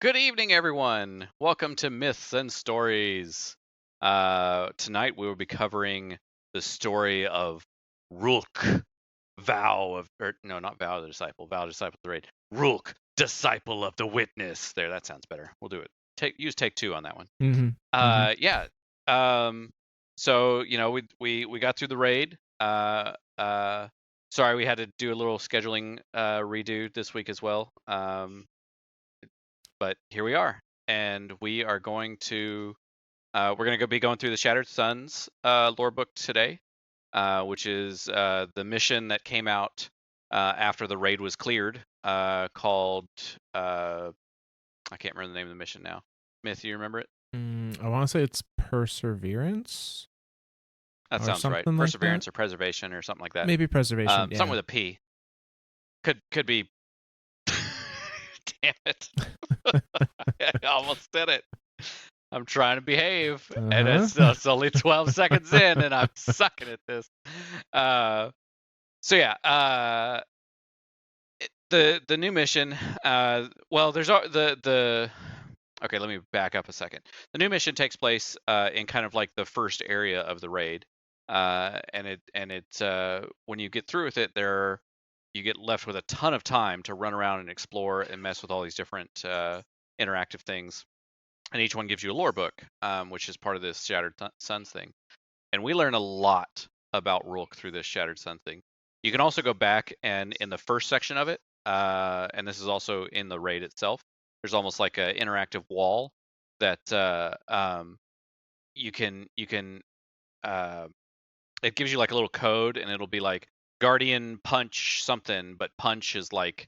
Good evening, everyone. Welcome to Myths and Stories. Tonight we will be covering the story of Rhulk, not Vow of the Disciple, Vow of the Disciple of the Raid. Rhulk, Disciple of the Witness. There, that sounds better. We'll do it. Use take two on that one. Yeah. So we got through the raid. Sorry, we had to do a little scheduling redo this week as well. But here we are, and we are going to be going through the Shattered Suns lore book today, which is the mission that came out after the raid was cleared, called I can't remember the name of the mission now. Myth, you remember it? I want to say it's Perseverance. That sounds right. Like Perseverance that? or Preservation or something like that. Maybe Preservation. Yeah. Something with a P. Could be. Damn it! I almost did it. I'm trying to behave, and it's only 12 seconds in, and I'm sucking at this. The new mission. There's the. Okay, let me back up a second. The new mission takes place in kind of like the first area of the raid, and when you get through with it, you get left with a ton of time to run around and explore and mess with all these different interactive things. And each one gives you a lore book, which is part of this Shattered Suns thing. And we learn a lot about Rhulk through this Shattered Sun thing. You can also go back and in the first section of it, and this is also in the raid itself, there's almost like an interactive wall that you can it gives you like a little code, and it'll be like Guardian Punch something, but Punch is like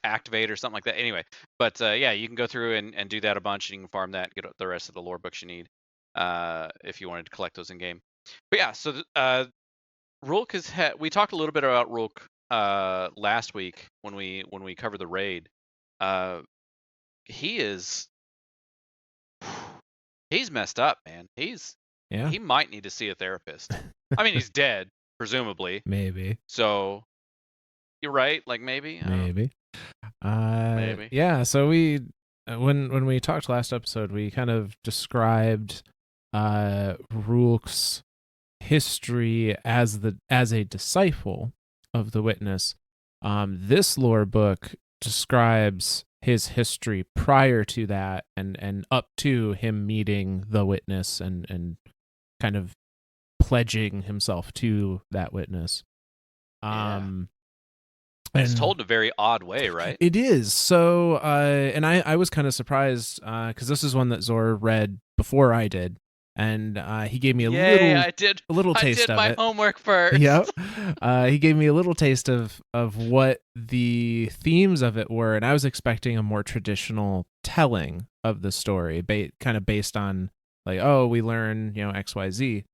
Activate or something like that. Anyway, but yeah, you can go through and do that a bunch, and you can farm that, get the rest of the lore books you need if you wanted to collect those in game. But yeah, so Rhulk we talked a little bit about Rhulk last week when we covered the raid. He's messed up, man. He might need to see a therapist. I mean, he's dead, presumably. Maybe. So you're right. Like maybe. Maybe. Maybe. Yeah. So we, when we talked last episode, we kind of described Rhulk's history as a disciple of the Witness. This lore book describes his history prior to that and up to him meeting the Witness and kind of pledging himself to that Witness. It's told in a very odd way, right? It is. So, and I was kind of surprised because this is one that Zor read before I did, and he gave me a little taste of it. I did my homework first. Yep. He gave me a little taste of what the themes of it were, and I was expecting a more traditional telling of the story, kind of based on like, oh, we learn, X, Y, Z.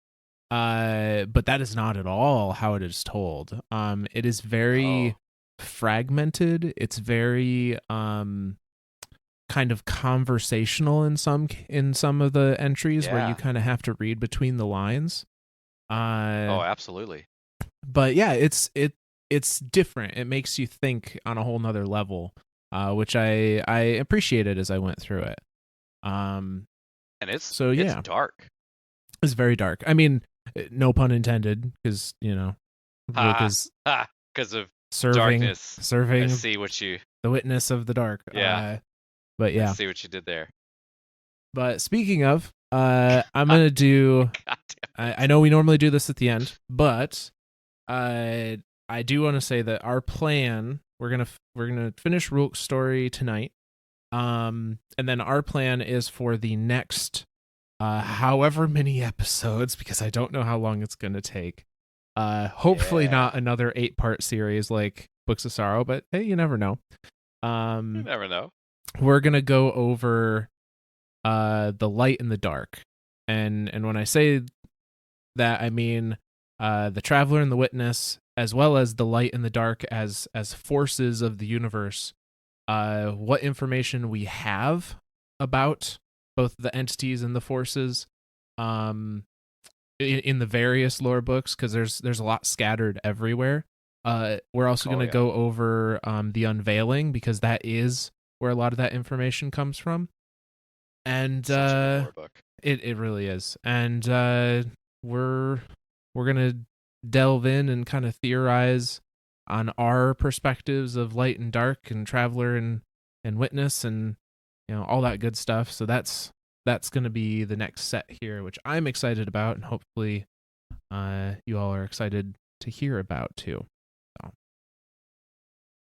But that is not at all how it is told. It is very fragmented. It's very kind of conversational in some of the entries where you kind of have to read between the lines. Absolutely. But yeah, it's different. It makes you think on a whole nother level, which I appreciated as I went through it. And it's dark. It's very dark. I mean, no pun intended, because Rhulk is because of serving I see what you the Witness of the dark. But yeah, I see what you did there. But speaking of, I'm gonna do. I know we normally do this at the end, but I do want to say that our plan, we're gonna finish Rhulk's story tonight, and then our plan is for the next however many episodes, because I don't know how long it's gonna take. Hopefully not another 8-part series like Books of Sorrow, but hey, you never know. You never know. We're gonna go over the light and the dark, and when I say that, I mean the Traveler and the Witness, as well as the light and the dark as forces of the universe. What information we have about both the entities and the forces in the various lore books, because there's a lot scattered everywhere. We're also Oh going to yeah, go over the unveiling, because that is where a lot of that information comes from. And such a good lore book. it really is. And we're going to delve in and kind of theorize on our perspectives of light and dark and traveler and witness, and all that good stuff. So that's going to be the next set here, which I'm excited about, and hopefully you all are excited to hear about too. So.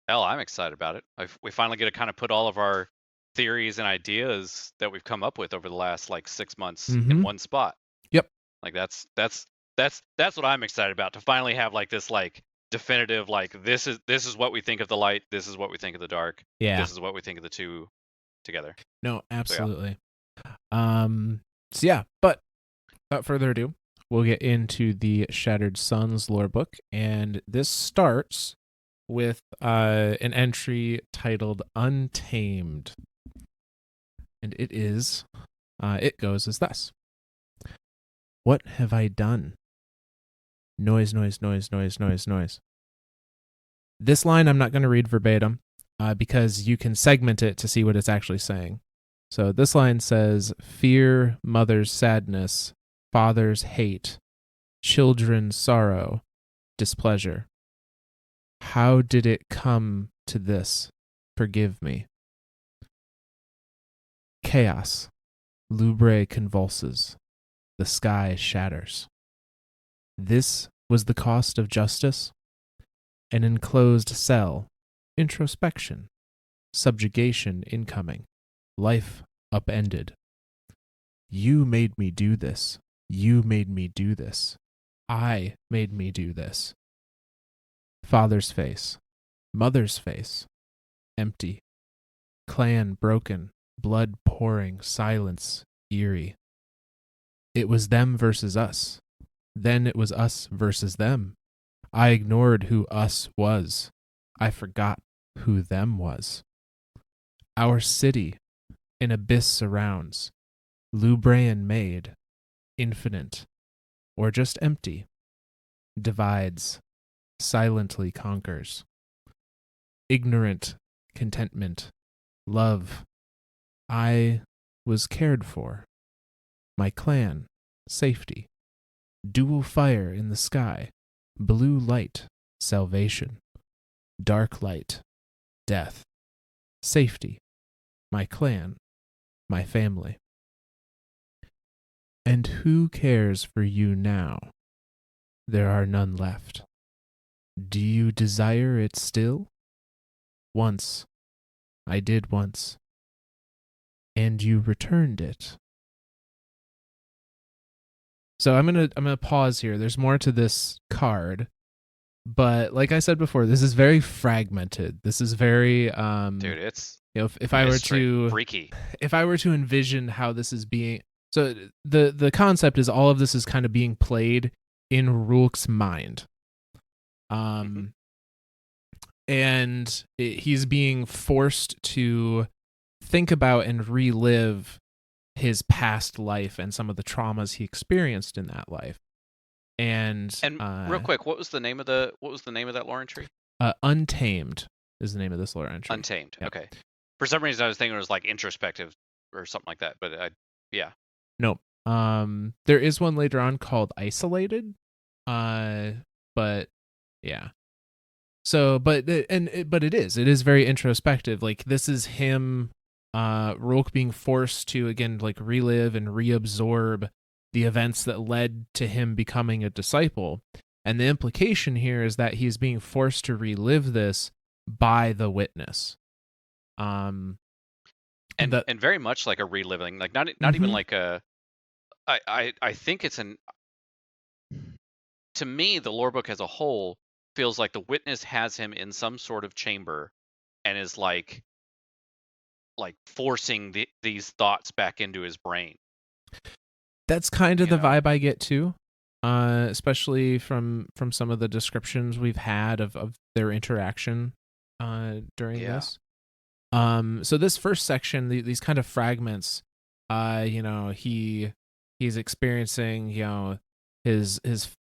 Hell, I'm excited about it. We finally get to kind of put all of our theories and ideas that we've come up with over the last like 6 months in one spot. Yep. Like that's what I'm excited about, to finally have like this like definitive, like this is what we think of the light, this is what we think of the dark, Yeah. this is what we think of the two together. No, So yeah. absolutely. So yeah, but without further ado, we'll get into the Shattered Suns lore book, and this starts with an entry titled Untamed. And it goes as thus. What have I done? Noise, noise, noise, noise, noise, noise. This line I'm not going to read verbatim because you can segment it to see what it's actually saying. So this line says, fear, mother's sadness, father's hate, children's sorrow, displeasure. How did it come to this? Forgive me. Chaos. Lubre convulses. The sky shatters. This was the cost of justice? An enclosed cell. Introspection. Subjugation incoming. Life upended. You made me do this. You made me do this. I made me do this. Father's face. Mother's face. Empty. Clan broken. Blood pouring. Silence eerie. It was them versus us. Then it was us versus them. I ignored who us was. I forgot who them was. Our city, an abyss surrounds. Lubraean made, infinite, or just empty, divides, silently conquers. Ignorant contentment, love. I was cared for. My clan, safety. Dual fire in the sky, blue light, salvation. Dark light, death. Safety, my clan, my family. And who cares for you now? There are none left. Do you desire it still? Once, I did once. And you returned it. So I'm gonna pause here. There's more to this card, but like I said before, this is very fragmented. This is very Dude, it's if I were to freaky. If I were to envision how this is being, so the concept is all of this is kind of being played in Rhulk's mind. And he's being forced to think about and relive his past life and some of the traumas he experienced in that life. And real quick, what was the name of that lore entry? Untamed is the name of this lore entry. Untamed. Yep. Okay. For some reason, I was thinking it was like introspective or something like that, but yeah. Nope. There is one later on called Isolated. But yeah. So, but it is very introspective. Like, this is him, Rhulk being forced to again like relive and reabsorb the events that led to him becoming a disciple. And the implication here is that he's being forced to relive this by the witness. And very much like a reliving, like not even like a. I think it's to me, the lore book as a whole feels like the witness has him in some sort of chamber and is like forcing these thoughts back into his brain. That's kind of the vibe I get too, especially from some of the descriptions we've had of their interaction during this. So this first section, these kind of fragments, he's experiencing, his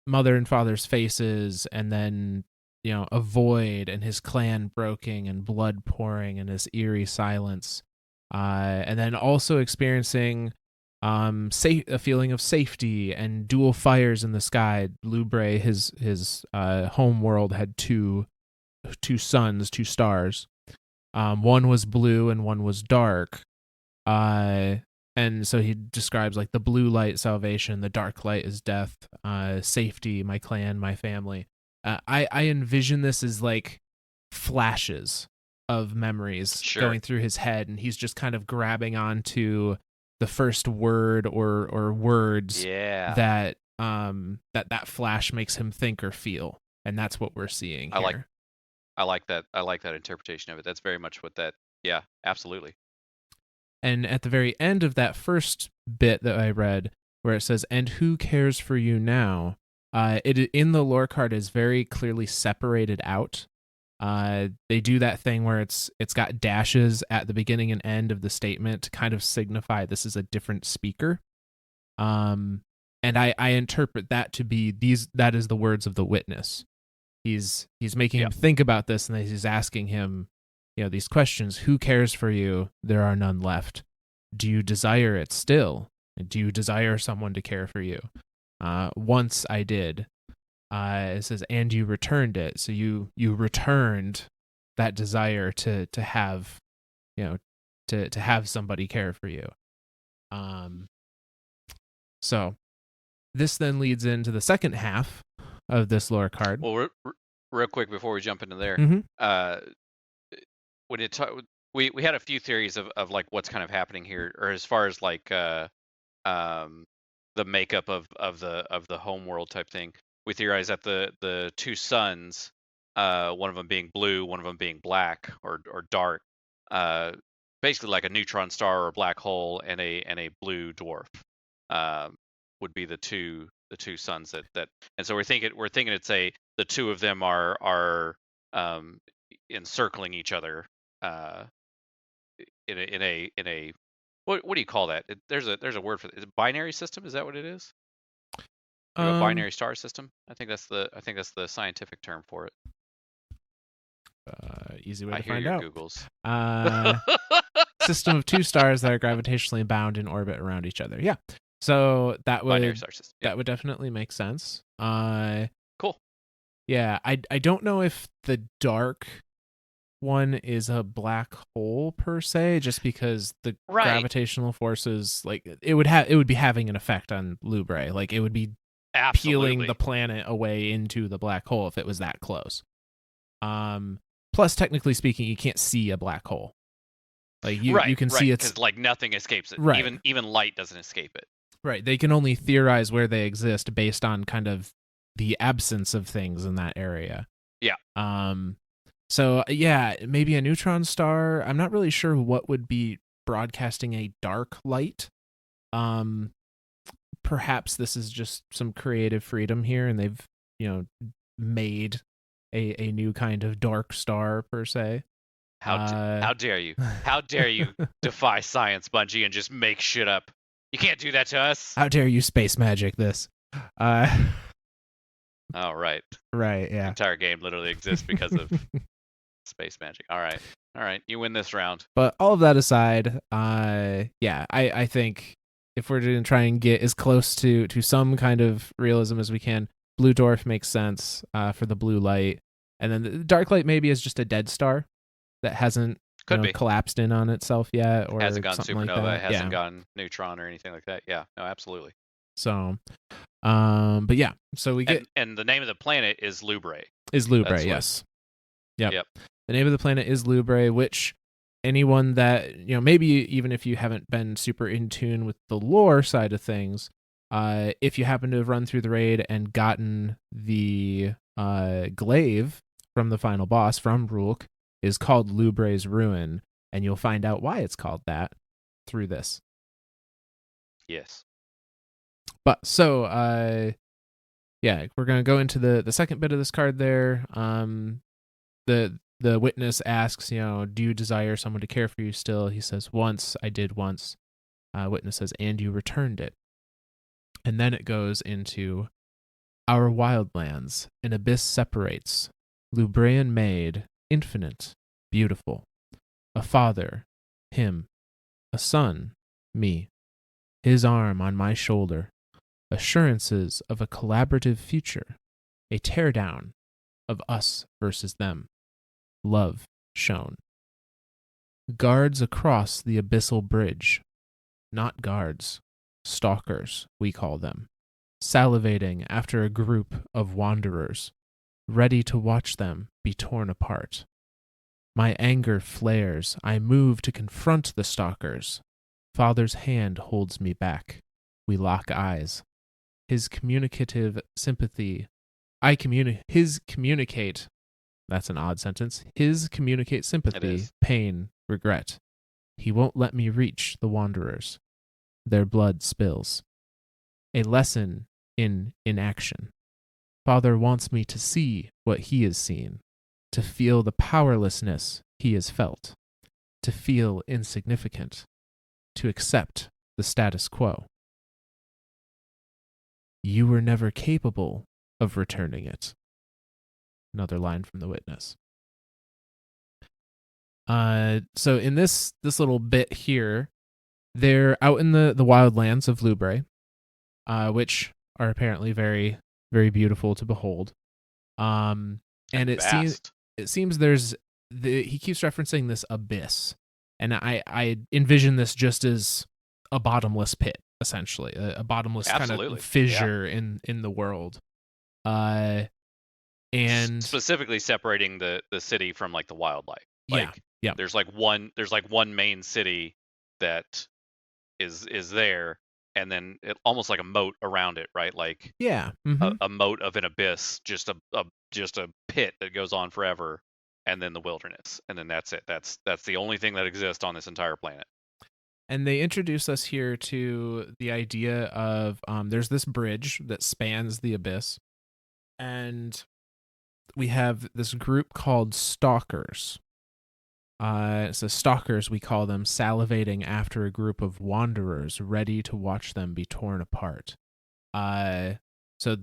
mother and father's faces, and then, a void and his clan broken and blood pouring and this eerie silence, and then also experiencing a feeling of safety and dual fires in the sky. Lubre, his home world, had two suns, two stars. One was blue and one was dark. And so he describes like the blue light, salvation, the dark light is death, safety, my clan, my family. I envision this as like flashes of memories going through his head, and he's just kind of grabbing onto the first word or words that that flash makes him think or feel, and that's what we're seeing here. I like that interpretation of it. That's very much what that. Yeah, absolutely. And at the very end of that first bit that I read, where it says, "And who cares for you now?" It in the lore card is very clearly separated out. They do that thing where it's got dashes at the beginning and end of the statement to kind of signify this is a different speaker. And I interpret that to be that is the words of the witness. He's making him think about this, and he's asking him, these questions. Who cares for you? There are none left. Do you desire it still? Do you desire someone to care for you? Once I did. It says, and you returned it. So you returned that desire to have, to have somebody care for you. So this then leads into the second half of this lore card. Well, real quick before we jump into there, when we had a few theories of like what's kind of happening here, or as far as like the makeup of the home world type thing. We theorized that the two suns, one of them being blue, one of them being black or dark, basically like a neutron star or a black hole and a blue dwarf, would be the two suns that. And so we're thinking it's the two of them are encircling each other in a what do you call that? There's a word for it. Is it binary system? Is that what it is? A binary star system. I think that's the scientific term for it. Easy way to find out. Googles. System of two stars that are gravitationally bound in orbit around each other. Yeah. So that would binary star system. That would definitely make sense. Cool. Yeah, I don't know if the dark one is a black hole per se, just because the gravitational forces, like it would be having an effect on Lubre. Like it would be peeling the planet away into the black hole if it was that close. Plus, technically speaking, you can't see a black hole. Like you can see it's like nothing escapes it. Right. Even light doesn't escape it. Right. They can only theorize where they exist based on kind of the absence of things in that area. Yeah. So yeah, maybe a neutron star. I'm not really sure what would be broadcasting a dark light. Perhaps this is just some creative freedom here, and they've made a new kind of dark star per se. How dare you? How dare you defy science, Bungie, and just make shit up? You can't do that to us. How dare you space magic this? Oh, right. Right, yeah. The entire game literally exists because of space magic. All right. You win this round. But all of that aside, I think if we're going to try and get as close to some kind of realism as we can, blue dwarf makes sense for the blue light. And then the dark light maybe is just a dead star that hasn't collapsed in on itself yet, or hasn't gone supernova, like hasn't gone neutron or anything like that. Yeah, no, absolutely. So, but yeah, so we get and the name of the planet is Lubre. Yes. Yep. The name of the planet is Lubre, which anyone that maybe even if you haven't been super in tune with the lore side of things, if you happen to have run through the raid and gotten the glaive from the final boss from Rhulk, is called Lubre's Ruin, and you'll find out why it's called that through this. Yes. But so, we're gonna go into the second bit of this card there. The witness asks, do you desire someone to care for you still? He says, once, I did once. Witness says, and you returned it. And then it goes into our wildlands. An abyss separates. Lubraean maid, infinite, beautiful. A father, him. A son, me. His arm on my shoulder. Assurances of a collaborative future. A teardown of us versus them. Love shown. Guards across the abyssal bridge. Not guards. Stalkers, we call them. Salivating after a group of wanderers, ready to watch them be torn apart. My anger flares. I move to confront the stalkers. Father's hand holds me back. We lock eyes. His communicative sympathy. His communicate. That's an odd sentence. His communicate It sympathy, is. pain, regret. He won't let me reach the wanderers. Their blood spills. A lesson in inaction. Father wants me to see what he has seen, to feel the powerlessness he has felt, to feel insignificant, to accept the status quo. You were never capable of returning it. Another line from the witness. So in this little bit here, they're out in the wildlands of Lubrae, which are apparently very, very beautiful to behold. And And it vast. seems he keeps referencing this abyss, and I envision this just as a bottomless pit, essentially, a bottomless kind of Absolutely. Yeah. fissure in the world. And Specifically separating the city from like the wildlife. yeah, Like yeah, there's like one main city that is there, and then almost like a moat around it, right? Like yeah. a moat of an abyss, just a pit that goes on forever, and then the wilderness, and then that's it. That's the only thing that exists on this entire planet. And they introduce us here to the idea of there's this bridge that spans the abyss, and we have this group called stalkers. So stalkers, we call them, salivating after a group of wanderers, ready to watch them be torn apart. So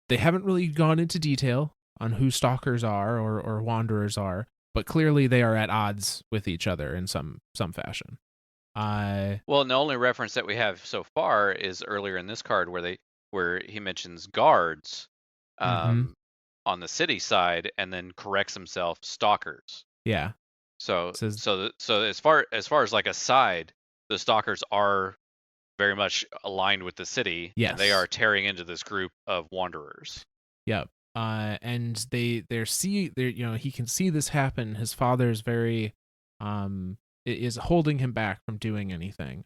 they haven't really gone into detail on who stalkers are or wanderers are, but clearly they are at odds with each other in some fashion. Well, and the only reference that we have so far is earlier in this card where he mentions guards Mm-hmm. um, on the city side, and then corrects himself, stalkers. Yeah. So Says so as far as like a side, the stalkers are very much aligned with the city, and they are yes. tearing into this group of wanderers. Yep. And they're he can see this happen. His father's very is holding him back from doing anything.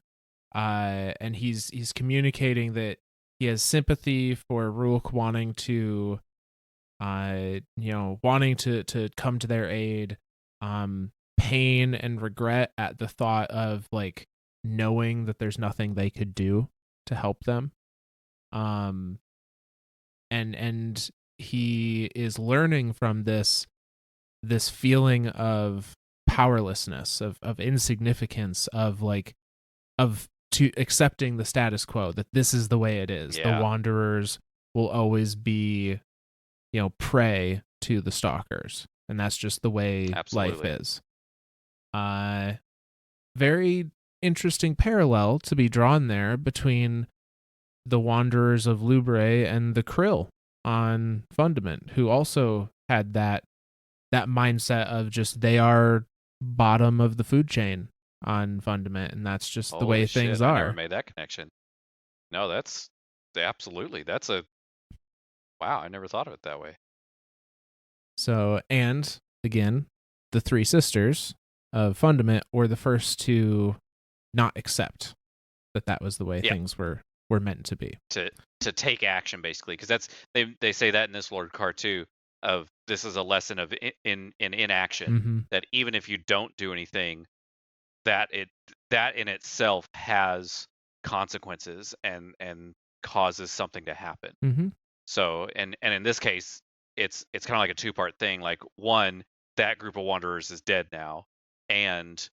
And he's communicating that he has sympathy for Rhulk wanting to wanting to come to their aid, pain and regret at the thought of like knowing that there's nothing they could do to help them. And he is learning from this feeling of powerlessness, of insignificance, of like of to accepting the status quo, that this is the way it is. The Yeah, wanderers will always be, prey to the stalkers, and that's just the way life absolutely. is. Very interesting parallel to be drawn there between the wanderers of Lubrae and the Krill on Fundament, who also had that mindset of just they are bottom of the food chain on Fundament, and that's just the way Holy things shit, I never are. made that connection. No, that's absolutely. That's a wow, I never thought of it that way. So, and again, the three sisters of Fundament were the first to not accept that was the way Yeah, things were meant to be. to take action basically, because that's they say that in this Lord card too, of this is a lesson of in inaction, Mm-hmm. that even if you don't do anything, that that in itself has consequences and causes something to happen. Mm-hmm. So and in this case, it's kind of like a two-part thing. Like one, that group of wanderers is dead now, and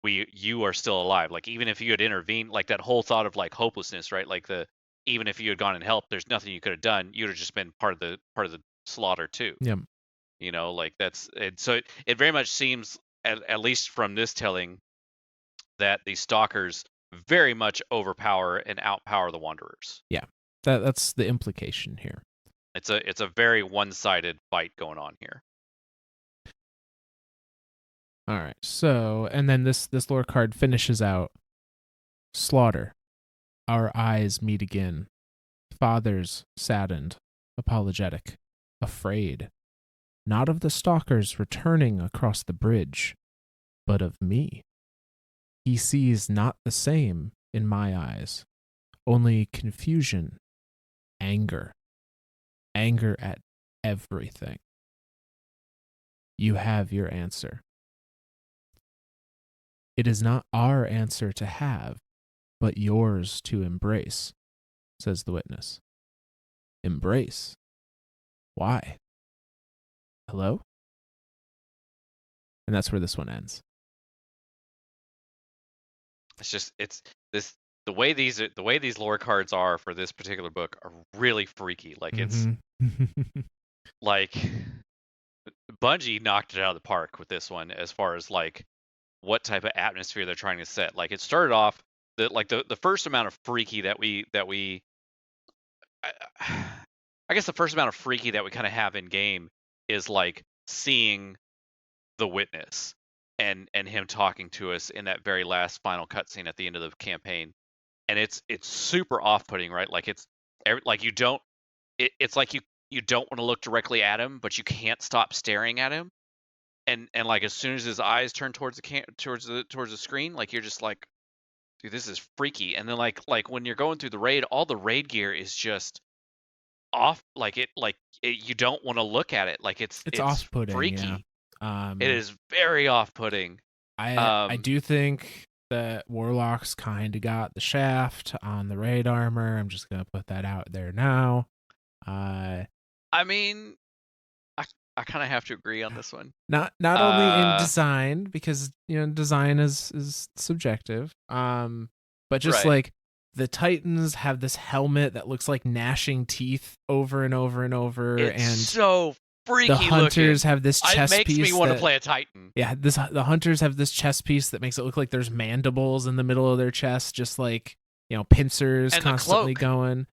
you are still alive. Like even if you had intervened, like that whole thought of like hopelessness, right? Like the even if you had gone and helped, there's nothing you could have done. You'd have just been part of the slaughter too. Yep. Like that's it. So it very much seems, at least from this telling, that the stalkers very much overpower and outpower the wanderers. Yeah, that's the implication here. It's a very one-sided fight going on here. All right. So, and then this lore card finishes out. Slaughter. Our eyes meet again. Fathers saddened, apologetic, afraid. Not of the stalkers returning across the bridge, but of me. He sees not the same in my eyes, only confusion, anger at everything. You have your answer. It is not our answer to have, but yours to embrace, says the witness. Embrace? Why? Hello? And that's where this one ends. It's this the way these lore cards are for this particular book are really freaky. Like it's like Bungie knocked it out of the park with this one as far as like what type of atmosphere they're trying to set. Like it started off the first amount of freaky that we I guess the first amount of freaky that we kind of have in game is like seeing the witness and him talking to us in that very last final cutscene at the end of the campaign, and it's super off-putting, right? Like it's like you don't it's like you don't want to look directly at him, but you can't stop staring at him, and like as soon as his eyes turn towards the screen, like you're just like, dude, this is freaky. And then like when you're going through the raid, all the raid gear is just off, you don't want to look at it, like it's off-putting, freaky. yeah. It is very off-putting. I do think that Warlock's kind of got the shaft on the raid armor. I'm just gonna put that out there now. I mean, I kind of have to agree on this one. Not only in design, because design is subjective. But just right. like the Titans have this helmet that looks like gnashing teeth over and over and over, it's and so freaky. The hunters looking. have this chest it makes piece. Me want to play a Titan. Yeah, the hunters have this chest piece that makes it look like there's mandibles in the middle of their chest, just like pincers and constantly going.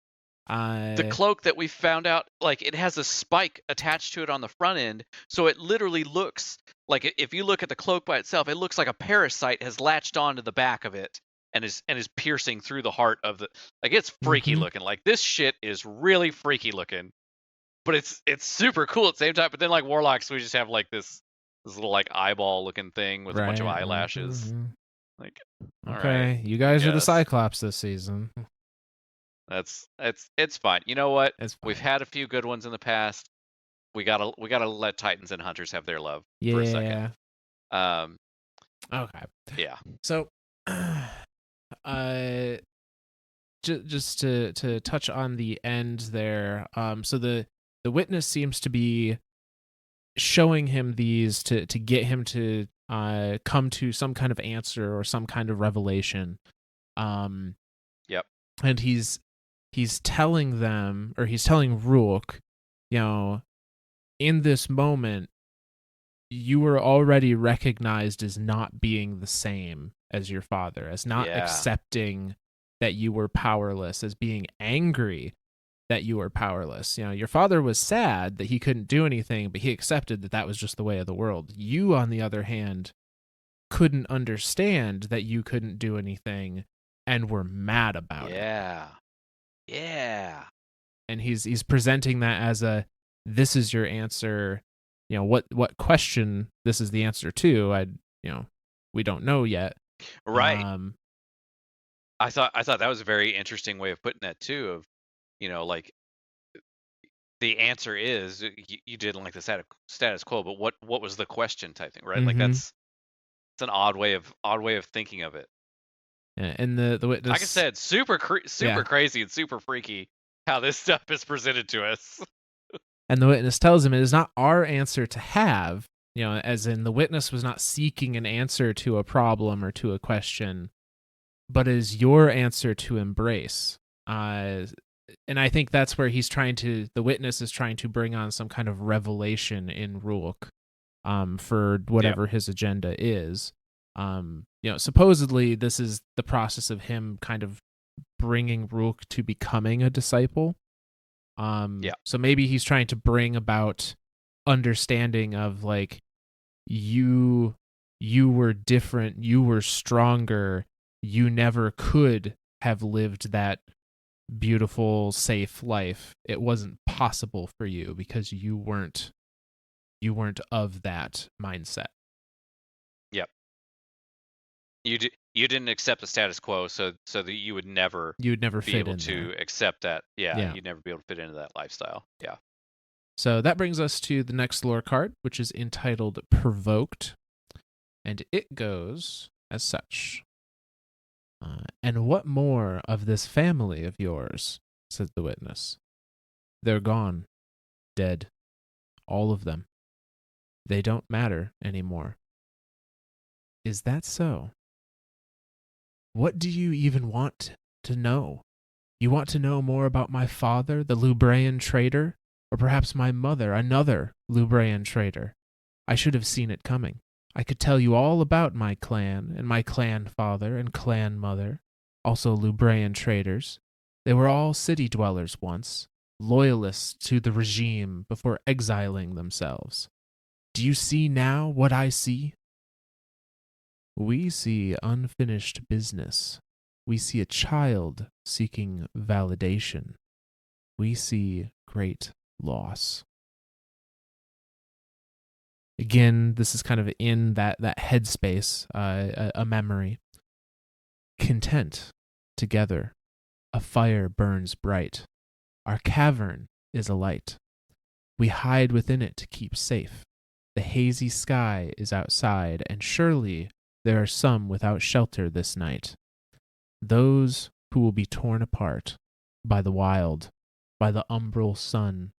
The cloak that we found out, like it has a spike attached to it on the front end, so it literally looks like, if you look at the cloak by itself, it looks like a parasite has latched onto the back of it and is piercing through the heart of the. Like it's freaky looking. Like this shit is really freaky looking, but it's super cool at the same time. But then like Warlocks, we just have like this little like eyeball looking thing with a bunch of eyelashes. Like, okay, you guys are the Cyclops this season. It's fine. You know what? We've had a few good ones in the past. We gotta let Titans and Hunters have their love for a second. Okay. Yeah. So, just to touch on the end there. So the witness seems to be showing him these to get him to come to some kind of answer or some kind of revelation. Yep. And he's telling them, or he's telling Rhulk, in this moment, you were already recognized as not being the same as your father, as not accepting that you were powerless, as being angry that you were powerless. Your father was sad that he couldn't do anything, but he accepted that that was just the way of the world. You, on the other hand, couldn't understand that you couldn't do anything and were mad about it. Yeah. And he's presenting that as this is your answer. What question this is the answer to, we don't know yet. Right. I thought that was a very interesting way of putting that too, of like the answer is you didn't like the status quo, but what was the question type thing, right? Like it's an odd way of thinking of it. Yeah, and the witness, like I said, super crazy and super freaky how this stuff is presented to us. And the witness tells him it is not our answer to have, as in the witness was not seeking an answer to a problem or to a question, but is your answer to embrace. and I think that's where the witness is trying to bring on some kind of revelation in Rhulk, for Yep. whatever his agenda is. Supposedly this is the process of him kind of bringing Rhulk to becoming a disciple. Yeah. So maybe he's trying to bring about understanding of like, you you were different, you were stronger, you never could have lived that beautiful, safe life. It wasn't possible for you because you weren't of that mindset. Yep. You didn't accept the status quo, so that you would never You'd never be fit able in there. to accept that. Yeah, Yeah. you'd never be able to fit into that lifestyle. Yeah. So that brings us to the next lore card, which is entitled Provoked, and it goes as such. And what more of this family of yours? Said the witness. They're gone, dead, all of them. They don't matter anymore. Is that so? What do you even want to know? You want to know more about my father, the Lubraean traitor, or perhaps my mother, another Lubraean traitor? I should have seen it coming. I could tell you all about my clan and my clan father and clan mother, also Lubraean traitors. They were all city dwellers once, loyalists to the regime before exiling themselves. Do you see now what I see? We see unfinished business. We see a child seeking validation. We see great loss. Again, this is kind of in that headspace, a memory. Content, together, a fire burns bright. Our cavern is alight. We hide within it to keep safe. The hazy sky is outside, and surely there are some without shelter this night. Those who will be torn apart by the wild, by the umbral sun,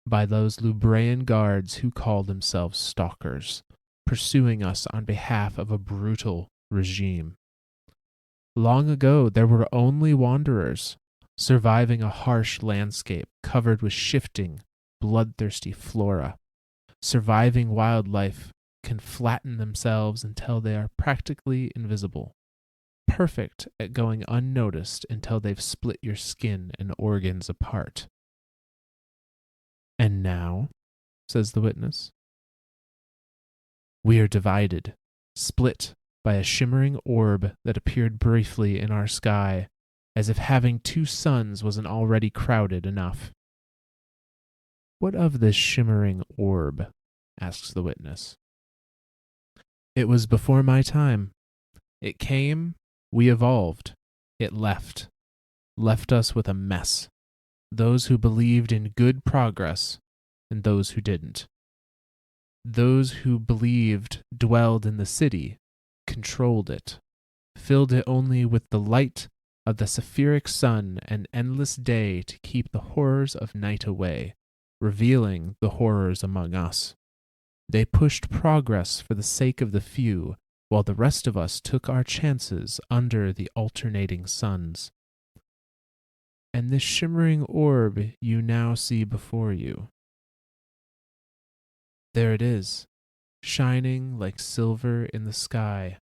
by those Lubraean guards who call themselves stalkers, pursuing us on behalf of a brutal regime. Long ago, there were only wanderers, surviving a harsh landscape covered with shifting, bloodthirsty flora. Surviving wildlife can flatten themselves until they are practically invisible, perfect at going unnoticed until they've split your skin and organs apart. And now, says the witness, we are divided, split by a shimmering orb that appeared briefly in our sky, as if having two suns wasn't already crowded enough. What of this shimmering orb? Asks the witness. It was before my time. It came, we evolved. It left us with a mess. Those who believed in good progress, and those who didn't. Those who believed dwelled in the city, controlled it, filled it only with the light of the sapphiric sun and endless day to keep the horrors of night away, revealing the horrors among us. They pushed progress for the sake of the few, while the rest of us took our chances under the alternating suns. And this shimmering orb you now see before you. There it is, shining like silver in the sky,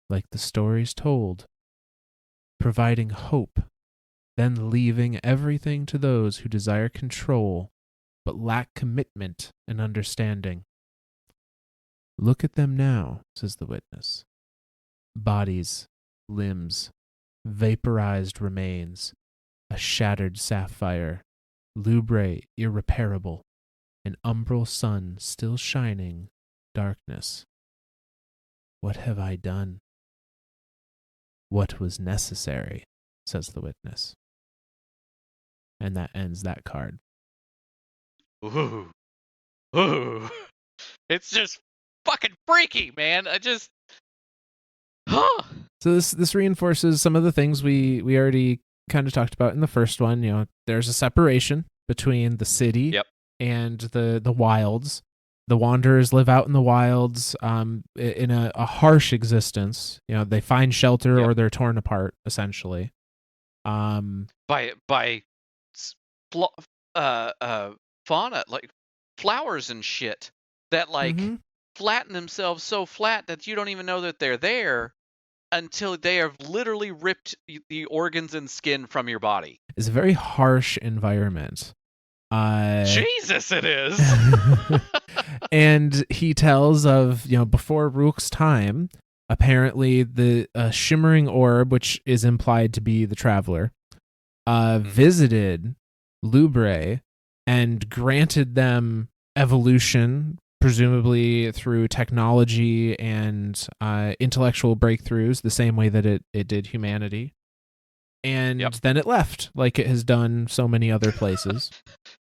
like the stories told, providing hope, then leaving everything to those who desire control but lack commitment and understanding. Look at them now, says the witness. Bodies, limbs, vaporized remains, a shattered sapphire, lubre irreparable, an umbral sun still shining, darkness. What have I done? What was necessary, says the witness. And that ends that card. Ooh. Ooh. It's just fucking freaky, man. Huh. So this reinforces some of the things we already kind of talked about in the first one. You know, there's a separation between the city Yep. and the wilds. The wanderers live out in the wilds, in a harsh existence. You know, they find shelter Yep. or they're torn apart, essentially. By s- flo- uh uh fauna, like flowers and shit, that like Mm-hmm. flatten themselves so flat that you don't even know that they're there until they have literally ripped the organs and skin from your body. It's a very harsh environment. Uh, Jesus, it is. and he tells of, before Rhulk's time, apparently the shimmering orb, which is implied to be the Traveler, Mhm. visited Lubre and granted them evolution, presumably through technology and intellectual breakthroughs, the same way that it did humanity. And Yep. then it left, like it has done so many other places.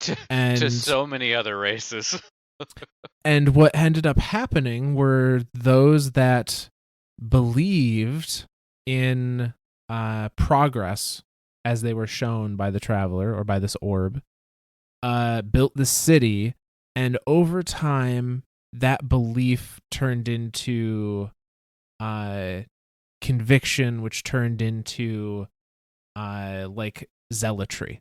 to, to And so many other races. and what ended up happening were those that believed in progress as they were shown by the Traveler or by this orb, built the city, and over time that belief turned into uh, conviction, which turned into like zealotry.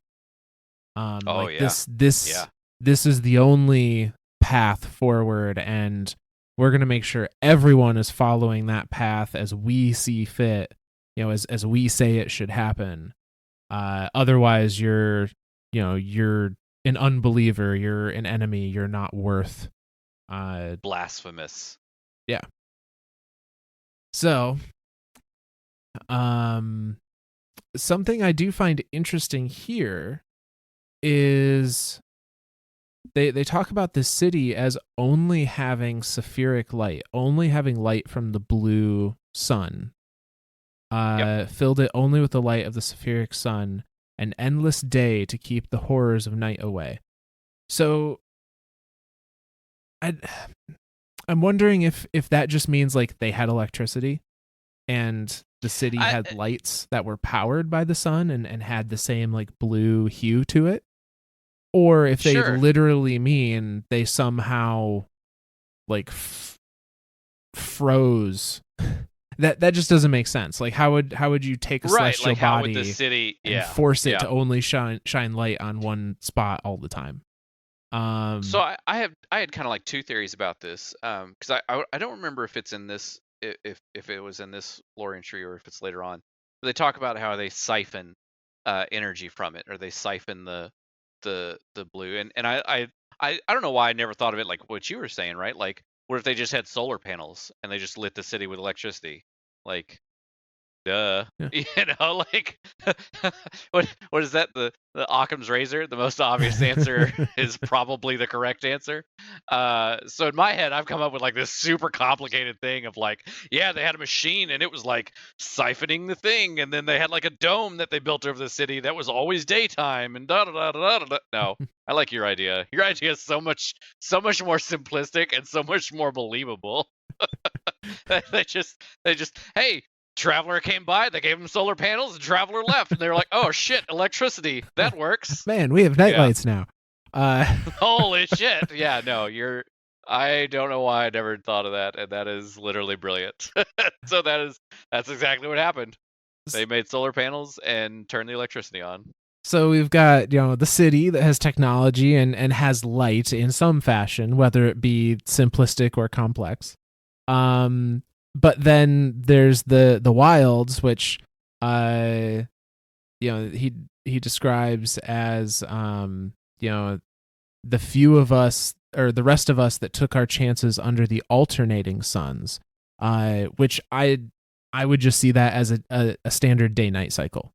Oh Like yeah. this Yeah. this is the only path forward, and we're gonna make sure everyone is following that path as we see fit, as we say it should happen. Otherwise you're an unbeliever, you're an enemy, you're not worth Blasphemous. yeah. So um something I do find interesting here is they talk about this city as only having saphiric light, only having light from the blue sun. Yep. Filled it only with the light of the saphiric sun, an endless day to keep the horrors of night away. So I I'm wondering if that just means like they had electricity and the city I had lights that were powered by the sun and had the same like blue hue to it, or if they Sure. literally mean they somehow like froze. That just doesn't make sense. Like how would you take a Right. celestial Like how would the body city? and Yeah. force it Yeah. to only shine light on one spot all the time? So Um I had kind of like two theories about this. Because I don't remember if it's in this, if it was in this lore entry or if it's later on. But they talk about how they siphon energy from it, or they siphon the blue. And I don't know why I never thought of it like what you were saying, right? Like, what if they just had solar panels and they just lit the city with electricity? Like, duh. yeah. You know, like, what is that? The Occam's razor? The most obvious answer is probably the correct answer. So in my head, I've come up with like this super complicated thing of like, yeah, they had a machine and it was like siphoning the thing, and then they had like a dome that they built over the city that was always daytime and da da da da da da. No, I like your idea. Your idea is so much more simplistic and so much more believable. They just hey, Traveler came by, they gave him solar panels, and Traveler left, and they were like, oh shit, electricity, that works. Man, we have Yeah. nightlights now. Holy shit. Yeah, no, I don't know why I never thought of that, and that is literally brilliant. So that's exactly what happened. They made solar panels and turned the electricity on. So we've got, the city that has technology and has light in some fashion, whether it be simplistic or complex. Um, but then there's the wilds, which he describes as the few of us or the rest of us that took our chances under the alternating suns, which I would just see that as a standard day night cycle.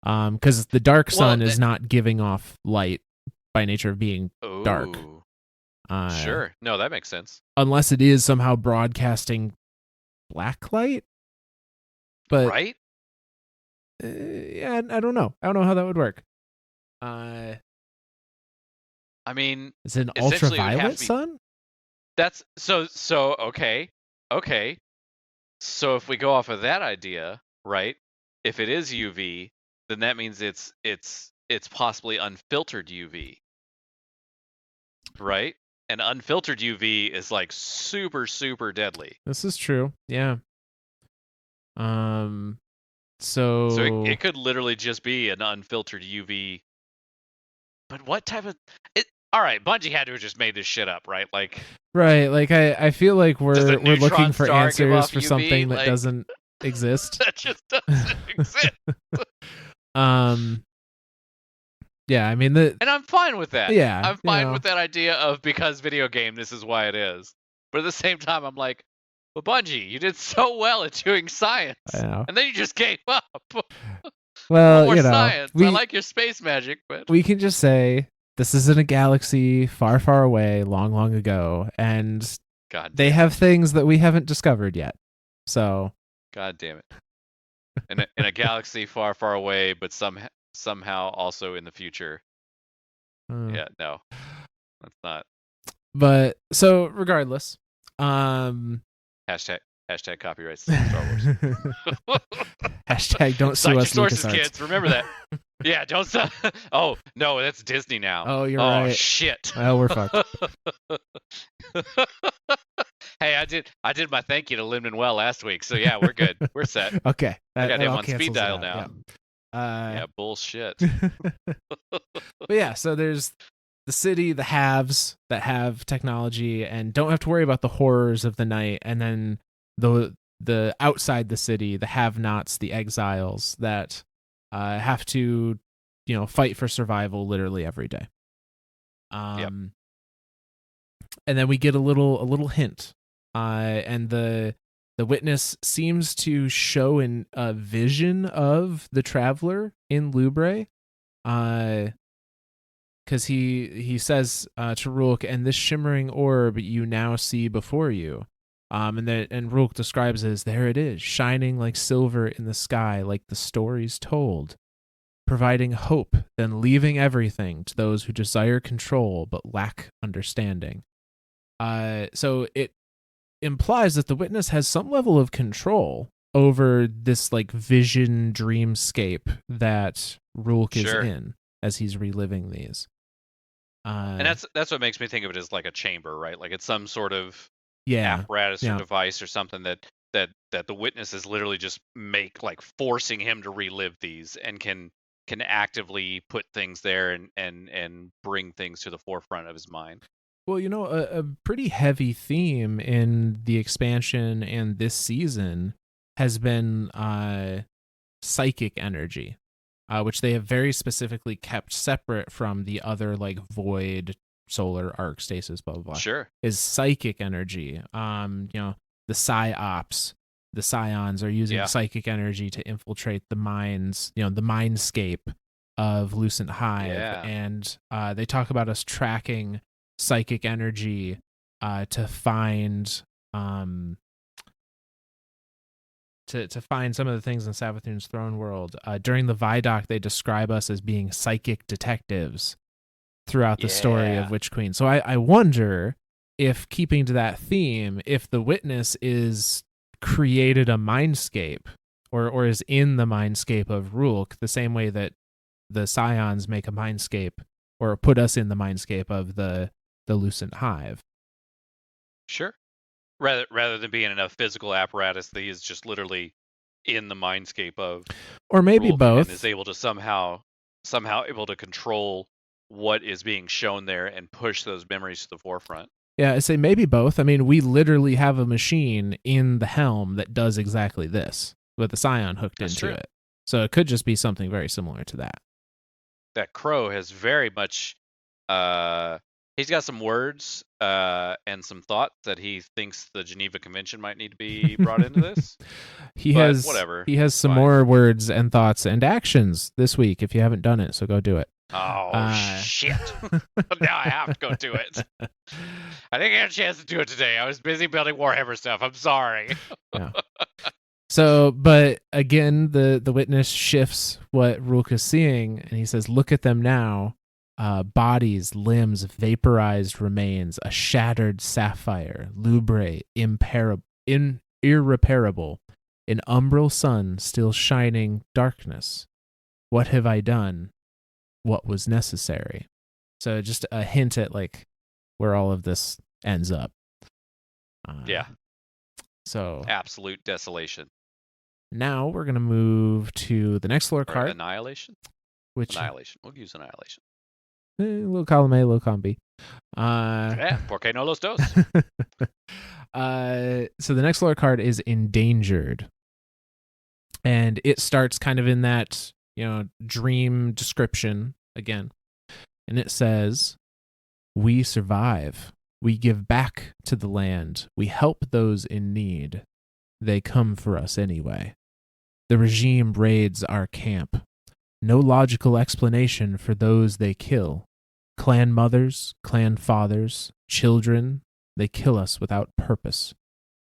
Because the dark Well, sun is not giving off light by nature of being dark. oh, Uh, sure. No, that makes sense. unless it is somehow broadcasting black light. But Right? yeah, I don't know. I don't know how that would work. Uh, I mean, is it an essentially it would have ultraviolet to be sun? that's so okay. Okay. So if we go off of that idea, right? If it is UV, then that means it's possibly unfiltered UV, right? And unfiltered UV is like super super deadly. This is true. Yeah. So So it could literally just be an unfiltered UV but what type of it? All right, Bungie had to have just made this shit up, right? Like, Right. Like I feel like does a we're looking neutron for star give answers off for UV? something that Like, doesn't exist. that just doesn't exist. um yeah, I mean the And I'm fine with that. yeah, I'm fine with that idea of because video game, this is why it is. But at the same time, I'm like, well, Bungie, you did so well at doing science, I know. and then you just gave up. I want Well, more science. I we like your space magic, but we can just say this is in a galaxy far, far away, long, long ago, and God they damn have it. things that we haven't discovered yet. So, God damn it. In a galaxy far, far away, but somehow also in the future. Yeah, no, that's not. But so regardless, Hashtag copyright Star Wars. hashtag don't Cite sue your us, sources, LucasArts. kids. Remember that. Yeah, don't stop. Oh no, that's Disney now. Oh, you're Oh right. shit. Well, we're fucked. Hey, I did my thank you to Lin-Manuel last week, so yeah, we're good. We're set. Okay, I got that him all on speed cancels it dial out, now. Yeah, bullshit. But yeah, so there's the city, the haves that have technology and don't have to worry about the horrors of the night, and then the outside the city, the have-nots, the exiles that have to, fight for survival literally every day. Yep. And then we get a little hint, and the witness seems to show a vision of the traveler in Lubre, because he says to Rhulk, and this shimmering orb you now see before you. And Rhulk describes it as, there it is, shining like silver in the sky, like the stories told, providing hope, then leaving everything to those who desire control but lack understanding. So it implies that the witness has some level of control over this like vision dreamscape that Rhulk is in as he's reliving these. And that's what makes me think of it as like a chamber, right? Like it's some sort of apparatus or device or something that the witnesses literally just make, like forcing him to relive these, and can actively put things there and bring things to the forefront of his mind. Well, a pretty heavy theme in the expansion and this season has been psychic energy, which they have very specifically kept separate from the other like void, solar, arc, stasis, blah blah blah. Sure. Is psychic energy. The psyops, the scions are using psychic energy to infiltrate the minds, the mindscape of Lucent Hive, and they talk about us tracking psychic energy to find to find some of the things in Savathun's throne world. During the Vidoc, they describe us as being psychic detectives throughout the story of Witch Queen. So I wonder if, keeping to that theme, if the witness is created a mindscape or is in the mindscape of Rhulk, the same way that the scions make a mindscape or put us in the mindscape of the Lucent Hive. Sure. Rather than being in a physical apparatus, that he is just literally in the mindscape of, or maybe Rhulk, both, and is able to somehow able to control what is being shown there and push those memories to the forefront. Yeah, I say maybe both. I mean, we literally have a machine in the helm that does exactly this with the scion hooked into it. So it could just be something very similar to that. That Crow has very much he's got some words and some thoughts that he thinks the Geneva Convention might need to be brought into this. He has some more words and thoughts and actions this week if you haven't done it, so go do it. Oh, shit. Now I have to go do it. I didn't get a chance to do it today. I was busy building Warhammer stuff. I'm sorry. Yeah. So, but again, the witness shifts what Rhulk is seeing, and he says, look at them now. Bodies, limbs, vaporized remains, a shattered sapphire, lubre, irreparable, an umbral sun still shining darkness. What have I done? What was necessary? So just a hint at like where all of this ends up. So absolute desolation. Now we're gonna move to the next lore card. Annihilation. Which Annihilation. We'll use Annihilation. Little column A, little column B. Yeah, porque no los dos. So the next lore card is Endangered. And it starts kind of in that, dream description again. And it says, "We survive. We give back to the land. We help those in need. They come for us anyway. The regime raids our camp. No logical explanation for those they kill. Clan mothers, clan fathers, children, they kill us without purpose.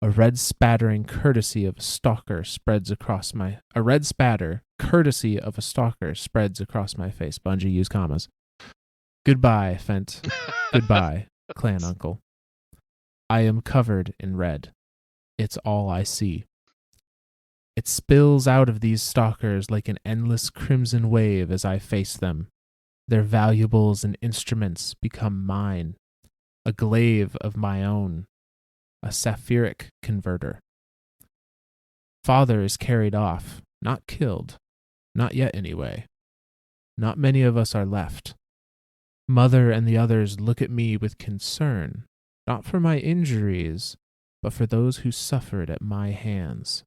A red spattering courtesy of a stalker spreads across my face. Bungie, use commas. Goodbye, Fent. Goodbye, clan uncle. I am covered in red. It's all I see. It spills out of these stalkers like an endless crimson wave as I face them. Their valuables and instruments become mine. A glaive of my own. A sapphiric converter. Father is carried off, not killed. Not yet, anyway. Not many of us are left. Mother and the others look at me with concern, not for my injuries, but for those who suffered at my hands.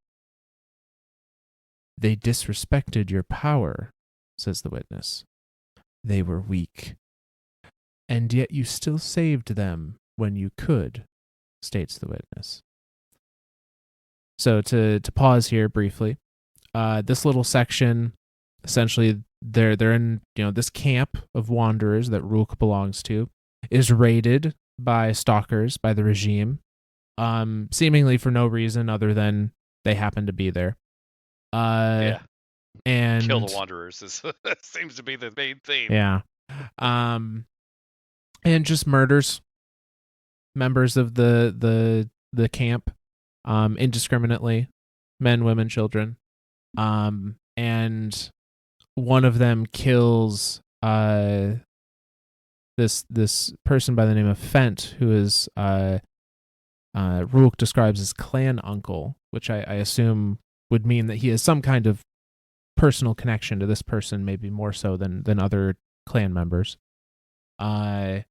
They disrespected your power, says the witness. They were weak. And yet you still saved them when you could, states the witness. So to pause here briefly, this little section, essentially they're in this camp of wanderers that Rhulk belongs to, is raided by stalkers, by the regime, seemingly for no reason other than they happen to be there. Yeah. And kill the wanderers seems to be the main theme. Yeah. And just murders members of the camp, indiscriminately, men, women, children. And one of them kills this person by the name of Fent, who is Rhulk describes as clan uncle, which I assume would mean that he has some kind of personal connection to this person, maybe more so than other clan members. And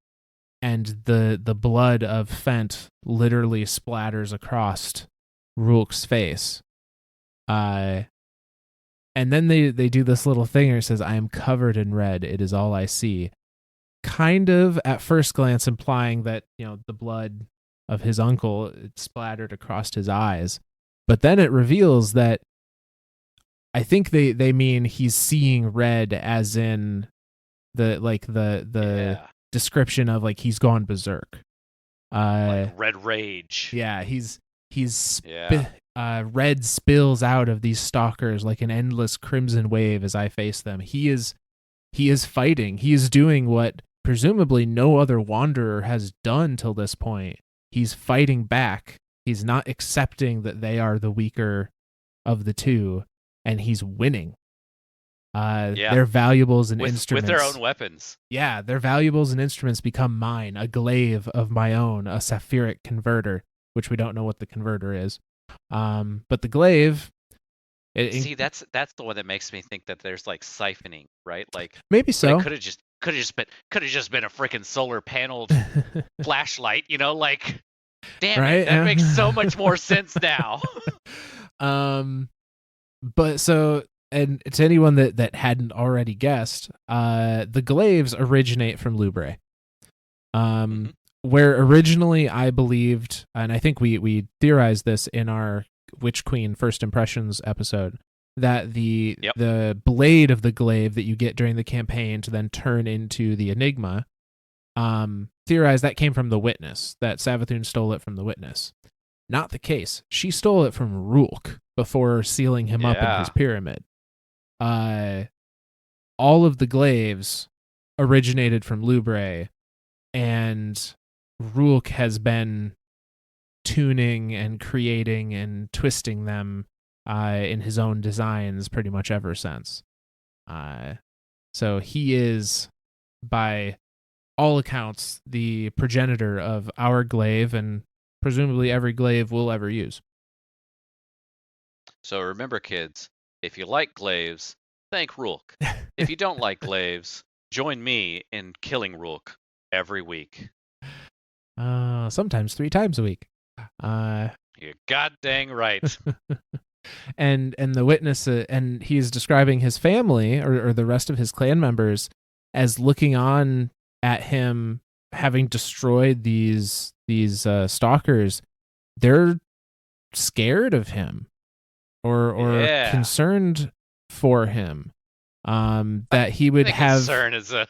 the blood of Fent literally splatters across Rhulk's face. And then they do this little thing where it says, "I am covered in red. It is all I see." Kind of at first glance implying that, the blood of his uncle splattered across his eyes. But then it reveals that I think they mean he's seeing red as in the description of like he's gone berserk. Like red rage. Yeah, red spills out of these stalkers like an endless crimson wave as I face them. He is fighting. He is doing what presumably no other wanderer has done till this point. He's fighting back. He's not accepting that they are the weaker of the two, and he's winning. Their valuables and instruments. With their own weapons. Yeah, their valuables and instruments become mine. A glaive of my own, a sapphiric converter, which we don't know what the converter is. But the glaive... See, that's the one that makes me think that there's like siphoning, right? Like maybe so. It could have just been a freaking solar paneled flashlight, like damn right? it, that makes so much more sense now. But so, and to anyone that hadn't already guessed, the glaives originate from Lubre. Where originally I believed, and I think we theorized this in our Witch Queen First Impressions episode, that the blade of the glaive that you get during the campaign to then turn into the Enigma, theorized that came from the Witness, that Savathun stole it from the Witness. Not the case. She stole it from Rhulk before sealing him up in his pyramid. All of the glaives originated from Lubre, and Rhulk has been tuning and creating and twisting them in his own designs pretty much ever since. So he is, by all accounts, the progenitor of our glaive and presumably every glaive we'll ever use. So remember, kids, if you like glaives, thank Rhulk. If you don't like glaives, join me in killing Rhulk every week. Sometimes 3 times a week. You're god dang right. and the witness, and he's describing his family or the rest of his clan members as looking on at him having destroyed these stalkers. They're scared of him or Yeah. concerned for him, that he would I think have concern is a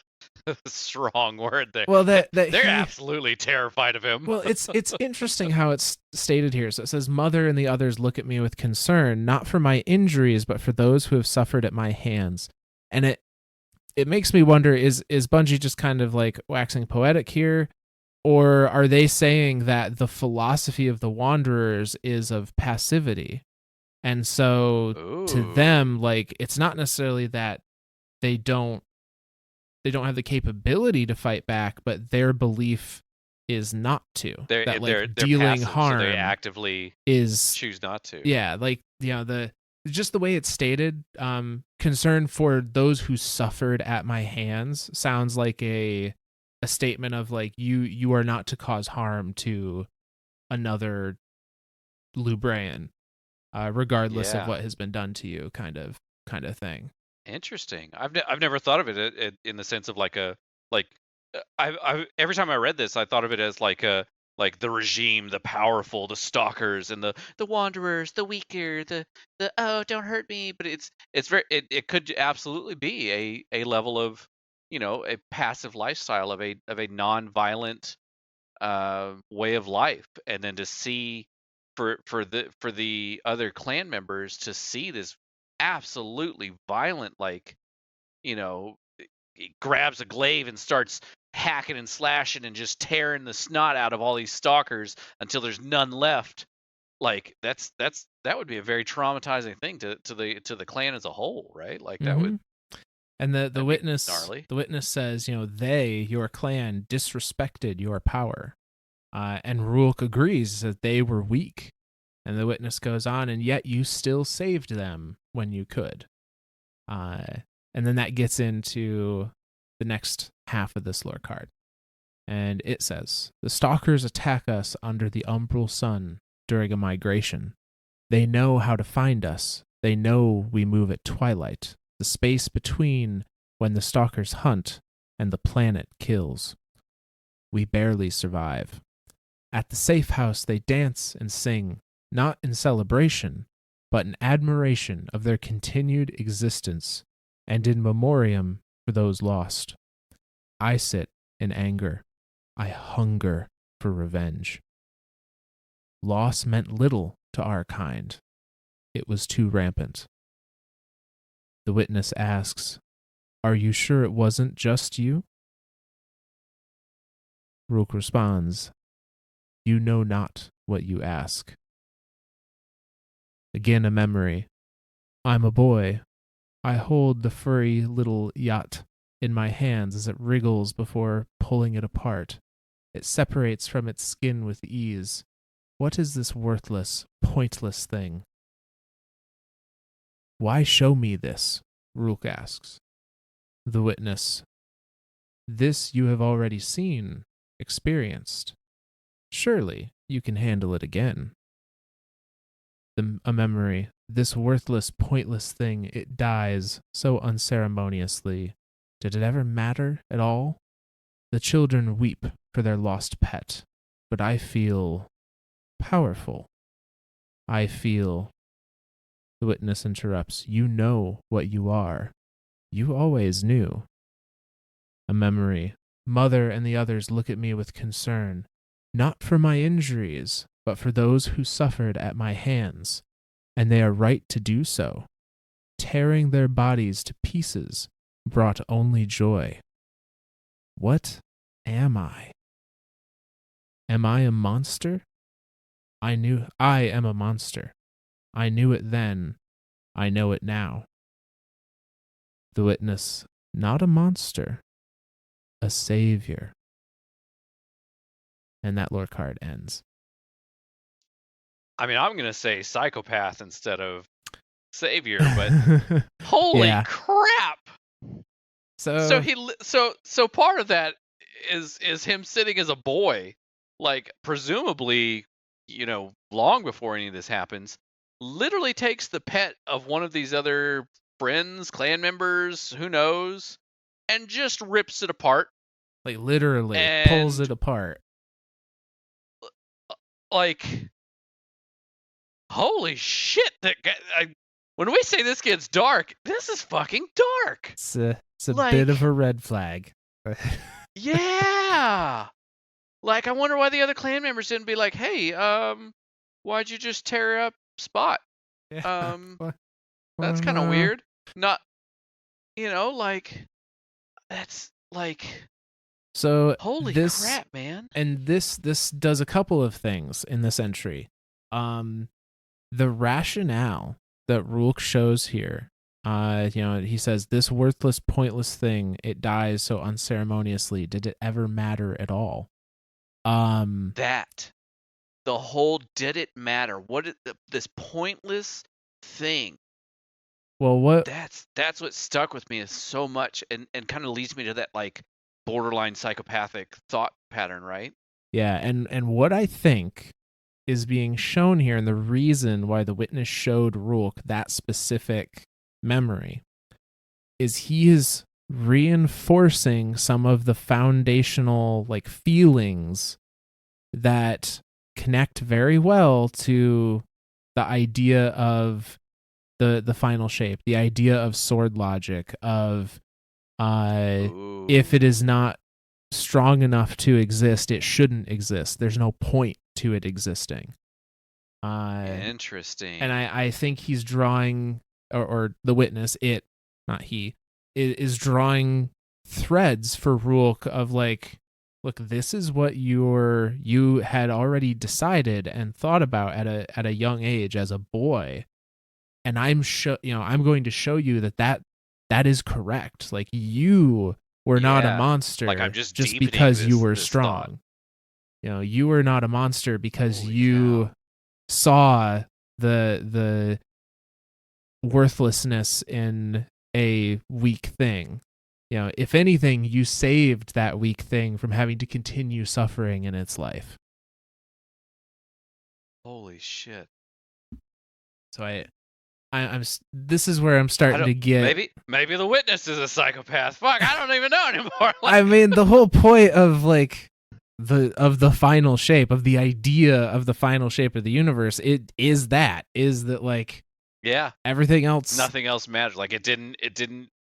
strong word there. well that They're he absolutely terrified of him. well it's interesting how it's stated here. So it says, mother and the others look at me with concern, not for my injuries but for those who have suffered at my hands. And it makes me wonder, is Bungie just kind of like waxing poetic here, or are they saying that the philosophy of the Wanderers is of passivity? And so to Ooh. them, like, it's not necessarily that they don't have the capability to fight back, but their belief is not to. That like They're dealing passive, harm, so they actively is choose not to. yeah, like, the just the way it's stated, concern for those who suffered at my hands sounds like a statement of like, you are not to cause harm to another Lubraean, regardless of Yeah. what has been done to you, kind of thing. Interesting. I've never thought of it in the sense of like a like I every time I read this I thought of it as like a like the regime, the powerful, the stalkers, and the wanderers, the weaker, the oh don't hurt me. But it's very it could absolutely be a level of a passive lifestyle of a non-violent way of life, and then to see for the other clan members to see this absolutely violent, like he grabs a glaive and starts hacking and slashing and just tearing the snot out of all these stalkers until there's none left. Like that would be a very traumatizing thing to the clan as a whole, right? Like Mm-hmm. And that'd be gnarly. the witness says, they, your clan, disrespected your power. And Rhulk agrees that they were weak. And the witness goes on, and yet you still saved them when you could. And then that gets into the next half of this lore card. And it says, the stalkers attack us under the umbral sun during a migration. They know how to find us. They know we move at twilight, the space between when the stalkers hunt and the planet kills. We barely survive. At the safe house, they dance and sing, not in celebration, but in admiration of their continued existence and in memoriam for those lost. I sit in anger. I hunger for revenge. Loss meant little to our kind. It was too rampant. The witness asks, are you sure it wasn't just you? Rhulk responds, you know not what you ask. Again a memory. I'm a boy. I hold the furry little yacht in my hands as it wriggles before pulling it apart. It separates from its skin with ease. What is this worthless, pointless thing? Why show me this? Rhulk asks. The witness. This you have already seen, experienced. Surely you can handle it again. A memory. This worthless, pointless thing, it dies so unceremoniously. Did it ever matter at all? The children weep for their lost pet, but I feel powerful. I feel. The witness interrupts. You know what you are. You always knew. A memory. Mother and the others look at me with concern, not for my injuries, but for those who suffered at my hands, and they are right to do so. Tearing their bodies to pieces brought only joy. What am I? Am I a monster? I am a monster. I knew it then. I know it now. The witness, not a monster, a savior. And that lore card ends. I mean, I'm gonna say psychopath instead of savior, but holy Yeah. crap! So So so part of that is him sitting as a boy, like presumably, long before any of this happens, literally takes the pet of one of these other friends, clan members, who knows, and just rips it apart. like literally pulls it And apart. like, holy shit! When we say this gets dark, this is fucking dark. It's a bit of Like, a red flag. yeah. Like, I wonder why the other clan members didn't be like, "Hey, why'd you just tear up Spot? Yeah. Um, What- that's kind of no. weird." Not, like, that's like, So holy this crap, man. and this does a couple of things in this entry. The rationale that Rhulk shows here, he says, this worthless, pointless thing, it dies so unceremoniously. Did it ever matter at all? That the whole did it matter? This pointless thing? Well, what? That's what stuck with me is so much, and kind of leads me to that like borderline psychopathic thought pattern, right? Yeah, and what I think is being shown here, and the reason why the witness showed Rhulk that specific memory, is he is reinforcing some of the foundational like feelings that connect very well to the idea of the final shape, the idea of sword logic, of if Ooh, it is not strong enough to exist, it shouldn't exist. There's no point to it existing. And interesting. I think he's drawing, or the witness, it, not he, is drawing threads for Rhulk of like, look, this is what you had already decided and thought about at a young age as a boy, and I'm going to show you that is correct. Like, you were not a Yeah, like I'm monster just just deepening because you this were this thought. strong. You were not a monster because Holy you cow. saw the worthlessness in a weak thing. If anything, you saved that weak thing from having to continue suffering in its life. Holy shit. So I'm this is where I'm I starting don't to get. maybe the witness is a psychopath. Fuck, I don't even know anymore. I Like, mean, the whole point of like the final shape, of the idea of the final shape of the universe, it is that like yeah, everything else. nothing else mattered. Like it didn't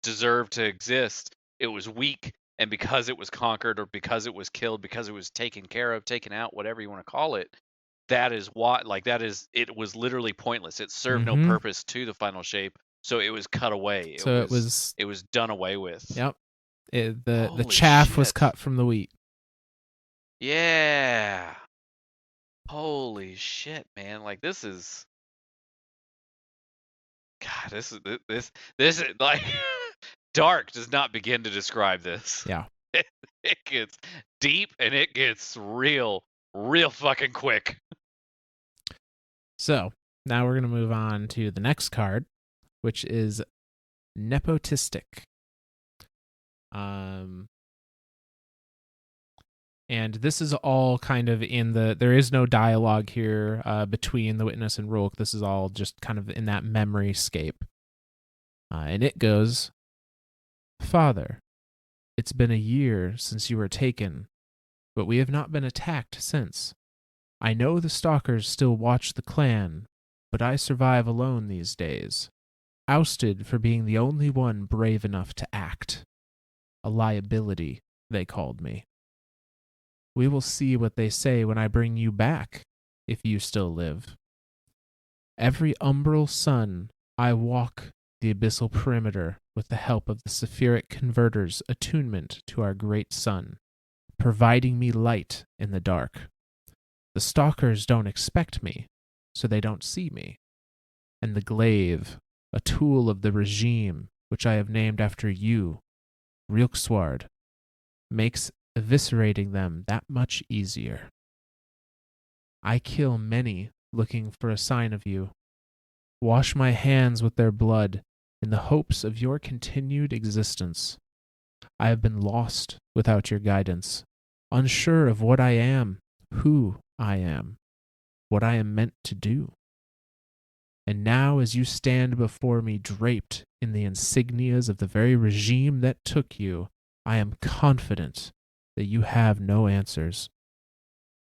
deserve to exist. It was weak, and because it was conquered or because it was killed, because it was taken care of, taken out, whatever you want to call it, that is what like that is it was literally pointless. It served no Mm-hmm. purpose to the final shape, so it was cut away. It So it was was. it was done away with. Yep. The Holy chaff was shit. cut from the wheat. Yeah. Holy shit, man. Like this is God, this is like dark does not begin to describe this. Yeah. It gets deep and it gets real fucking quick. So now we're gonna move on to the next card, which is nepotistic. Um, and this is all kind of in there is no dialogue here between the witness and Rhulk. This is all just kind of in that memory scape. And it goes, Father, it's been a year since you were taken, but we have not been attacked since. I know the stalkers still watch the clan, but I survive alone these days, ousted for being the only one brave enough to act. A liability, they called me. We will see what they say when I bring you back, if you still live. Every umbral sun, I walk the abyssal perimeter with the help of the Sephiric Converter's attunement to our great sun, providing me light in the dark. The stalkers don't expect me, so they don't see me. And the glaive, a tool of the regime, which I have named after you, Rhulk, makes eviscerating them that much easier. I kill many looking for a sign of you, wash my hands with their blood in the hopes of your continued existence. I have been lost without your guidance, unsure of what I am, who I am, what I am meant to do. And now, as you stand before me draped in the insignias of the very regime that took you, I am confident that you have no answers.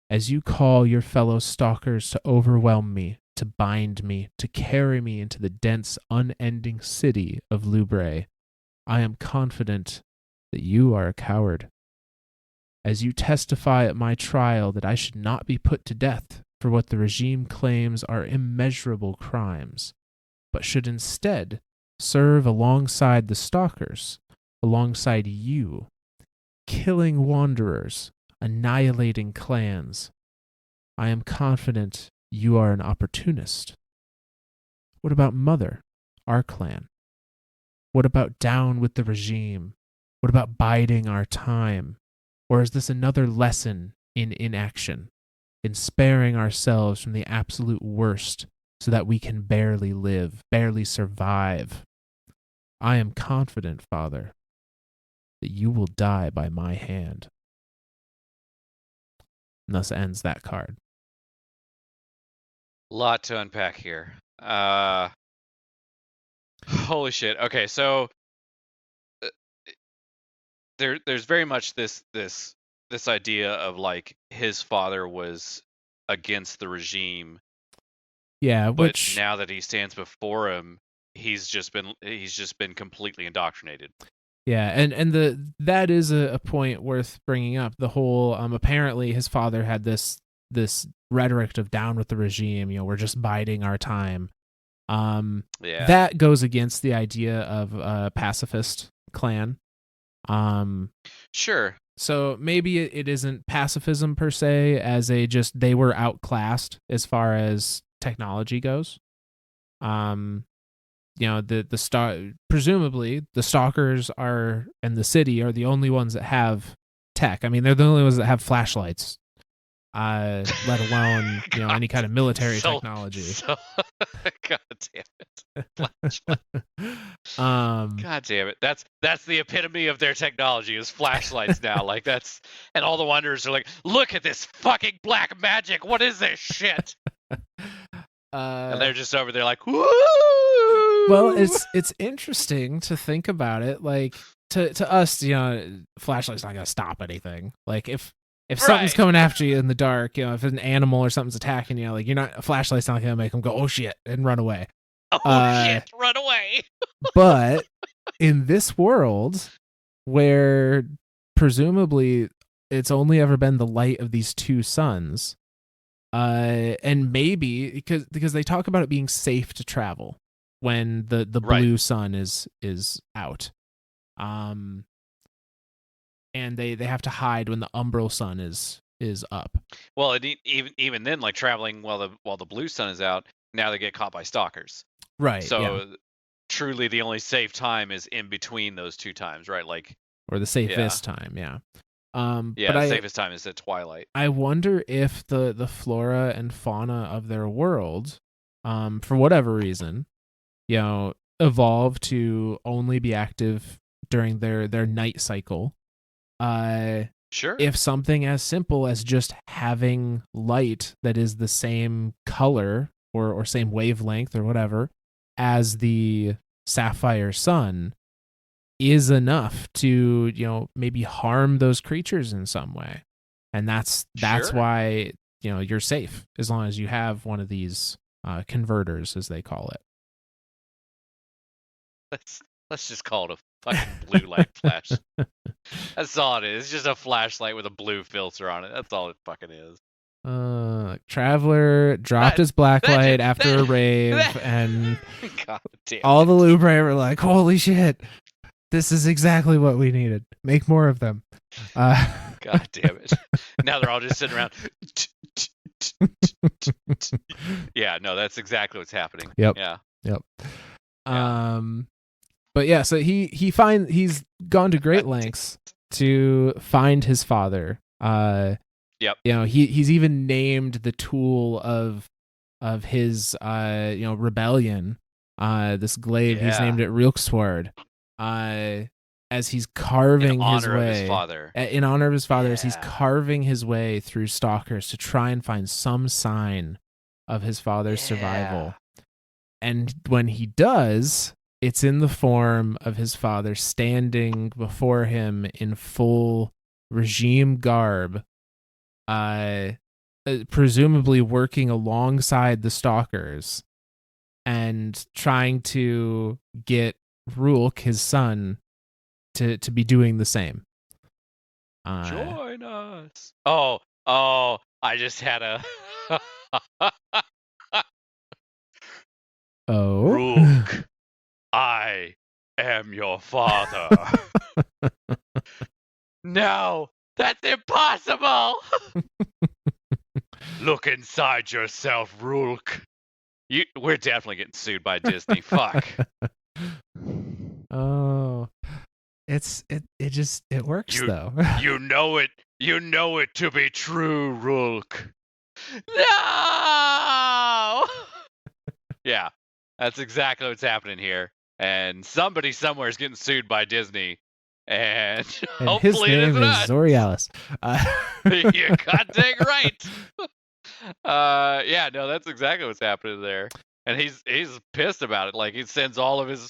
As you call your fellow stalkers to overwhelm me, to bind me, to carry me into the dense, unending city of Lubre, I am confident that you are a coward. As you testify at my trial that I should not be put to death for what the regime claims are immeasurable crimes, but should instead serve alongside the stalkers, alongside you, killing wanderers, annihilating clans. I am confident you are an opportunist. What about Mother, our clan? What about down with the regime? What about biding our time? Or is this another lesson in inaction, in sparing ourselves from the absolute worst so that we can barely live, barely survive? I am confident, Father, that you will die by my hand. And thus ends that card. Lot to unpack here. Holy shit. Okay, so there's very much this idea of like his father was against the regime, Yeah, but which now that he stands before him, he's just been completely indoctrinated. yeah, and that is a point worth bringing up. The whole apparently his father had this rhetoric of down with the regime. We're just biding our time. Yeah. That goes against the idea of a pacifist clan. Sure. So maybe it isn't pacifism per se, as a just they were outclassed as far as technology goes. Presumably the stalkers are and the city are the only ones that have tech. I mean, they're the only ones that have flashlights, let alone any kind of military technology. God damn it! Flashlight. God damn it! That's the epitome of their technology is flashlights now. Like and all the wanderers are like, look at this fucking black magic. What is this shit? And they're just over there like, woo! Well, it's interesting to think about it. Like to us, flashlight's not gonna stop anything. Like if something's coming after you in the dark, if an animal or something's attacking you, like a flashlight's not gonna make them go, oh shit, and run away. Oh shit, run away. But in this world where presumably it's only ever been the light of these two suns, and maybe because they talk about it being safe to travel when the blue sun is out, and they have to hide when the umbral sun is up. Well, even then, like traveling while the blue sun is out, now they get caught by stalkers. Right. So truly, the only safe time is in between those two times, right? Like, or the safest time, yeah. But the safest time is at twilight. I wonder if the flora and fauna of their world, for whatever reason, evolve to only be active during their night cycle. Sure. If something as simple as just having light that is the same color or same wavelength or whatever as the sapphire sun is enough to maybe harm those creatures in some way, and that's why you're safe as long as you have one of these converters, as they call it. Let's just call it a fucking blue light flash. That's all it is. It's just a flashlight with a blue filter on it. That's all it fucking is. Traveler dropped his blacklight after a rave, and all the Lubre were like, holy shit, this is exactly what we needed. Make more of them. God damn it. Now they're all just sitting around. Yeah, no, that's exactly what's happening. Yep. Yeah. Yep. But yeah, so he's gone to great lengths to find his father. Yep. He's even named the tool of his rebellion. This glaive, he's named it Rhulk sword. as he's In carving his honor of his way father. in honor of his father, as he's Yeah. carving his way through stalkers to try and find some sign of his father's survival. And when he does, it's in the form of his father standing before him in full regime garb, presumably working alongside the stalkers and trying to get Rhulk, his son, to be doing the same. Join us. Oh, I just had a Rhulk, I am your father. No, that's impossible. Look inside yourself, Rhulk. We're definitely getting sued by Disney. Fuck. Oh, it works though. You know it to be true, Rhulk. No. Yeah, that's exactly what's happening here. And somebody somewhere is getting sued by Disney, and And his hopefully it name isn't is us. Ztorialis. You're goddamn right. Yeah, no, that's exactly what's happening there. And he's pissed about it. Like he sends all of it.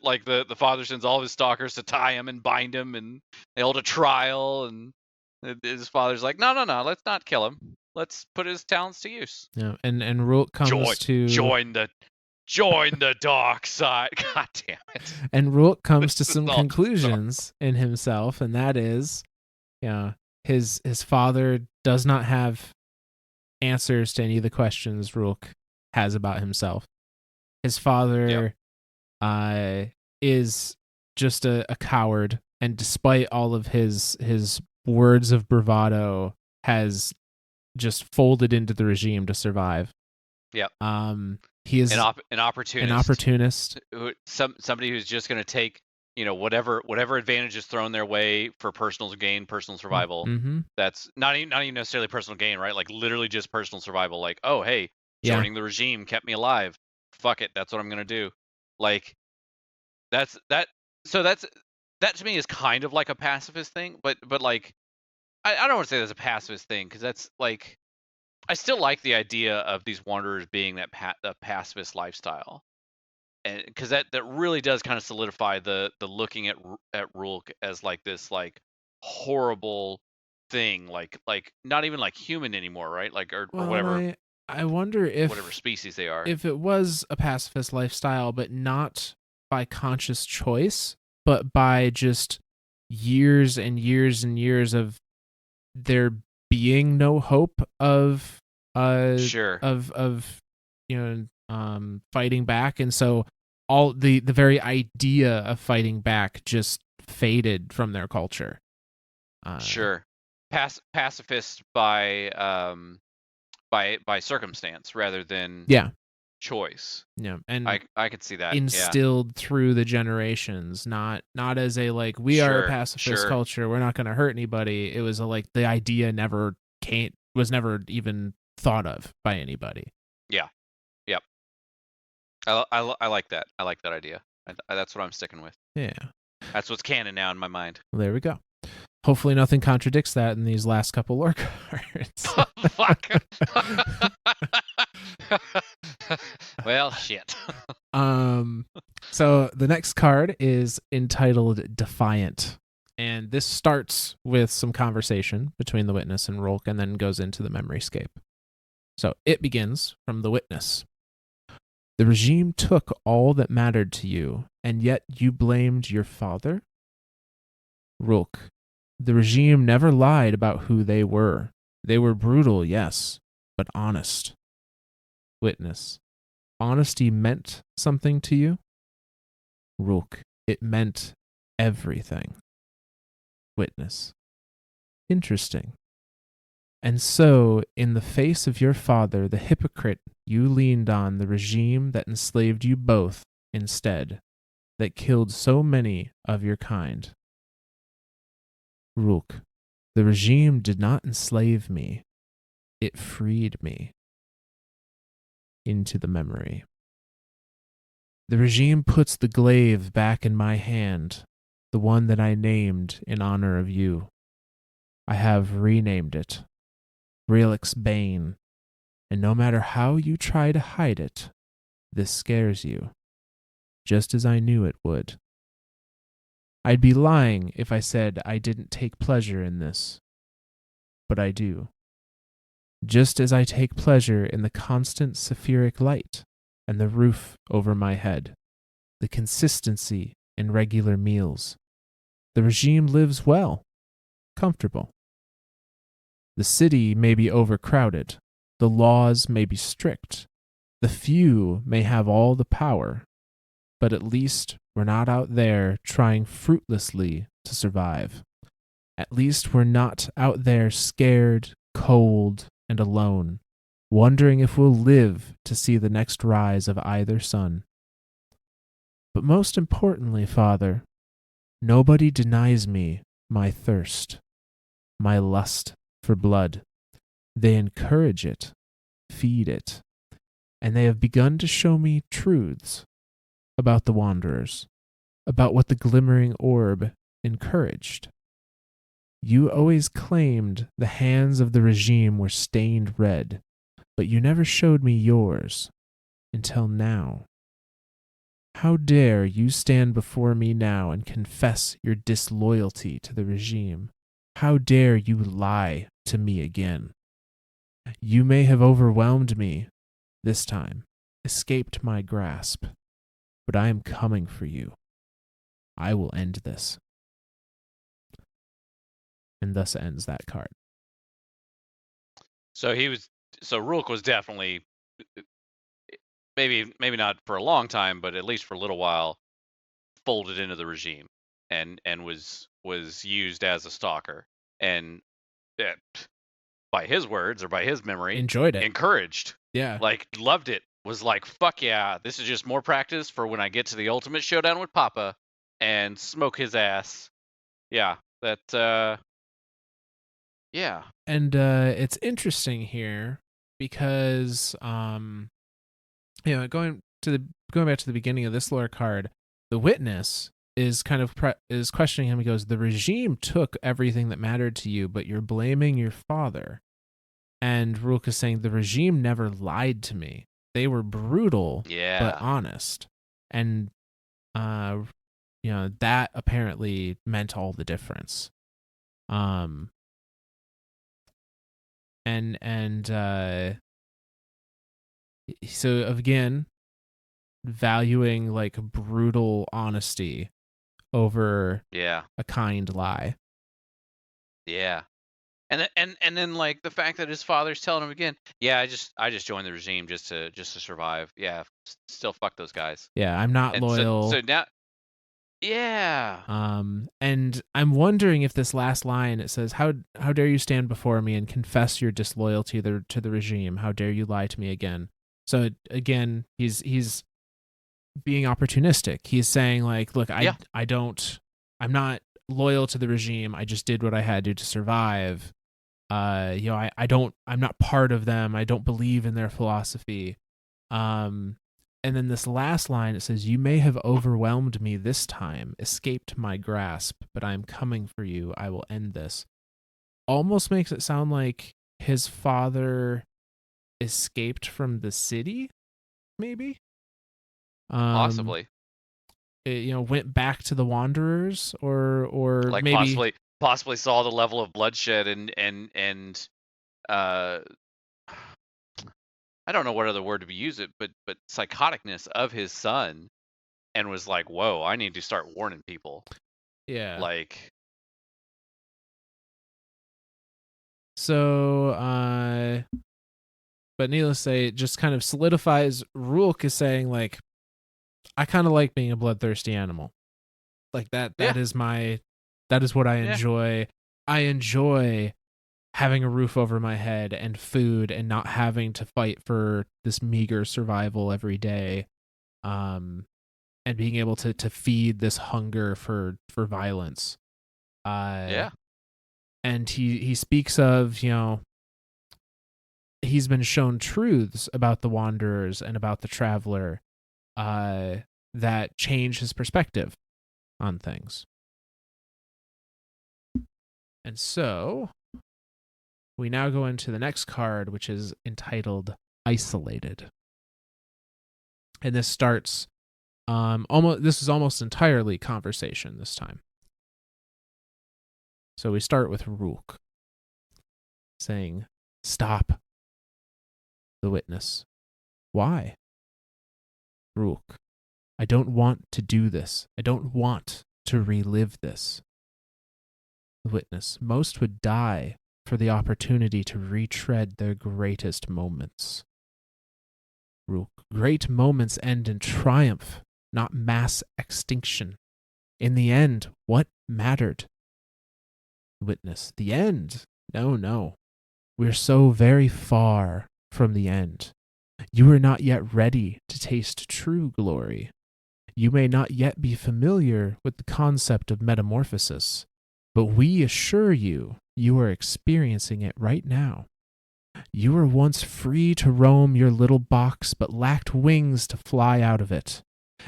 Like the father sends all of his stalkers to tie him and bind him, and they hold a trial. And his father's like, no, let's not kill him. Let's put his talents to use. Yeah, and Rhulk comes to join the dark side. God damn it. And Rhulk comes to some conclusions in himself, and that is, his father does not have answers to any of the questions Rhulk has about himself. His father is just a coward, and despite all of his words of bravado, has just folded into the regime to survive. Yep. He is an opportunist. An opportunist. Somebody who's just going to take, whatever advantage is thrown their way for personal gain, personal survival. Mm-hmm. That's not even necessarily personal gain, right? Like literally just personal survival. Like, oh, hey, joining the regime kept me alive. Fuck it, that's what I'm going to do. Like, that to me is kind of like a pacifist thing, but like, I don't want to say that's a pacifist thing, because that's like, I still like the idea of these wanderers being that pacifist lifestyle, and because that really does kind of solidify the looking at Rhulk as like this like horrible thing, like not even like human anymore, right? Like or whatever. I wonder if whatever species they are, if it was a pacifist lifestyle, but not by conscious choice, but by just years and years and years of there being no hope of fighting back, and so all the very idea of fighting back just faded from their culture. Pacifist by circumstance rather than choice. And I could see that instilled through the generations, not as a like, we are a pacifist culture, we're not going to hurt anybody. It was like the idea was never even thought of by anybody. Yep. I like that. I like that idea. That's what I'm sticking with. Yeah, that's what's canon now in my mind. Well, there we go. Hopefully nothing contradicts that in these last couple lore cards. Fuck. Well, shit. So the next card is entitled Defiant. And this starts with some conversation between the witness and Rhulk, and then goes into the memoryscape. So it begins from the witness. The regime took all that mattered to you, and yet you blamed your father? Rhulk. The regime never lied about who they were. They were brutal, yes, but honest. Witness. Honesty meant something to you? Rhulk. It meant everything. Witness. Interesting. And so, in the face of your father, the hypocrite, you leaned on the regime that enslaved you both instead, that killed so many of your kind. Rhulk. The regime did not enslave me. It freed me. Into the memory. The regime puts the glaive back in my hand. the one that I named in honor of you. I have renamed it Rhulk's Bane, and no matter how you try to hide it, this scares you, just as I knew it would. I'd be lying if I said I didn't take pleasure in this, but I do. Just as I take pleasure in the constant sephiric light and the roof over my head, the consistency in regular meals. The regime lives well, comfortable. The city may be overcrowded, the laws may be strict, the few may have all the power, but at least we're not out there trying fruitlessly to survive. At least we're not out there scared, cold, and alone, wondering if we'll live to see the next rise of either sun. But most importantly, Father, nobody denies me my thirst, my lust for blood. They encourage it, feed it, and they have begun to show me truths about the Wanderers, about what the glimmering orb encouraged. You always claimed the hands of the regime were stained red, but you never showed me yours, until now. How dare you stand before me now and confess your disloyalty to the regime? How dare you lie to me again? You may have overwhelmed me this time, escaped my grasp, but I am coming for you. I will end this. And thus ends that card. So Rhulk was definitely, maybe not for a long time, but at least for a little while, folded into the regime and was used as a stalker, and by his words or by his memory, Enjoyed it. encouraged. Yeah. Like, loved it. Was like, fuck yeah, this is just more practice for when I get to the ultimate showdown with Papa and smoke his ass. Yeah, yeah. And it's interesting here because going back to the beginning of this lore card, the witness is kind of is questioning him. He goes, "The regime took everything that mattered to you, but you're blaming your father." And Rhulk is saying, "The regime never lied to me. They were brutal, but honest." And that apparently meant all the difference. So again, valuing like brutal honesty over a kind lie. Yeah. And then like the fact that his father's telling him again, yeah, I just joined the regime just to survive. Yeah, still fuck those guys. Yeah, I'm not loyal. So now, yeah. And I'm wondering if this last line, it says, "How dare you stand before me and confess your disloyalty to the regime? How dare you lie to me again?" So again, he's being opportunistic. He's saying like, "Look, I'm not loyal to the regime. I just did what I had to survive. I'm not part of them. I don't believe in their philosophy." And then this last line, it says, "You may have overwhelmed me this time, escaped my grasp, but I am coming for you. I will end this." Almost makes it sound like his father escaped from the city, maybe? Possibly. Went back to the Wanderers, or like maybe possibly saw the level of bloodshed and I don't know what other word to use it, but psychoticness of his son, and was like, whoa, I need to start warning people. Yeah. Like, so but needless to say, it just kind of solidifies Rhulk is saying like, I kind of like being a bloodthirsty animal. Like that is what I enjoy. I enjoy having a roof over my head and food and not having to fight for this meager survival every day. And being able to feed this hunger for violence. And he speaks of, he's been shown truths about the Wanderers and about the Traveler that change his perspective on things. And so we now go into the next card, which is entitled Isolated. And this starts this is almost entirely conversation this time. So we start with Rhulk saying, "Stop." The witness, "Why?" Rhulk, "I don't want to do this. I don't want to relive this." The witness, "Most would die for the opportunity to retread their greatest moments." Rhulk, "Great moments end in triumph, not mass extinction. In the end, what mattered?" Witness, "The end? No. We're so very far from the end. You are not yet ready to taste true glory. You may not yet be familiar with the concept of metamorphosis, but we assure you, you are experiencing it right now. You were once free to roam your little box, but lacked wings to fly out of it.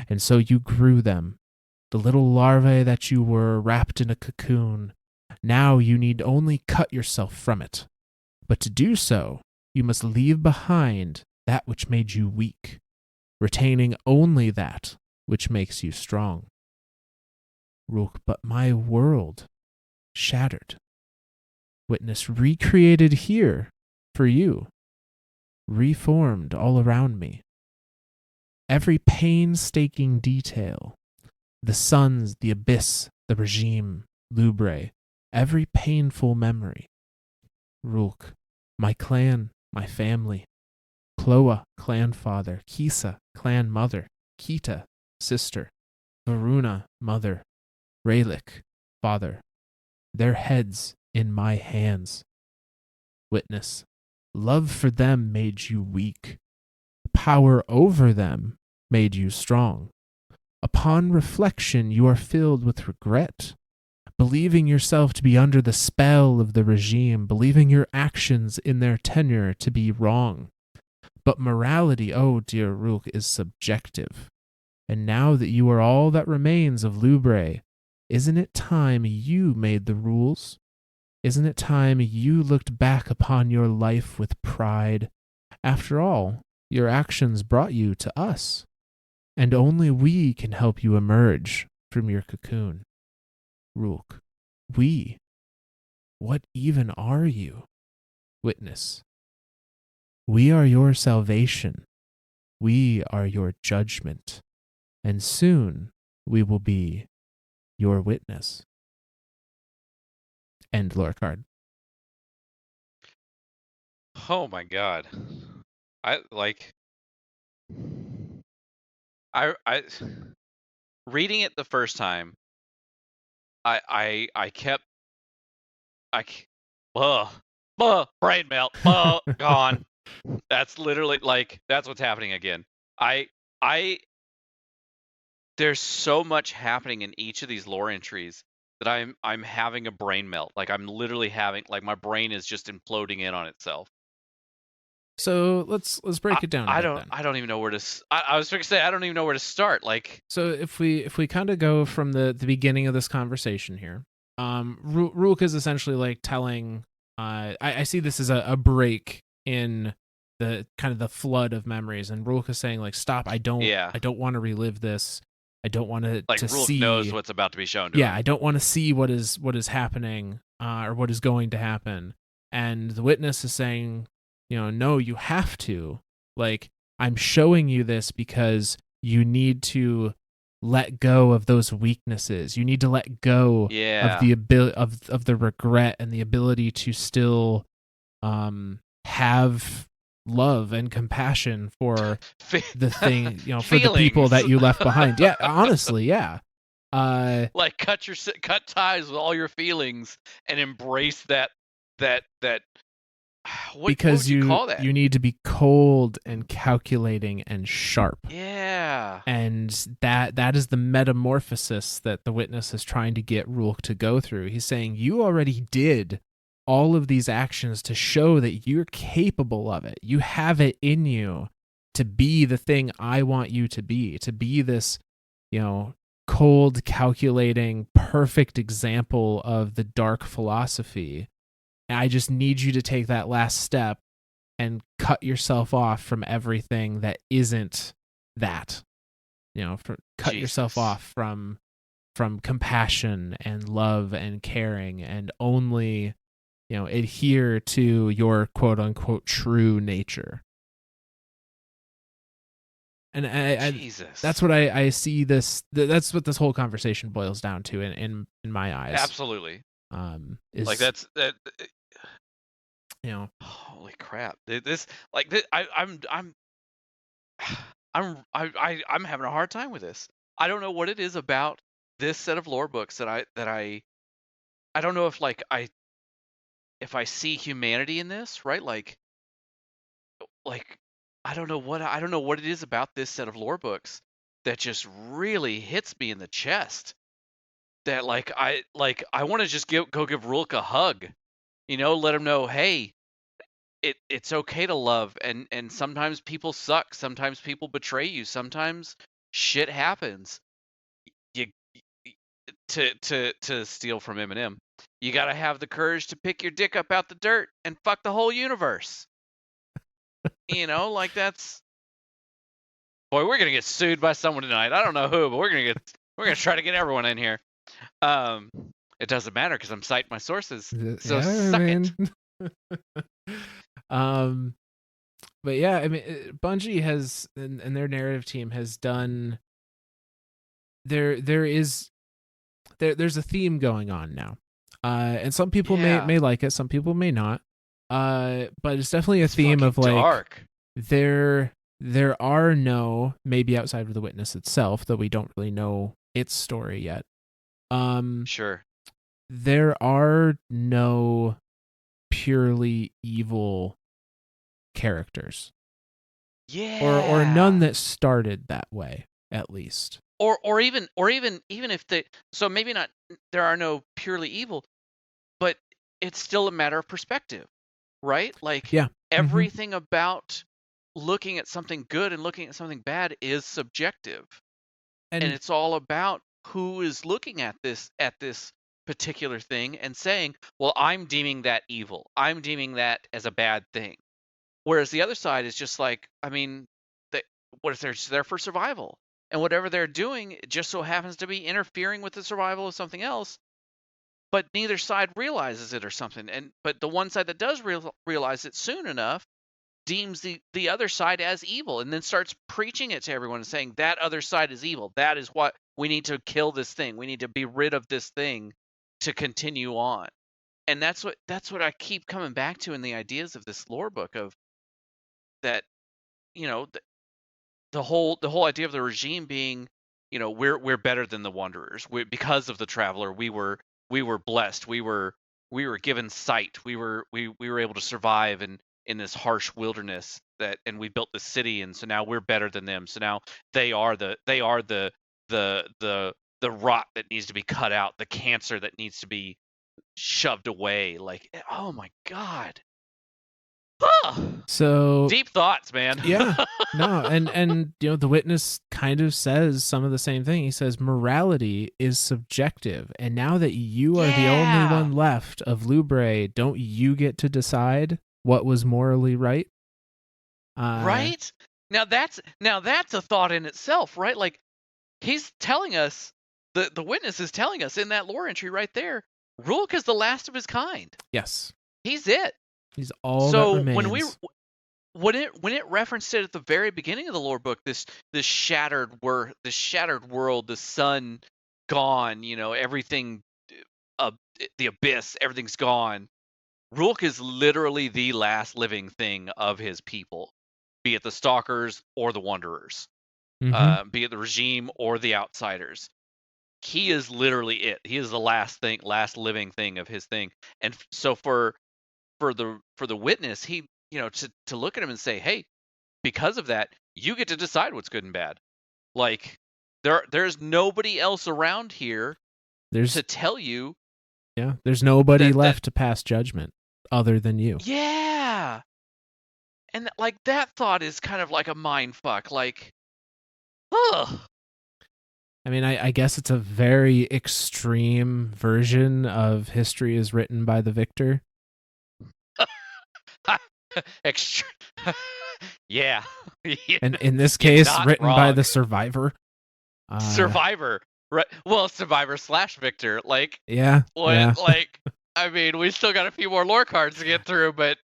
And so you grew them, the little larvae that you were, wrapped in a cocoon. Now you need only cut yourself from it. But to do so, you must leave behind that which made you weak, retaining only that which makes you strong." Rhulk, "But my world, shattered." Witness, "Recreated here for you, reformed all around me. Every painstaking detail, the suns, the abyss, the regime, Lubre, every painful memory." Rhulk, "My clan, my family. Cloa, clan father. Kisa, clan mother. Kita, sister. Varuna, mother. Rhulk, father. Their heads in my hands." Witness, "Love for them made you weak. Power over them made you strong. Upon reflection, you are filled with regret, believing yourself to be under the spell of the regime, believing your actions in their tenure to be wrong. But morality, oh dear Rhulk, is subjective. And now that you are all that remains of Lubre, isn't it time you made the rules? Isn't it time you looked back upon your life with pride? After all, your actions brought you to us, and only we can help you emerge from your cocoon." Rhulk, "We? What even are you?" Witness, "We are your salvation. We are your judgment. And soon we will be your witness." End lore card. Oh my god. I like I reading it the first time, I kept I c- brain melt, gone. That's literally like that's what's happening again. I there's so much happening in each of these lore entries that I'm having a brain melt. Like I'm literally having like my brain is just imploding in on itself. So let's break it down a bit then. I don't even know where to. I was going to say I don't even know where to start. Like, so if we kind of go from the beginning of this conversation here, Rhulk is essentially like telling. I see this as a break in the kind of the flood of memories, and Rhulk is saying like, "Stop! I don't want to relive this. I don't want to like Rhulk see." knows what's about to be shown to him. Yeah, I don't want to see what is happening or what is going to happen. And the witness is saying, no, you have to. Like, I'm showing you this because you need to let go of those weaknesses. You need to let go of the ability of the regret and the ability to still have love and compassion for the thing, for the people that you left behind. Yeah, honestly, yeah. Like cut ties with all your feelings and embrace that because what would you call that? You need to be cold and calculating and sharp. Yeah. And that is the metamorphosis that the witness is trying to get Rhulk to go through. He's saying you already did all of these actions to show that you're capable of it. You have it in you to be the thing I want you to be this, cold, calculating, perfect example of the dark philosophy. And I just need you to take that last step and cut yourself off from everything that isn't that. Cut yourself Jesus. off from compassion and love and caring, and only adhere to your quote unquote true nature. And Jesus. that's what I see this. That's what this whole conversation boils down to in my eyes. Absolutely. Is like that's that. you know Holy crap! This like this, I'm having a hard time with this. I don't know what it is about this set of lore books that I don't know if I see humanity in this, right? Like I don't know what it is about this set of lore books that just really hits me in the chest. That I want to just go give Rhulk a hug, let him know, hey, it's okay to love, and sometimes people suck, sometimes people betray you, sometimes shit happens. You to steal from Eminem, you got to have the courage to pick your dick up out the dirt and fuck the whole universe. Like that's boy, we're gonna get sued by someone tonight. I don't know who, but we're gonna try to get everyone in here. It doesn't matter because I'm citing my sources. So yeah, suck it. But yeah, I mean, Bungie has and their narrative team has done. There's a theme going on now, and some people may like it, some people may not. But it's definitely a theme of like dark. There are no, maybe outside of the Witness itself, though we don't really know its story yet. Sure. There are no purely evil characters. Yeah. Or none that started that way, at least. Or even if so maybe not, there are no purely evil, but it's still a matter of perspective, right? Like everything about looking at something good and looking at something bad is subjective. And it's all about who is looking at this particular thing and saying, well, I'm deeming that evil. I'm deeming that as a bad thing. Whereas the other side is just like, I mean, what if they're just there for survival? And whatever they're doing just so happens to be interfering with the survival of something else, but neither side realizes it or something. But the one side that does realize it soon enough deems the other side as evil, and then starts preaching it to everyone and saying that other side is evil. That is what we need to kill this thing. We need to be rid of this thing to continue on. And that's what I keep coming back to in the ideas of this lore book, of that, the whole idea of the regime being, we're better than the wanderers. Because of the traveler, we were blessed. We were given sight. We were able to survive in this harsh wilderness, and we built this city, and so now we're better than them. So now they are the rot that needs to be cut out, the cancer that needs to be shoved away. Like, oh my god. So deep thoughts, man. Yeah. No, and the Witness kind of says some of the same thing. He says morality is subjective, and now that you are the only one left of Lubre, don't you get to decide what was morally right? Right? Now that's a thought in itself, right? Like, he's telling us, the Witness is telling us in that lore entry right there, Rhulk is the last of his kind. Yes. He's it. He's all that remains. When it referenced it at the very beginning of the lore book, this shattered world, the sun gone, everything, the abyss, everything's gone. Rhulk is literally the last living thing of his people, be it the Stalkers or the Wanderers, be it the regime or the Outsiders. He is literally it. He is the last living thing of his thing. And so for the Witness, he, to look at him and say, hey, because of that, you get to decide what's good and bad. Like, there's nobody else around here to tell you. Yeah, there's nobody left to pass judgment other than you. Yeah. And like, that thought is kind of like a mind fuck. Like, ugh. I mean, I guess it's a very extreme version of history is written by the victor. Extra- yeah. And in this You're case, not written by wrong. the survivor. Survivor. Right. Well, Survivor slash Victor. Like, Yeah, what? yeah, Like, I mean, we still got a few more lore cards to get through, but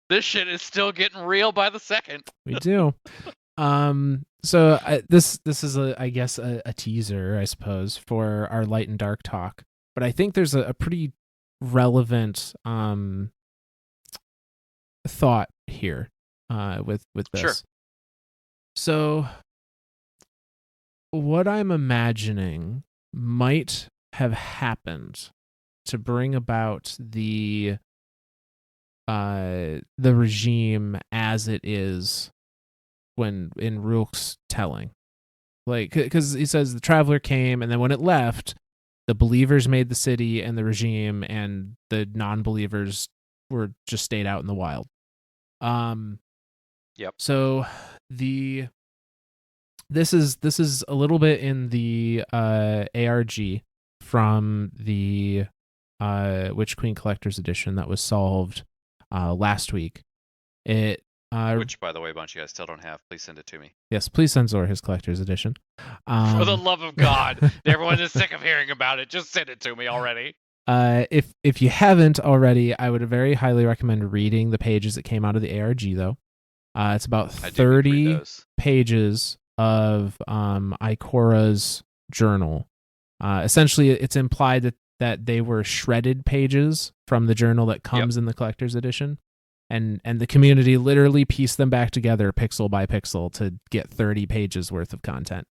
this shit is still getting real by the second. we do. So this is I guess a teaser, I suppose, for our light and dark talk. But I think there's a pretty relevant thought here with Sure. this. So what I'm imagining might have happened to bring about the regime as it is when in Rhulk's telling. Like, because he says the traveler came, and then when it left, the believers made the city and the regime, and the non-believers were just stayed out in the wild. Yep. So the this is a little bit in the ARG from the Witch Queen Collector's Edition that was solved last week. It Which, by the way, a bunch of you guys still don't have. Please send it to me. Yes, please send Zor his collector's edition. For the love of God, everyone is sick of hearing about it. Just send it to me already. If you haven't already, I would very highly recommend reading the pages that came out of the ARG, though. It's about 30 pages of Ikora's journal. Essentially, it's implied that they were shredded pages from the journal that comes in the collector's edition. And the community literally pieced them back together pixel by pixel to get 30 pages worth of content.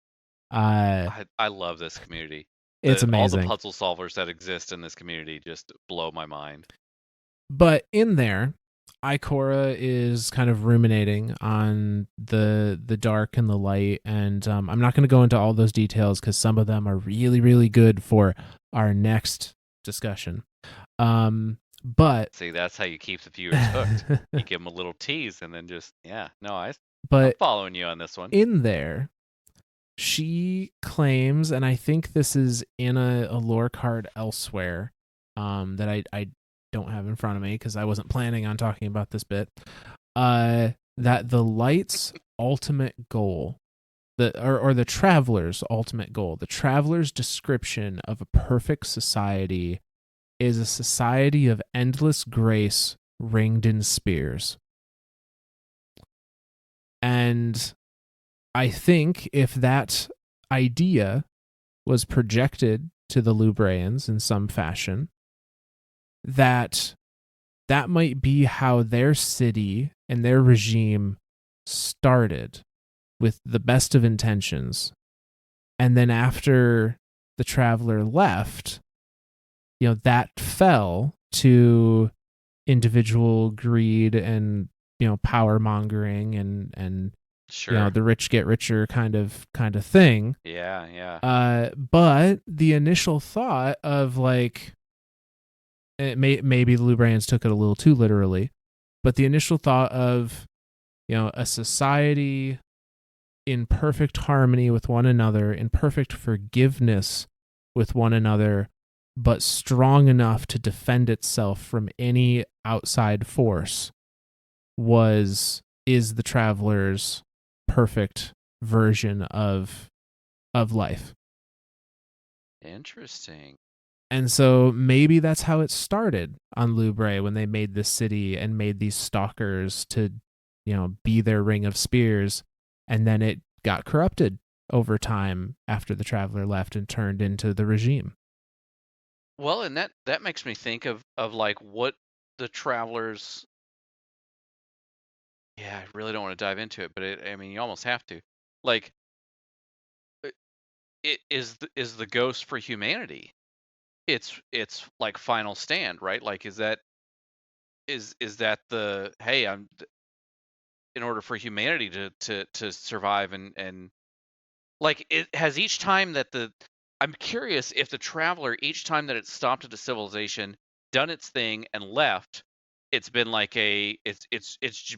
I love this community. It's amazing. All the puzzle solvers that exist in this community just blow my mind. But in there, Ikora is kind of ruminating on the dark and the light, and I'm not going to go into all those details because some of them are really, really good for our next discussion. But see, that's how you keep the viewers hooked. You give them a little tease, and then just I'm following you on this one. In there, she claims, and I think this is in a lore card elsewhere, that I don't have in front of me because I wasn't planning on talking about this bit. That the light's ultimate goal, or the traveler's ultimate goal, the traveler's description of a perfect society is a society of endless grace ringed in spears. And I think if that idea was projected to the Lubrayans in some fashion, that might be how their city and their regime started with the best of intentions. And then after the traveler left, that fell to individual greed and, power mongering and sure, the rich get richer kind of thing. Yeah. But the initial thought of like, maybe the Lubrayans took it a little too literally, but the initial thought of, a society in perfect harmony with one another, in perfect forgiveness with one another, but strong enough to defend itself from any outside force is the traveler's perfect version of life. Interesting. And so maybe that's how it started on Lubray when they made this city and made these stalkers to, be their ring of spears. And then it got corrupted over time after the traveler left and turned into the regime. Well, and that makes me think of like what the travelers. Yeah, I really don't want to dive into it, but I mean, you almost have to. Like, it is the ghost for humanity. It's like final stand, right? Like, is that the hey, in order for humanity to survive and like it has each time that I'm curious if the traveler each time that it stopped at a civilization, done its thing and left, it's been like it's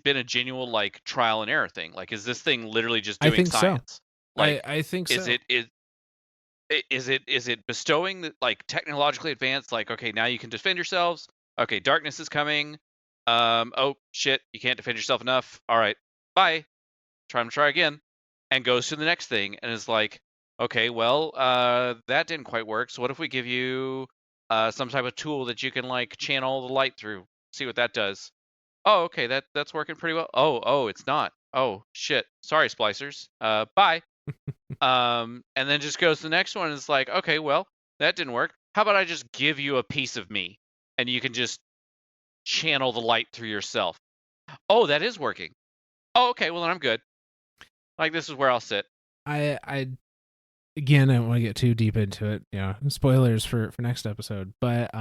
been a genuine like trial and error thing. Like, is this thing literally just doing I think science? So. Like, I think so. is it Is it bestowing like technologically advanced, like, okay, now you can defend yourselves. Okay, darkness is coming. Oh shit, you can't defend yourself enough. All right, bye. Try again, and goes to the next thing and is like, okay, well, that didn't quite work. So what if we give you some type of tool that you can like channel the light through? See what that does. Oh, okay, that's working pretty well. Oh, it's not. Oh shit. Sorry, splicers. Bye. And then just goes to the next one and is like, okay, well, that didn't work. How about I just give you a piece of me and you can just channel the light through yourself? Oh, that is working. Oh, okay, well then I'm good. Like, this is where I'll sit. I again, I don't want to get too deep into it. Spoilers for next episode. But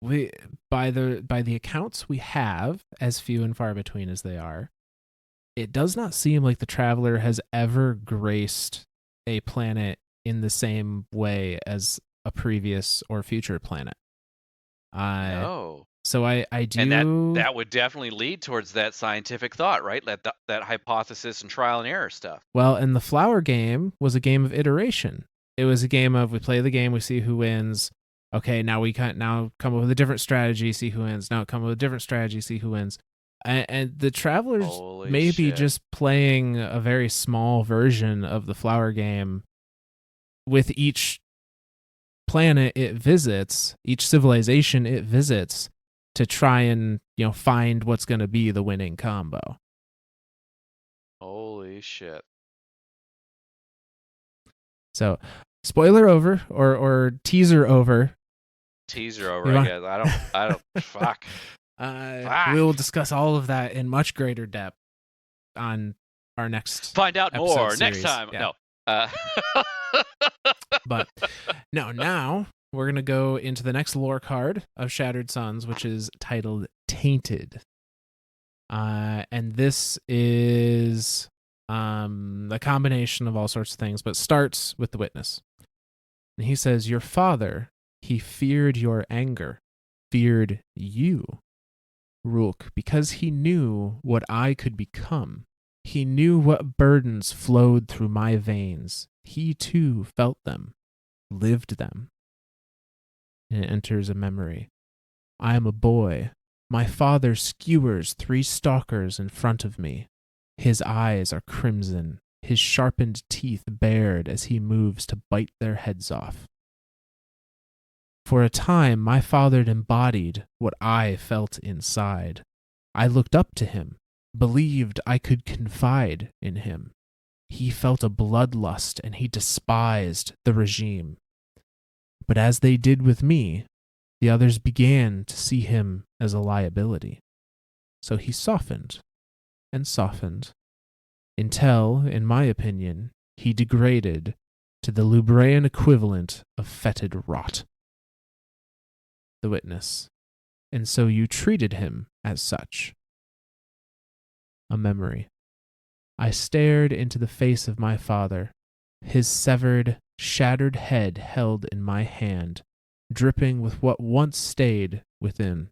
we by the accounts we have, as few and far between as they are, it does not seem like the Traveler has ever graced a planet in the same way as a previous or future planet. No. So I And do. that would definitely lead towards that scientific thought, right? That hypothesis and trial and error stuff. Well, and the Flower game was a game of iteration. It was a game of, we play the game, we see who wins. Okay, now we come up with a different strategy, see who wins. Now come up with a different strategy, see who wins. And the Travelers Holy may be shit. just playing a very small version of the Flower game with each planet it visits, each civilization it visits, to try and find what's going to be the winning combo. Holy shit. So, spoiler over, or teaser over. Teaser over, I guess. I don't. Fuck. We will discuss all of that in much greater depth on our next. Find out more series. next time. Yeah. No. But no, now we're gonna go into the next lore card of Shattered Suns, which is titled Tainted. And this is a combination of all sorts of things, but starts with the witness. And he says, "Your father, he feared your anger, feared you, Rhulk, because he knew what I could become. He knew what burdens flowed through my veins. He too felt them, lived them." And it enters a memory. "I am a boy. My father skewers 3 stalkers in front of me. His eyes are crimson, his sharpened teeth bared as he moves to bite their heads off. For a time, my father embodied what I felt inside. I looked up to him, believed I could confide in him. He felt a bloodlust and he despised the regime. But as they did with me, the others began to see him as a liability. So he softened and softened, until, in my opinion, he degraded to the Lubraean equivalent of fetid rot." The witness. "And so you treated him as such." A memory. "I stared into the face of my father, his severed, shattered head held in my hand, dripping with what once stayed within.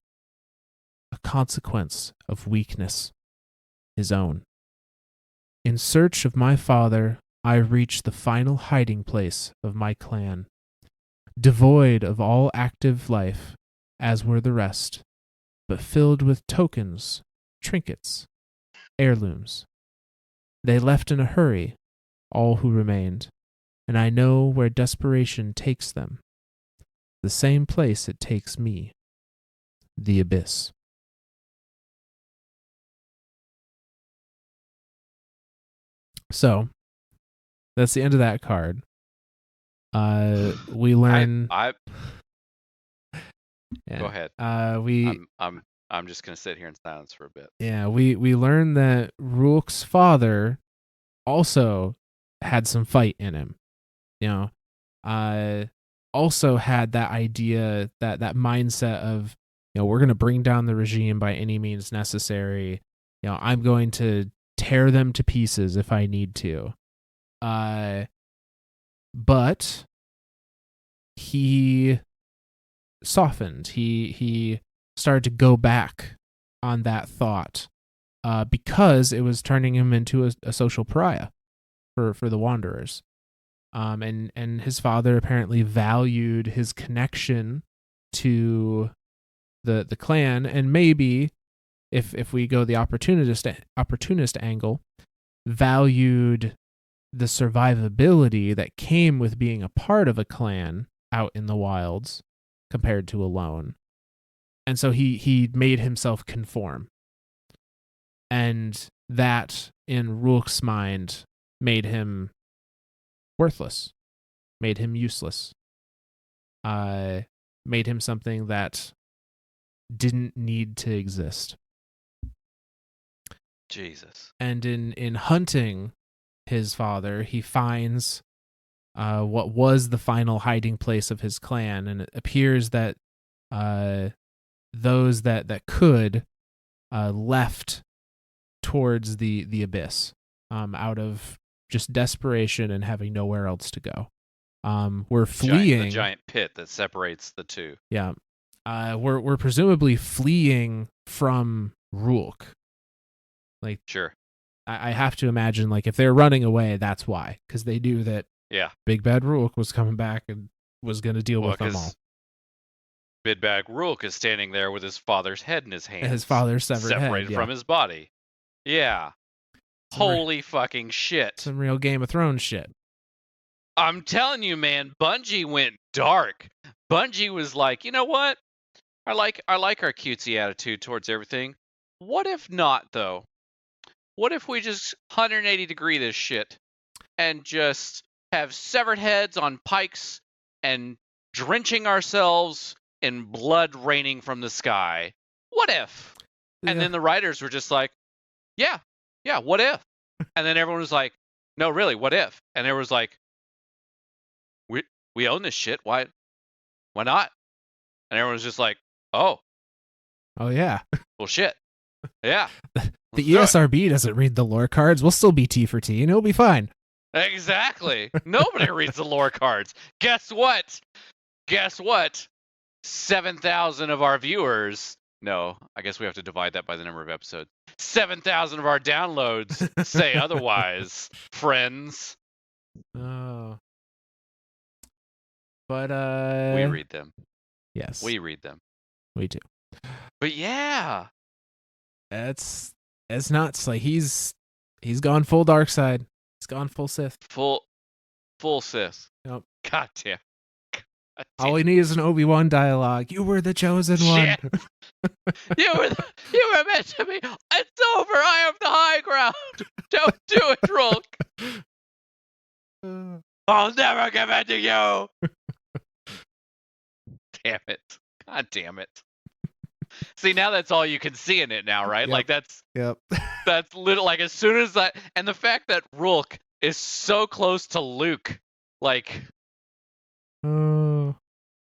A consequence of weakness, his own. In search of my father, I reached the final hiding place of my clan. Devoid of all active life, as were the rest, but filled with tokens, trinkets, heirlooms. They left in a hurry, all who remained, and I know where desperation takes them. The same place it takes me, the abyss." So, that's the end of that card. We learn. Go ahead. I'm just gonna sit here in silence for a bit. Yeah, we learn that Rhulk's father also had some fight in him. Also had that idea, that mindset of, we're going to bring down the regime by any means necessary. I'm going to tear them to pieces if I need to. But he softened. He started to go back on that thought because it was turning him into a social pariah for the Wanderers. And his father apparently valued his connection to the clan, and maybe if we go the opportunist angle, valued the survivability that came with being a part of a clan out in the wilds compared to alone. And so he made himself conform. And that, in Rhulk's mind, made him worthless, made him useless, made him something that didn't need to exist. Jesus. And in hunting his father, he finds what was the final hiding place of his clan, and it appears that those that could left towards the abyss, out of just desperation and having nowhere else to go. We're fleeing the giant pit that separates the two. Yeah, we're presumably fleeing from Rhulk. Like, sure, I have to imagine, like, if they're running away, that's why, because they knew that Big Bad Rhulk was coming back and was going to deal with them all. Big Bad Rhulk is standing there with his father's head in his hands. And his father's separated head, from his body. Yeah. Holy fucking shit. Some real Game of Thrones shit. I'm telling you, man, Bungie went dark. Bungie was like, you know what? I like our cutesy attitude towards everything. What if not, though? What if we just 180 degree this shit and just have severed heads on pikes and drenching ourselves in blood raining from the sky? What if? Yeah. And then the writers were just like, yeah, what if? And then everyone was like, no, really, what if? And there was like, we own this shit. Why not? And everyone was just like, oh yeah. Well, shit. Yeah. The ESRB doesn't read the lore cards. We'll still be T for T, and it'll be fine. Exactly. Nobody reads the lore cards. Guess what? 7,000 of our viewers. No, I guess we have to divide that by the number of episodes. 7,000 of our downloads say otherwise, friends. Oh. But we read them. Yes. We read them. We do. But yeah. It's nuts. Like, he's gone full dark side. He's gone full Sith. Full Sith. Yep. God damn. All we need is an Obi-Wan dialogue. You were the chosen one. you were meant to be. It's over. I have the high ground. Don't do it, Rhulk. I'll never give it to you. Damn it. God damn it. See, now that's all you can see in it now, right? Yep. Like, that's little, like, as soon as that, and the fact that Rhulk is so close to Luke, like,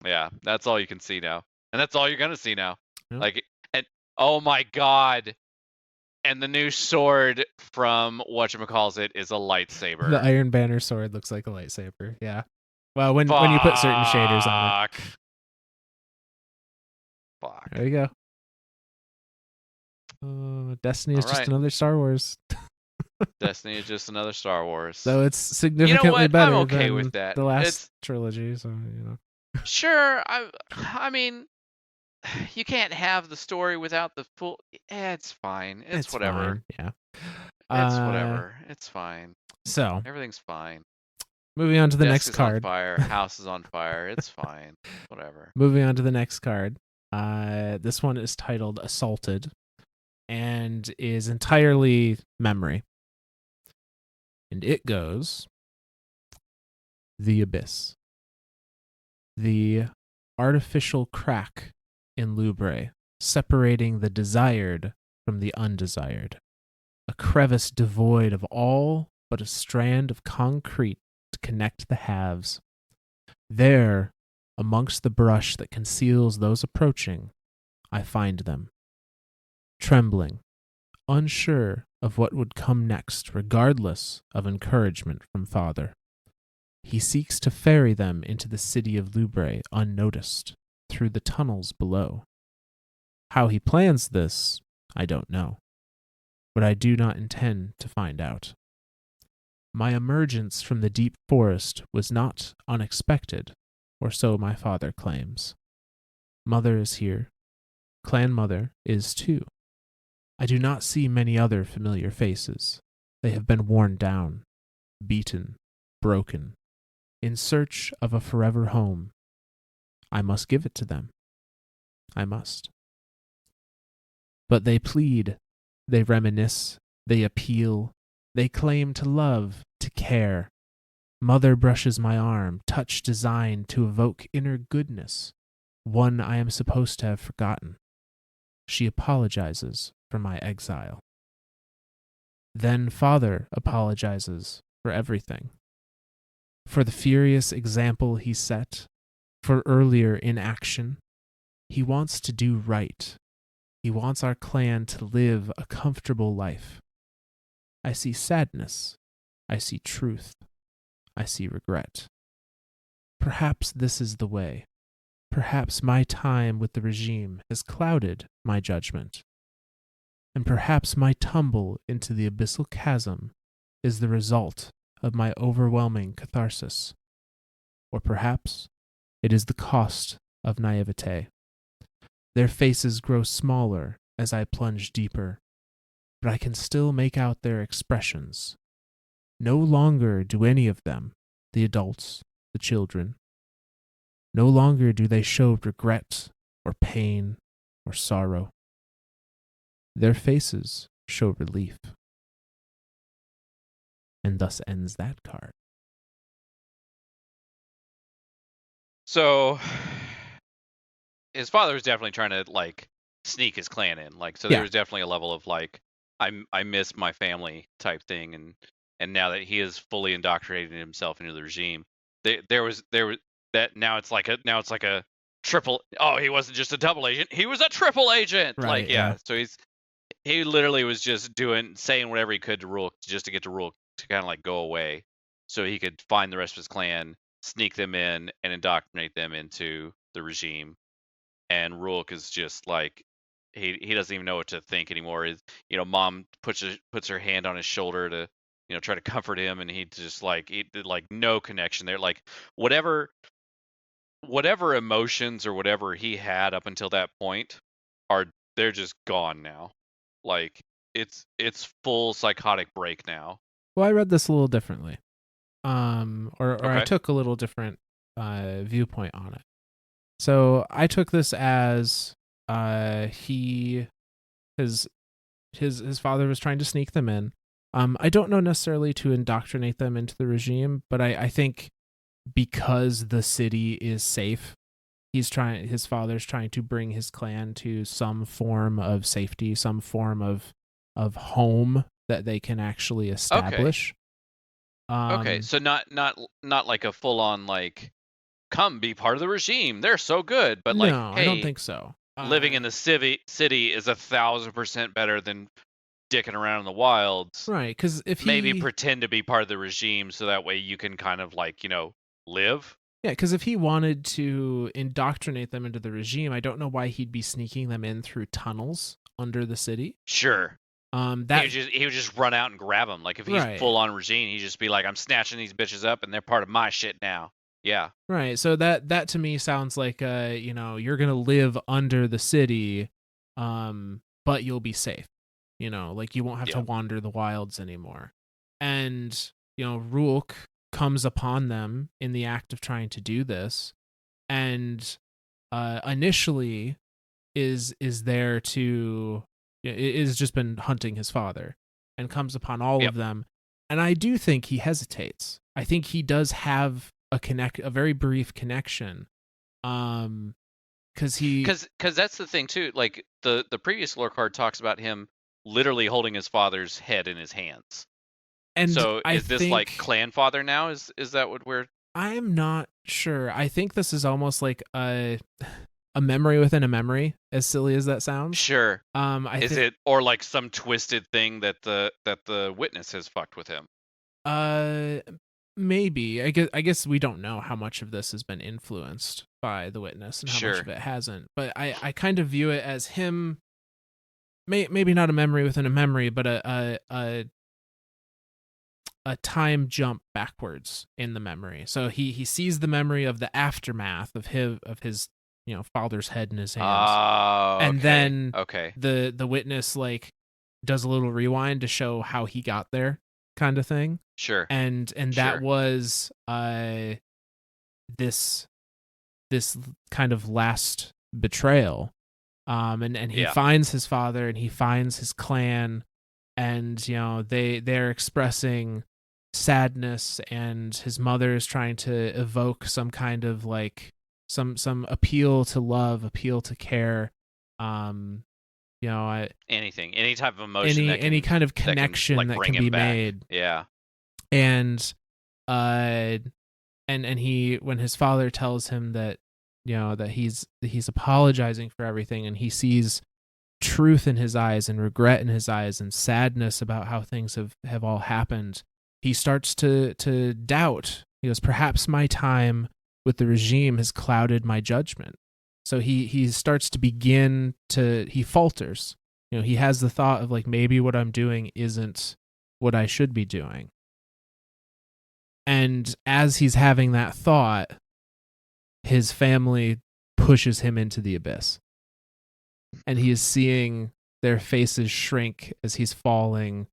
yeah, that's all you can see now. And that's all you're going to see now. Yep. Like, and oh my God. And the new sword from whatchamacallit is a lightsaber. The Iron Banner sword looks like a lightsaber. Yeah. Well, when you put certain shaders on it. Fuck. There you go. Destiny is just another Star Wars. Destiny is just another Star Wars. So it's significantly better I'm okay than with that. The last trilogy, so Sure, I mean, you can't have the story without the full. It's fine. It's whatever. Fine. Yeah. It's whatever. It's fine. So everything's fine. Moving on to the Desk next card. On fire. House is on fire. It's fine. Whatever. Moving on to the next card. This one is titled Assaulted and is entirely memory. And it goes, The Abyss. The artificial crack in Lubre, separating the desired from the undesired. A crevice devoid of all but a strand of concrete to connect the halves. There, amongst the brush that conceals those approaching, I find them. Trembling, unsure of what would come next, regardless of encouragement from Father. He seeks to ferry them into the city of Lubre unnoticed, through the tunnels below. How he plans this, I don't know, but I do not intend to find out. My emergence from the deep forest was not unexpected, or so my father claims. Mother is here. Clan Mother is too. I do not see many other familiar faces. They have been worn down, beaten, broken, in search of a forever home. I must give it to them. I must. But they plead, they reminisce, they appeal, they claim to love, to care. Mother brushes my arm, touch designed to evoke inner goodness, one I am supposed to have forgotten. She apologizes for my exile. Then Father apologizes for everything. For the furious example he set, for earlier inaction. He wants to do right. He wants our clan to live a comfortable life. I see sadness. I see truth. I see regret. Perhaps this is the way. Perhaps my time with the regime has clouded my judgment. And perhaps my tumble into the abyssal chasm is the result of my overwhelming catharsis. Or perhaps it is the cost of naivete. Their faces grow smaller as I plunge deeper, but I can still make out their expressions. No longer do any of them, the adults, the children, no longer do they show regret or pain or sorrow. Their faces show relief. And thus ends that card. So his father was definitely trying to like sneak his clan in. Like, so Yeah. there was definitely a level of like, I miss my family type thing, and now that he has fully indoctrinated himself into the regime, there was that now it's like a triple. Oh, he wasn't just a double agent; he was a triple agent. Right, Like, yeah. So he literally was just saying whatever he could to Rhulk just to get to Rhulk to kind of like go away, so he could find the rest of his clan, sneak them in, and indoctrinate them into the regime. And Rhulk is just like he doesn't even know what to think anymore. Mom puts her hand on his shoulder to try to comfort him, and he just like no connection there. Like whatever emotions or whatever he had up until that point are they're just gone now. Like it's full psychotic break now. Well, I read this a little differently. Or I Okay. took a little different viewpoint on it. So I took this as his father was trying to sneak them in. I don't know necessarily to indoctrinate them into the regime, but I think because the city is safe, his father's trying to bring his clan to some form of safety, some form of home that they can actually establish. Okay, so not like a full on like come be part of the regime. They're so good, but like, No, I don't hey, think so. living in the city is 1,000% better than dicking around in the wilds. Right, because if Maybe he pretend to be part of the regime so that way you can kind of like live. Yeah, because if he wanted to indoctrinate them into the regime, I don't know why he'd be sneaking them in through tunnels under the city. Sure. That He would just run out and grab them. Like if he's right, full on regime, he'd just be like, I'm snatching these bitches up and they're part of my shit now. Yeah. right. So that to me sounds like you're gonna live under the city, but you'll be safe. Like you won't have to Yeah. wander the wilds anymore. And Rulk comes upon them in the act of trying to do this, and initially is there to is just been hunting his father and comes upon all Yep. of them. And I do think he hesitates. I think he does have a very brief connection, because that's the thing too. Like the previous lore card talks about him literally holding his father's head in his hands. and So I is this like think clan father now? Is that what we're? I'm not sure. I think this is almost like a memory within a memory, as silly as that sounds. Sure. I Is think it or like some twisted thing that the witness has fucked with him? uh maybe. I guess we don't know how much of this has been influenced by the witness and how much Sure. of it hasn't. But I kind of view it as him, maybe not a memory within a memory, but a a time jump backwards in the memory. So he sees the memory of the aftermath of his father's head in his hands, Oh, and okay. then Okay. the witness like does a little rewind to show how he got there, kind of thing. Sure. And that Sure. was this kind of last betrayal. And he Yeah. finds his father and he finds his clan, and they're expressing sadness, and his mother is trying to evoke some kind of like some appeal to love, appeal to care. um Anything, any type of emotion any kind of that can connection like that bring can be him back. made. Yeah. And uh and he, when his father tells him that that he's apologizing for everything, and he sees truth in his eyes and regret in his eyes and sadness about how things have all happened, he starts to doubt. He goes, perhaps my time with the regime has clouded my judgment. So he starts to begin to, he falters. He has the thought of like, maybe what I'm doing isn't what I should be doing. And as he's having that thought, his family pushes him into the abyss. And he is seeing their faces shrink as he's falling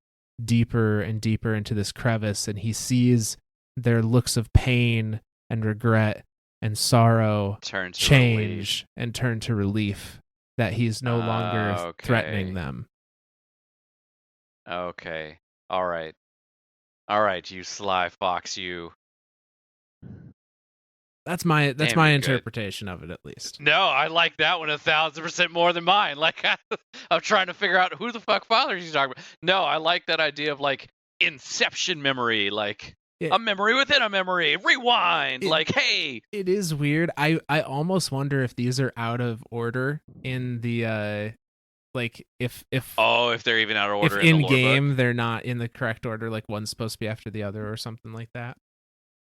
deeper and deeper into this crevice. And he sees their looks of pain and regret and sorrow change and turn to relief, that he's no longer threatening them. Okay. All right. All right, you sly fox, you. That's my interpretation of it, at least. No, I like that one 1,000% more than mine. Like I'm trying to figure out who the fuck father he's talking about. No, I like that idea of like inception memory, like a memory within a memory. Rewind. Like, hey. It is weird. I almost wonder if these are out of order in the like if they're even out of order if in game they're not in the correct order, like one's supposed to be after the other or something like that.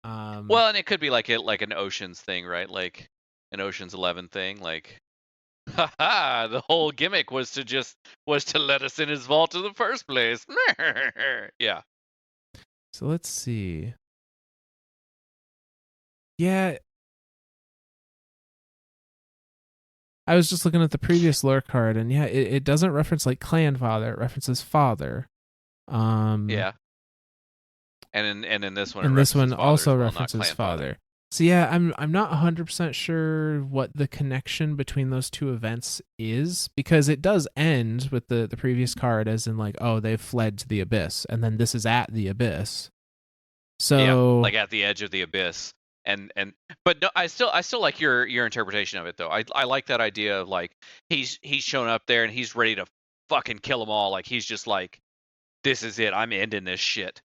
Well, and it could be like an Ocean's thing, right? Like an Ocean's 11 thing, like haha, the whole gimmick was to let us in his vault in the first place. Yeah. So let's see. Yeah. I was just looking at the previous lore card, and yeah, it doesn't reference like clan father, it references father. Yeah. And in this one, and this one also well, references father. So yeah, I'm not 100% sure what the connection between those two events is, because it does end with the previous card as in like, oh, they've fled to the abyss, and then this is at the abyss. So yeah, like at the edge of the abyss. But no, I still like your interpretation of it though. I like that idea of like he's shown up there and he's ready to fucking kill them all. Like he's just like, this is it. I'm ending this shit.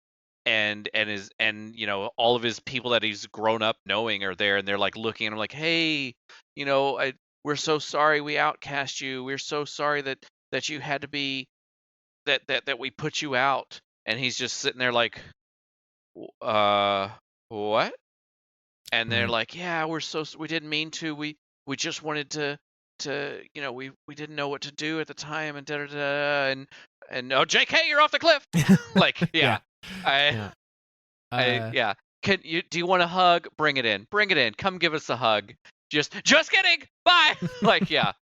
And all of his people that he's grown up knowing are there, and they're like looking at him like, hey, we're so sorry we outcast you. We're so sorry that you had to be that we put you out. And he's just sitting there like, what? And they're like, yeah, we didn't mean to. We just wanted to we didn't know what to do at the time, and da da da, and oh, JK, you're off the cliff. Like, yeah. Yeah. Do you want a hug? Bring it in. Come give us a hug. Just kidding. Bye. Like, yeah.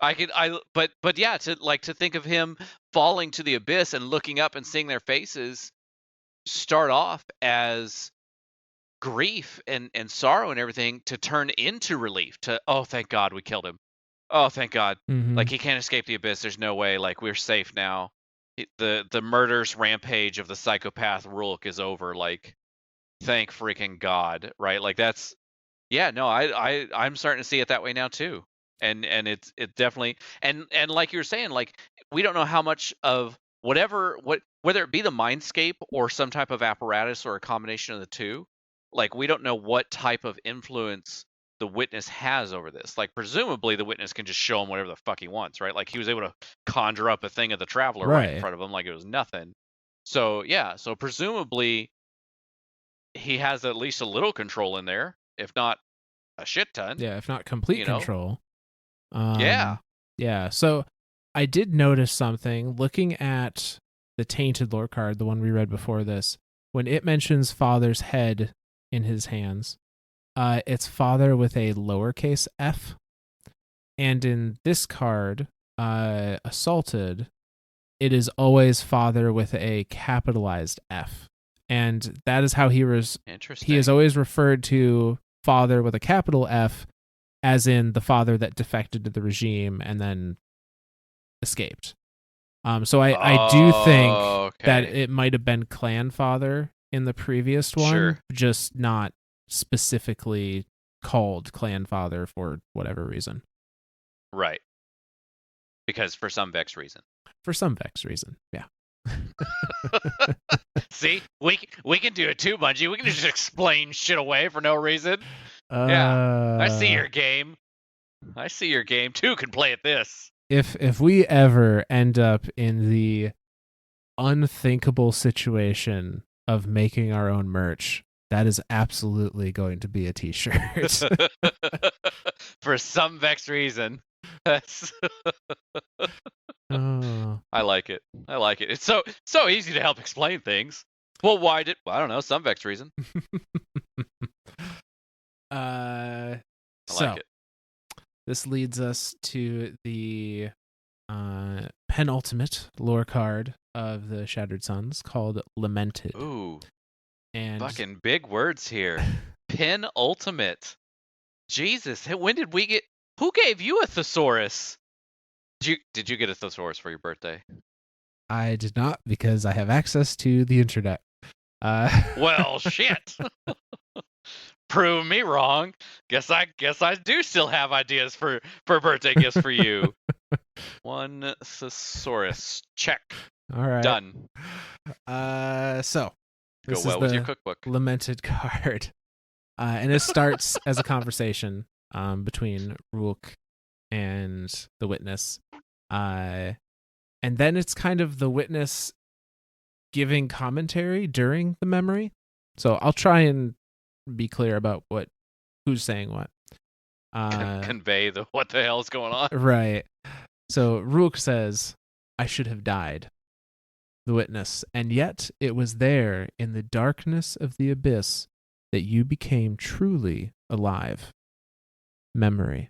But yeah, to think of him falling to the abyss and looking up and seeing their faces start off as grief and sorrow and everything, to turn into relief, to, oh, thank God we killed him. Oh, thank God. Mm-hmm. Like, he can't escape the abyss. There's no way. Like, we're safe now. The murderous rampage of the psychopath Rhulk is over. Like, thank freaking God, right? Like, that's, yeah, no, I'm starting to see it that way now too. And it definitely, and like you were saying, like, we don't know how much of whether it be the mindscape or some type of apparatus or a combination of the two. Like, we don't know what type of influence the witness has over this. Like, presumably the witness can just show him whatever the fuck he wants, right? Like, he was able to conjure up a thing of the traveler right in front of him like it was nothing. So yeah, so presumably he has at least a little control in there, if not a shit ton. Yeah, if not complete control. Yeah. Yeah. So I did notice something looking at the Tainted lore card, the one we read before this. when it mentions father's head in his hands, it's father with a lowercase f. And in this card, assaulted, it is always father with a capitalized F. And that is how he is always referred to father with a capital F, as in the father that defected to the regime and then escaped. So I do think that it might have been clan father in the previous one, Sure. just not specifically called clan father for whatever reason. Right. Because for some Vex reason. For some Vex reason, yeah. See, we can do it too, Bungie. We can just explain shit away for no reason. Yeah, I see your game. I see your game. Two can play at this. If we ever end up in the unthinkable situation of making our own merch, that is absolutely going to be a t-shirt. For some Vex reason. Oh. I like it. I like it. It's so easy to help explain things. Well, why did I don't know, some Vex reason. I like it. This leads us to the penultimate lore card of the Shattered Suns, called Lamented. Ooh. And fucking big words here. Penultimate. Jesus, when did we get? Who gave you a thesaurus? Did you get a thesaurus for your birthday? I did not, because I have access to the internet. Well, shit. Prove me wrong. Guess I do still have ideas for birthday gifts for you. One thesaurus. Check. All right. Done. So this go well is with the your cookbook. Lamented card. And it starts as a conversation between Rhulk and the witness. And then it's kind of the witness giving commentary during the memory. So I'll try and be clear about who's saying what. Convey what the hell is going on. Right. So Rhulk says, "I should have died." The witness, "And yet it was there in the darkness of the abyss that you became truly alive." Memory.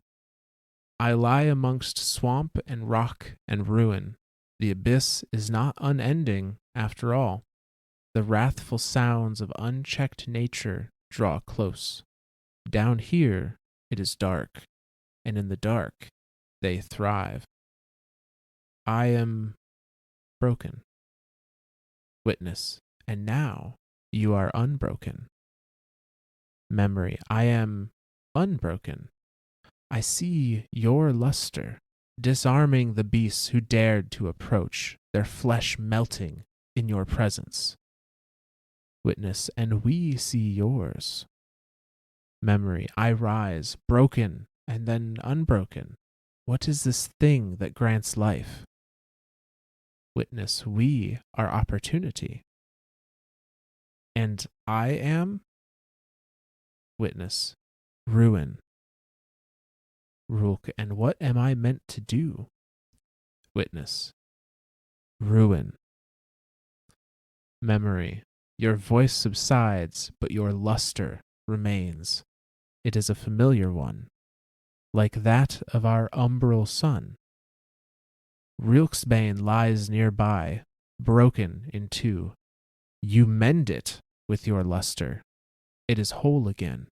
"I lie amongst swamp and rock and ruin. The abyss is not unending after all. The wrathful sounds of unchecked nature draw close. Down here it is dark, and in the dark they thrive. I am broken." Witness. "And now you are unbroken." Memory. "I am unbroken. I see your luster, disarming the beasts who dared to approach, their flesh melting in your presence." Witness. "And we see yours." Memory. "I rise, broken and then unbroken. What is this thing that grants life?" Witness. "We are opportunity." "And I am?" Witness. "Ruin." Rhulk. "And what am I meant to do?" Witness. "Ruin." Memory. Your voice subsides, but your luster remains. It is a familiar one, like that of our umbral sun. Rhulk's bane lies nearby, broken in two. You mend it with your luster. It is whole again,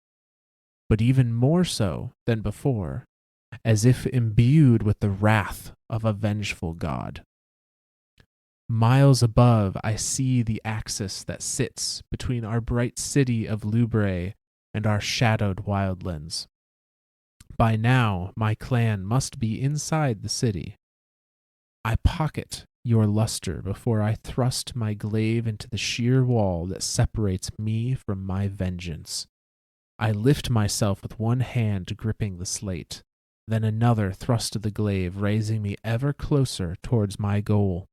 but even more so than before, as if imbued with the wrath of a vengeful god. Miles above, I see the axis that sits between our bright city of Lubrae and our shadowed wildlands. By now, my clan must be inside the city. I pocket your luster before I thrust my glaive into the sheer wall that separates me from my vengeance. I lift myself with one hand gripping the slate, then another thrust of the glaive, raising me ever closer towards my goal.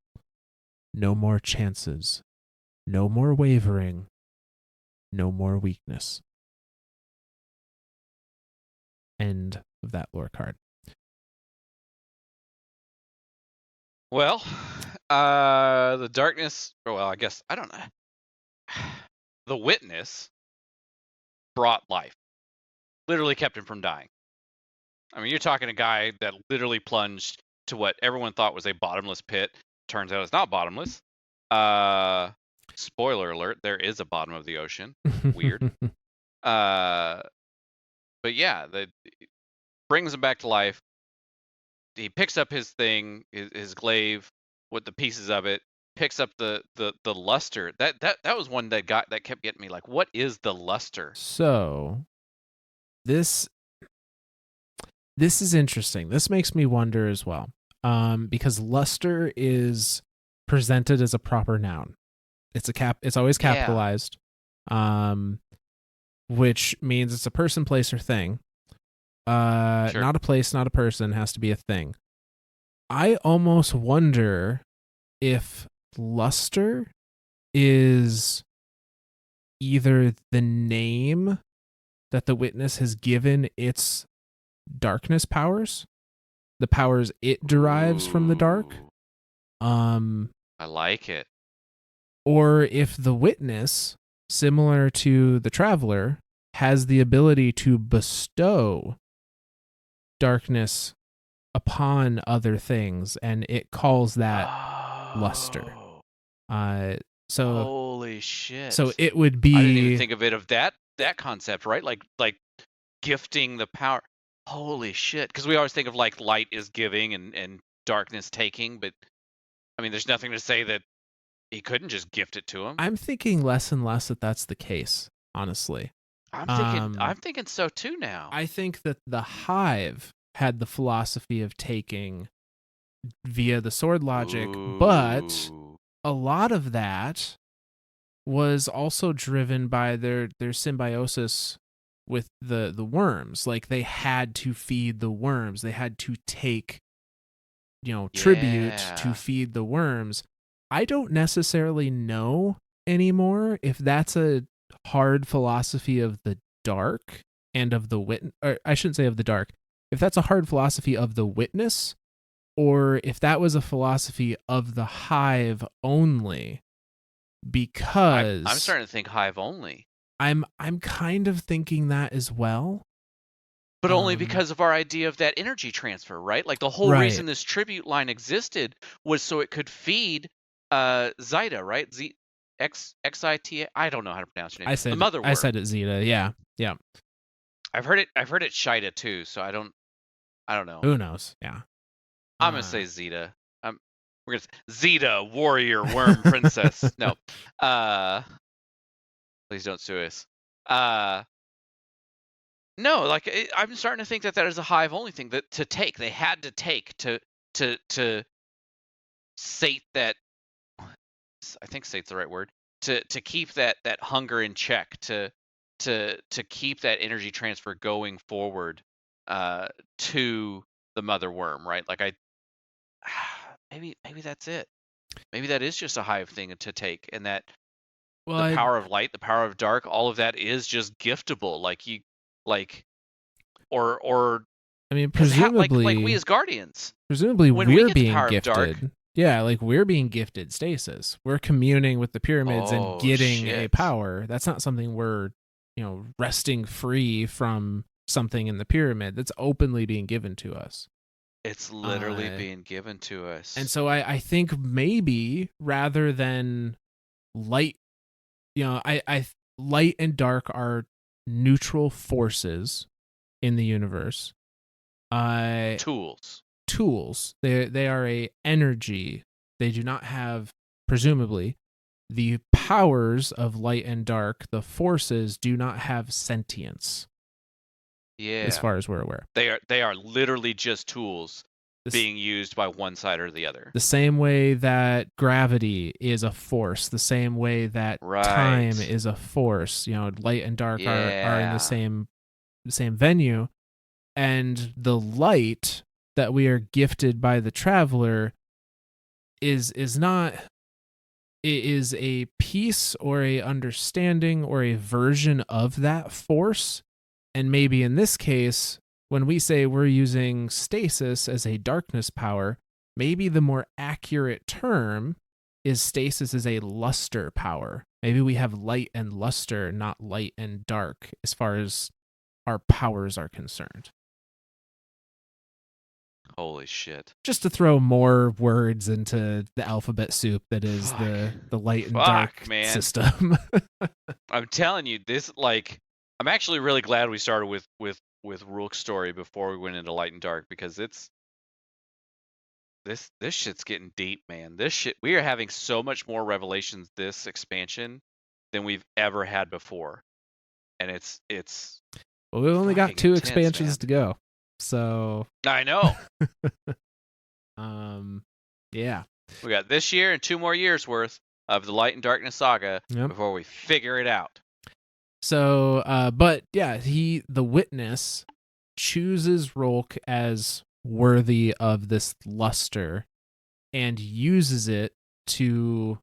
No more chances, no more wavering, no more weakness. End of that lore card. Well, the darkness. Well, I guess I don't know. the witness brought life, literally kept him from dying. I mean, you're talking a guy that literally plunged to what everyone thought was a bottomless pit. Turns out it's not bottomless. Uh, Spoiler alert: there is a bottom of the ocean. Weird. But yeah, brings him back to life. He picks up his thing, his glaive, with the pieces of it. Picks up the luster. That was one that kept getting me. Like, what is the luster? So this is interesting. This makes me wonder as well, because luster is presented as a proper noun. It's always capitalized, which means it's a person, place, or thing. Sure. Not a place, not a person. Has to be a thing. I almost wonder if luster is either the name that the witness has given its darkness powers, the powers it derives from the dark. I like it. Or if the witness, similar to the traveler, has the ability to bestow darkness upon other things, and it calls that luster. So holy shit. So it would be. I didn't even think of it of that concept, right? Like gifting the power. Holy shit! Because we always think of like light is giving and darkness taking, but I mean, there's nothing to say that he couldn't just gift it to him. I'm thinking less and less that that's the case, honestly. I'm thinking so too now. I think that the Hive had the philosophy of taking via the sword logic, but a lot of that was also driven by their symbiosis with the worms. Like, they had to feed the worms. They had to take, tribute to feed the worms. I don't necessarily know anymore if that's a hard philosophy of the dark and of the or I shouldn't say of the dark. If that's a hard philosophy of the witness, or if that was a philosophy of the Hive only, because I'm starting to think Hive only. I'm kind of thinking that as well. But only because of our idea of that energy transfer, right? Like, the whole reason this tribute line existed was so it could feed Zita, right? Xita. I don't know how to pronounce your name. The mother worm. I said it Zeta. Yeah. I've heard it Shida too, so I don't know. Who knows? Yeah. I'm gonna say Zeta. We're gonna say Zeta, warrior worm princess. No. Please don't sue us. No, like, I'm starting to think that is a Hive only thing, that to take. They had to take to sate that. I think sate's the right word. To keep that hunger in check. To keep that energy transfer going forward. To the mother worm, right? Like, maybe that's it. Maybe that is just a Hive thing to take, and that the power of light, the power of dark, all of that is just giftable. Or I mean, presumably, like we as Guardians. Presumably, we're being gifted. Yeah, like, we're being gifted stasis. We're communing with the pyramids and getting a power. That's not something we're, resting free from something in the pyramid. That's openly being given to us. It's literally being given to us. And so I think maybe rather than light, light and dark are neutral forces in the universe. Tools. They are a energy. They do not have, presumably, the powers of light and dark. The forces do not have sentience. Yeah. As far as we're aware. They are literally just tools being used by one side or the other. The same way that gravity is a force, the same way that time is a force. Light and dark are in the same venue. And the light that we are gifted by the traveler is not. It is a piece or a understanding or a version of that force. And maybe in this case, when we say we're using stasis as a darkness power, maybe the more accurate term is stasis as a luster power. Maybe we have light and luster, not light and dark, as far as our powers are concerned. Holy shit. Just to throw more words into the alphabet soup that is Fuck. the light and Fuck, dark man. system. I'm telling you, this, like, I'm actually really glad we started with Rhulk's story before we went into light and dark, because this shit's getting deep, man. This shit, we are having so much more revelations this expansion than we've ever had before, and it's well, we've only got fucking 2 intense, expansions man. to go, so I know. Yeah, We got this year and 2 more years worth of the Light and Darkness saga before we figure it out. So, but yeah, the witness chooses Rhulk as worthy of this luster and uses it to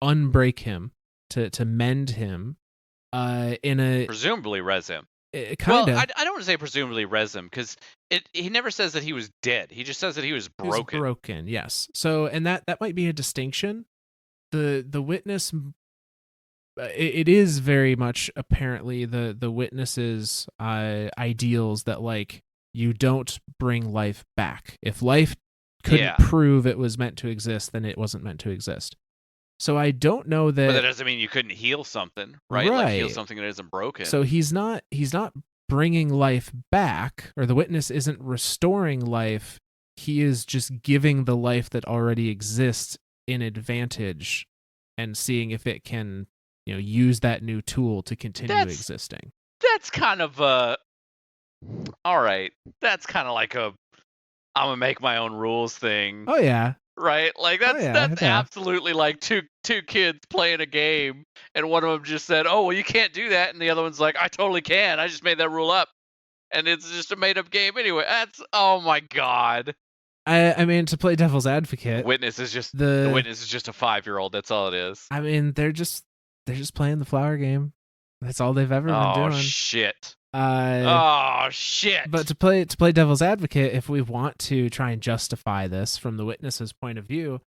unbreak him, to mend him, in a Presumably res him. kind of. Well, I don't want to say presumably res him, because he never says that he was dead. He just says that he was broken. He was broken, yes. So, and that might be a distinction. The witness, it is very much apparently the witness's ideals that, like, you don't bring life back. If life couldn't prove it was meant to exist, then it wasn't meant to exist. So I don't know that. But that doesn't mean you couldn't heal something, right? Like heal something that isn't broken. So he's not bringing life back, or the witness isn't restoring life. He is just giving the life that already exists an advantage and seeing if it can, use that new tool to continue existing. That's kind of all right. That's kind of like I'm gonna make my own rules thing. Oh yeah. Right? Like that's absolutely like two kids playing a game, and one of them just said, "Oh, well, you can't do that," and the other one's like, "I totally can. I just made that rule up." And it's just a made up game anyway. Oh my god. I mean, to play devil's advocate, the witness is just a 5-year-old. That's all it is. I mean, they're just playing the flower game. That's all they've ever been doing. Oh shit. But to play devil's advocate, if we want to try and justify this from the witness's point of view,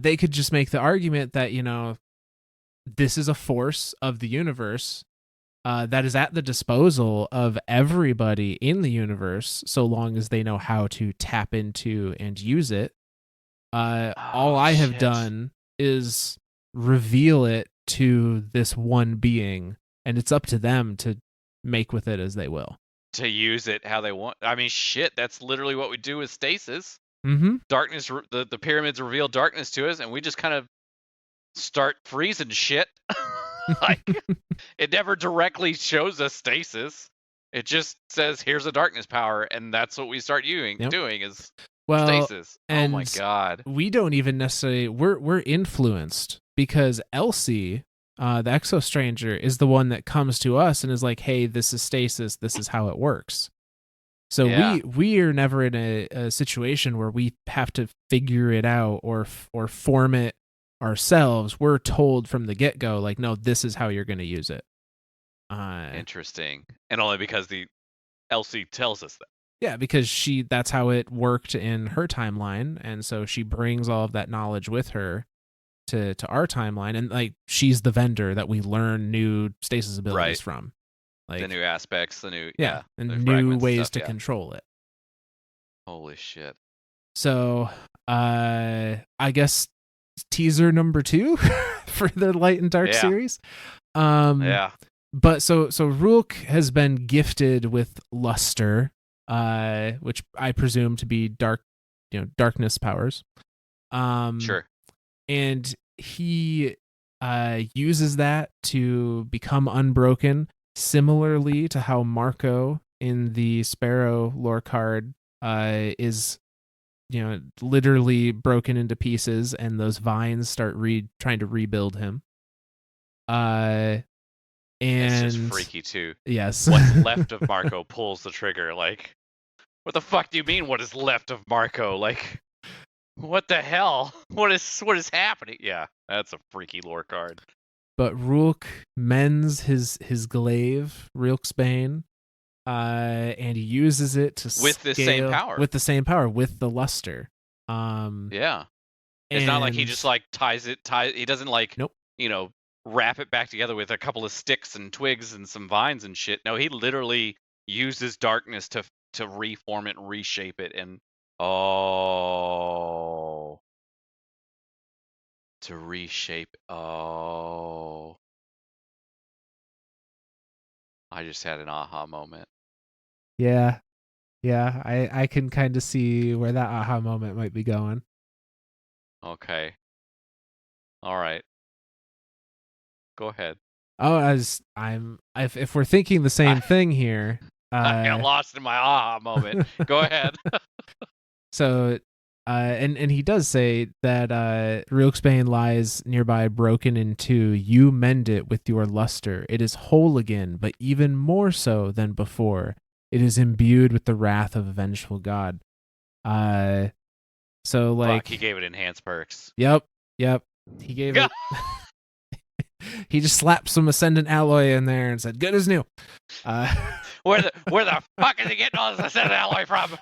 they could just make the argument that, this is a force of the universe that is at the disposal of everybody in the universe, so long as they know how to tap into and use it. All I have done is reveal it to this one being, and it's up to them to make with it as they will. To use it how they want. I mean, shit, that's literally what we do with stasis. Mm-hmm. Darkness, the pyramids reveal darkness to us, and we just kind of start freezing shit. Like, it never directly shows us stasis. It just says, here's a darkness power, and that's what we start doing is stasis. Oh my god. We don't even necessarily, we're influenced, because Elsie, the Exo Stranger, is the one that comes to us and is like, hey, this is stasis, this is how it works. So we are never in a situation where we have to figure it out or form it ourselves. We're told from the get-go, like, no, this is how you're going to use it. Interesting. And only because the Elsie tells us that. Yeah, because that's how it worked in her timeline, and so she brings all of that knowledge with her to our timeline, and like, she's the vendor that we learn new stasis abilities from. Like, the new aspects, the new and new ways to control it. Holy shit. So I guess teaser number 2 for the Light and Dark series. But so Rhulk has been gifted with luster, which I presume to be darkness powers. Sure. And he uses that to become unbroken, similarly to how Marco in the Sparrow lore card is, literally broken into pieces, and those vines start trying to rebuild him. And it's just freaky too. Yes. What's left of Marco pulls the trigger. Like, what the fuck do you mean? What is left of Marco? Like, what the hell? What is happening? Yeah, that's a freaky lore card. But Rhulk mends his glaive, Rhulk's Bane, and he uses it to with the same power. With the same power, with the luster. Yeah. It's not like he just like ties. He doesn't like, wrap it back together with a couple of sticks and twigs and some vines and shit. No, he literally uses darkness to reform it and reshape it, and to reshape. I just had an aha moment. Yeah. Yeah, I can kind of see where that aha moment might be going. Okay. All right. Go ahead. Oh, if we're thinking the same I, thing here, I got lost in my aha moment. Go ahead. so and he does say that Rhulk's bane lies nearby, broken in two. You mend it with your luster. It is whole again, but even more so than before. It is imbued with the wrath of a vengeful god. So like, Fuck, he gave it enhanced perks. Yep. He gave it. He just slapped some ascendant alloy in there and said, "Good as new." Where the fuck is he getting all this ascendant alloy from?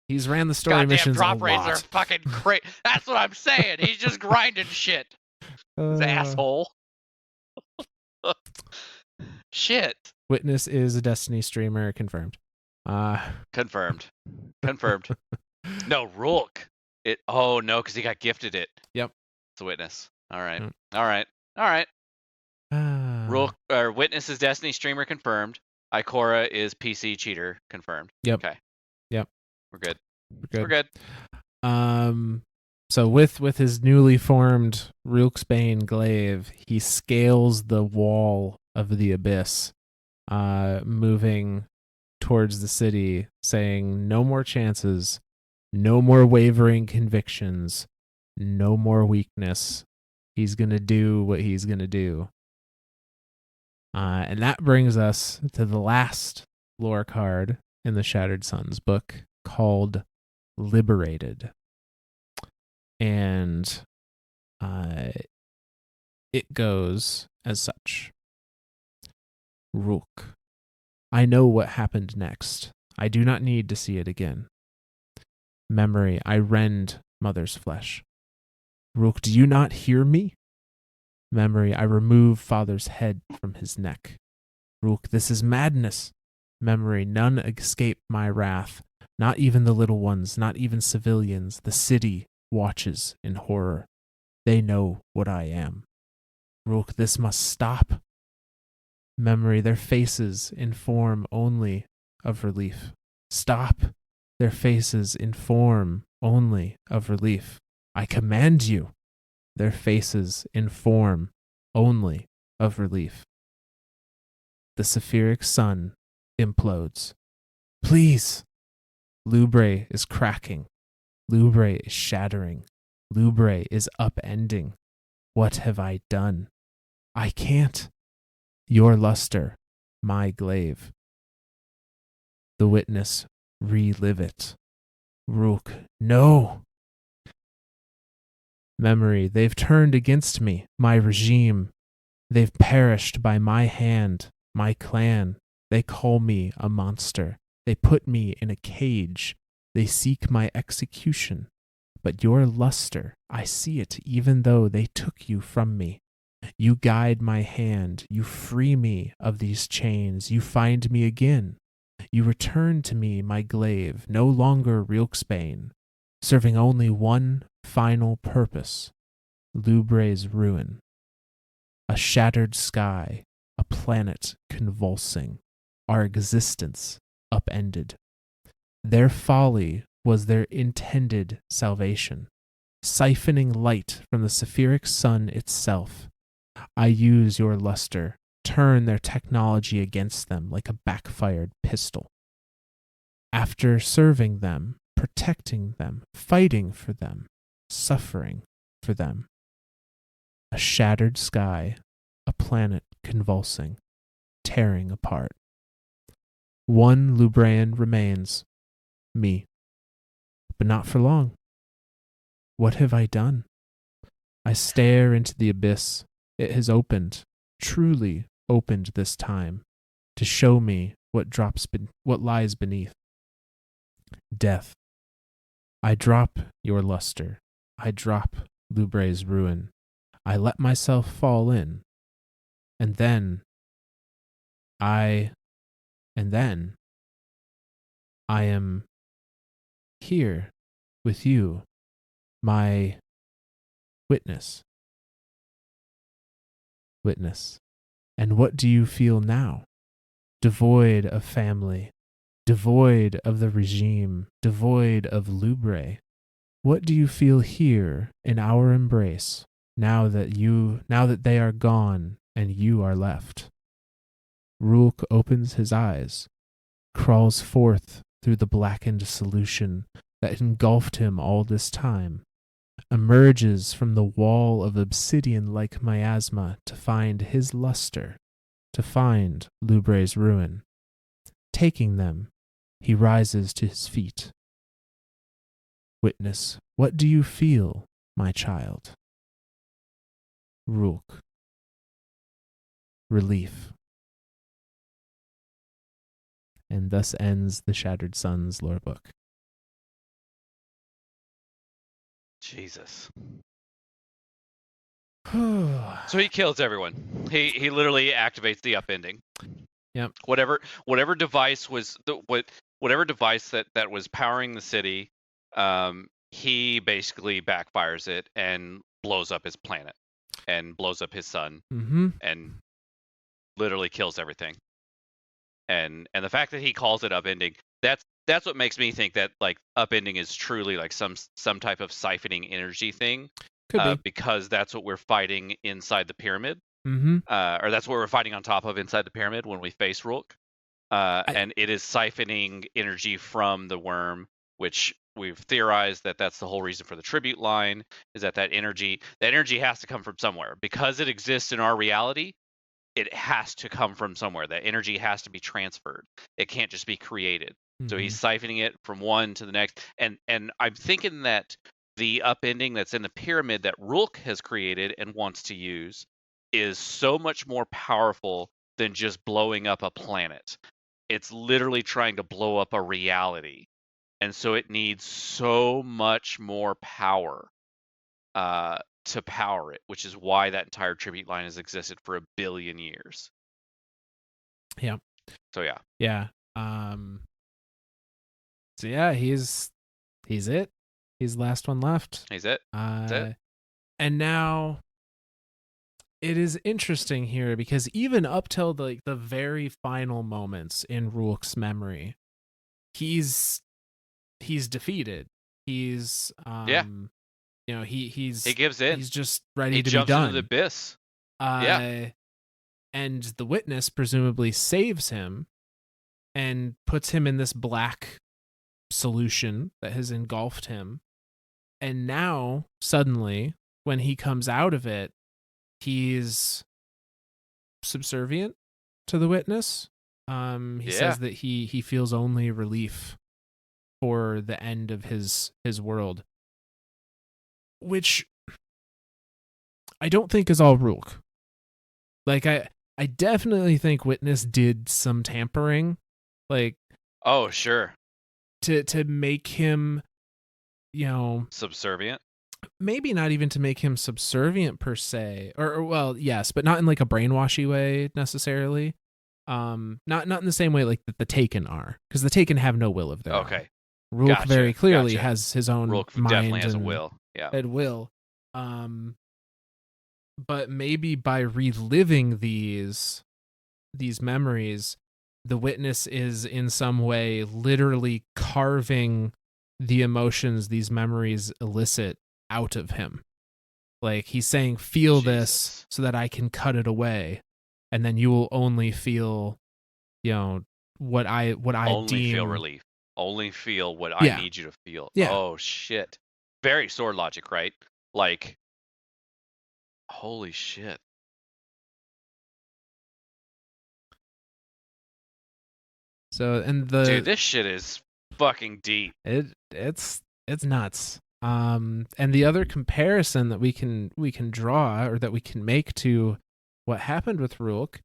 He's ran the story Goddamn missions drop a rates lot. are fucking crazy. That's what I'm saying. He's just grinding shit. This asshole. Shit. Witness is a Destiny streamer, confirmed. Confirmed. No, Rhulk. Oh no, because he got gifted it. Yep. It's a witness. All right. Yep. All right. Rhulk or Witness is Destiny streamer, confirmed. Ikora is PC cheater, confirmed. Yep. Okay. Yep. We're good. We're good. So with his newly formed Rhulk's Bane glaive, he scales the wall of the abyss, moving towards the city, saying, "No more chances, no more wavering convictions, no more weakness. He's gonna do what he's gonna do." And that brings us to the last lore card in the Shattered Suns book, called Liberated. And it goes as such. Rhulk, I know what happened next. I do not need to see it again. Memory, I rend mother's flesh. Rhulk, do you not hear me? Memory, I remove father's head from his neck. Rhulk, this is madness. Memory, none escape my wrath. Not even the little ones, not even civilians. The city watches in horror. They know what I am. Rhulk, this must stop. Memory, their faces inform only of relief. Stop. Their faces inform only of relief. I command you. Their faces inform only of relief. The Saphiric sun implodes. Please. Lubre is cracking. Lubre is shattering. Lubre is upending. What have I done? I can't. Your luster, my glaive. The witness, relive it. Rhulk, no. Memory, they've turned against me, my regime. They've perished by my hand, my clan. They call me a monster. They put me in a cage. They seek my execution. But your luster, I see it even though they took you from me. You guide my hand. You free me of these chains. You find me again. You return to me my glaive, no longer Rhulk's Bane, serving only one final purpose, Lubre's ruin. A shattered sky, a planet convulsing, our existence upended. Their folly was their intended salvation, siphoning light from the Saphiric sun itself. I use your luster, turn their technology against them like a backfired pistol. After serving them, protecting them, fighting for them, suffering for them. A shattered sky, a planet convulsing, tearing apart. One Lubraean remains, me. But not for long. What have I done? I stare into the abyss. It has opened, truly opened this time, to show me what lies beneath. Death. I drop your luster. I drop Lubre's ruin. I let myself fall in. And then I am here with you, my witness. Witness. And what do you feel now? Devoid of family, devoid of the regime, devoid of Lubre. What do you feel here in our embrace now that they are gone and you are left? Rhulk opens his eyes, crawls forth through the blackened solution that engulfed him all this time, emerges from the wall of obsidian like miasma to find his luster, to find Lubre's ruin. Taking them, he rises to his feet. Witness, what do you feel, my child? Rhulk. Relief. And thus ends the Shattered Suns lore book. Jesus. So he kills everyone. He literally activates the upending. Yep. Whatever device was whatever device that was powering the city, he basically backfires it and blows up his planet and blows up his sun and literally kills everything. And the fact that he calls it upending, that's what makes me think that like upending is truly like some type of siphoning energy thing. Could be. Because that's what we're fighting inside the pyramid. Or that's what we're fighting on top of inside the pyramid when we face Rhulk. And it is siphoning energy from the worm, which we've theorized that that's the whole reason for the tribute line, is that energy has to come from somewhere. Because it exists in our reality, it has to come from somewhere. That energy has to be transferred. It can't just be created. So he's siphoning it from one to the next. And I'm thinking that the upending that's in the pyramid that Rhulk has created and wants to use is so much more powerful than just blowing up a planet. It's literally trying to blow up a reality. And so it needs so much more power to power it, which is why that entire tribute line has existed for 1 billion years. Yeah. So yeah. Yeah. So yeah, he's it. He's the last one left. He's it. That's it. And now it is interesting here because even up till the very final moments in Rhulk's memory, he's defeated. He's he gives in. He's just ready to be done. He jumps into the abyss. And the witness presumably saves him and puts him in this black solution that has engulfed him. And now, suddenly, when he comes out of it, he's subservient to the witness. He says that he feels only relief for the end of his world, which I don't think is all Rhulk. Like, I definitely think Witness did some tampering, like, oh sure, to make him, subservient. Maybe not even to make him subservient per se, or well, yes, but not in like a brainwashy way necessarily. Not in the same way like that the Taken are, because the Taken have no will of their own. Okay. Rhulk very clearly has his own Rhulk mind definitely has a will. Yeah. And will. But maybe by reliving these memories, the witness is in some way literally carving the emotions these memories elicit out of him. Like he's saying, feel this so that I can cut it away. And then you will only feel, what I only deem... feel relief. Only feel what I need you to feel. Yeah. Oh shit. Very sword logic, right? Like, holy shit. So, and dude, this shit is fucking deep. It's nuts. And the other comparison that we can draw, or that we can make to what happened with Rhulk,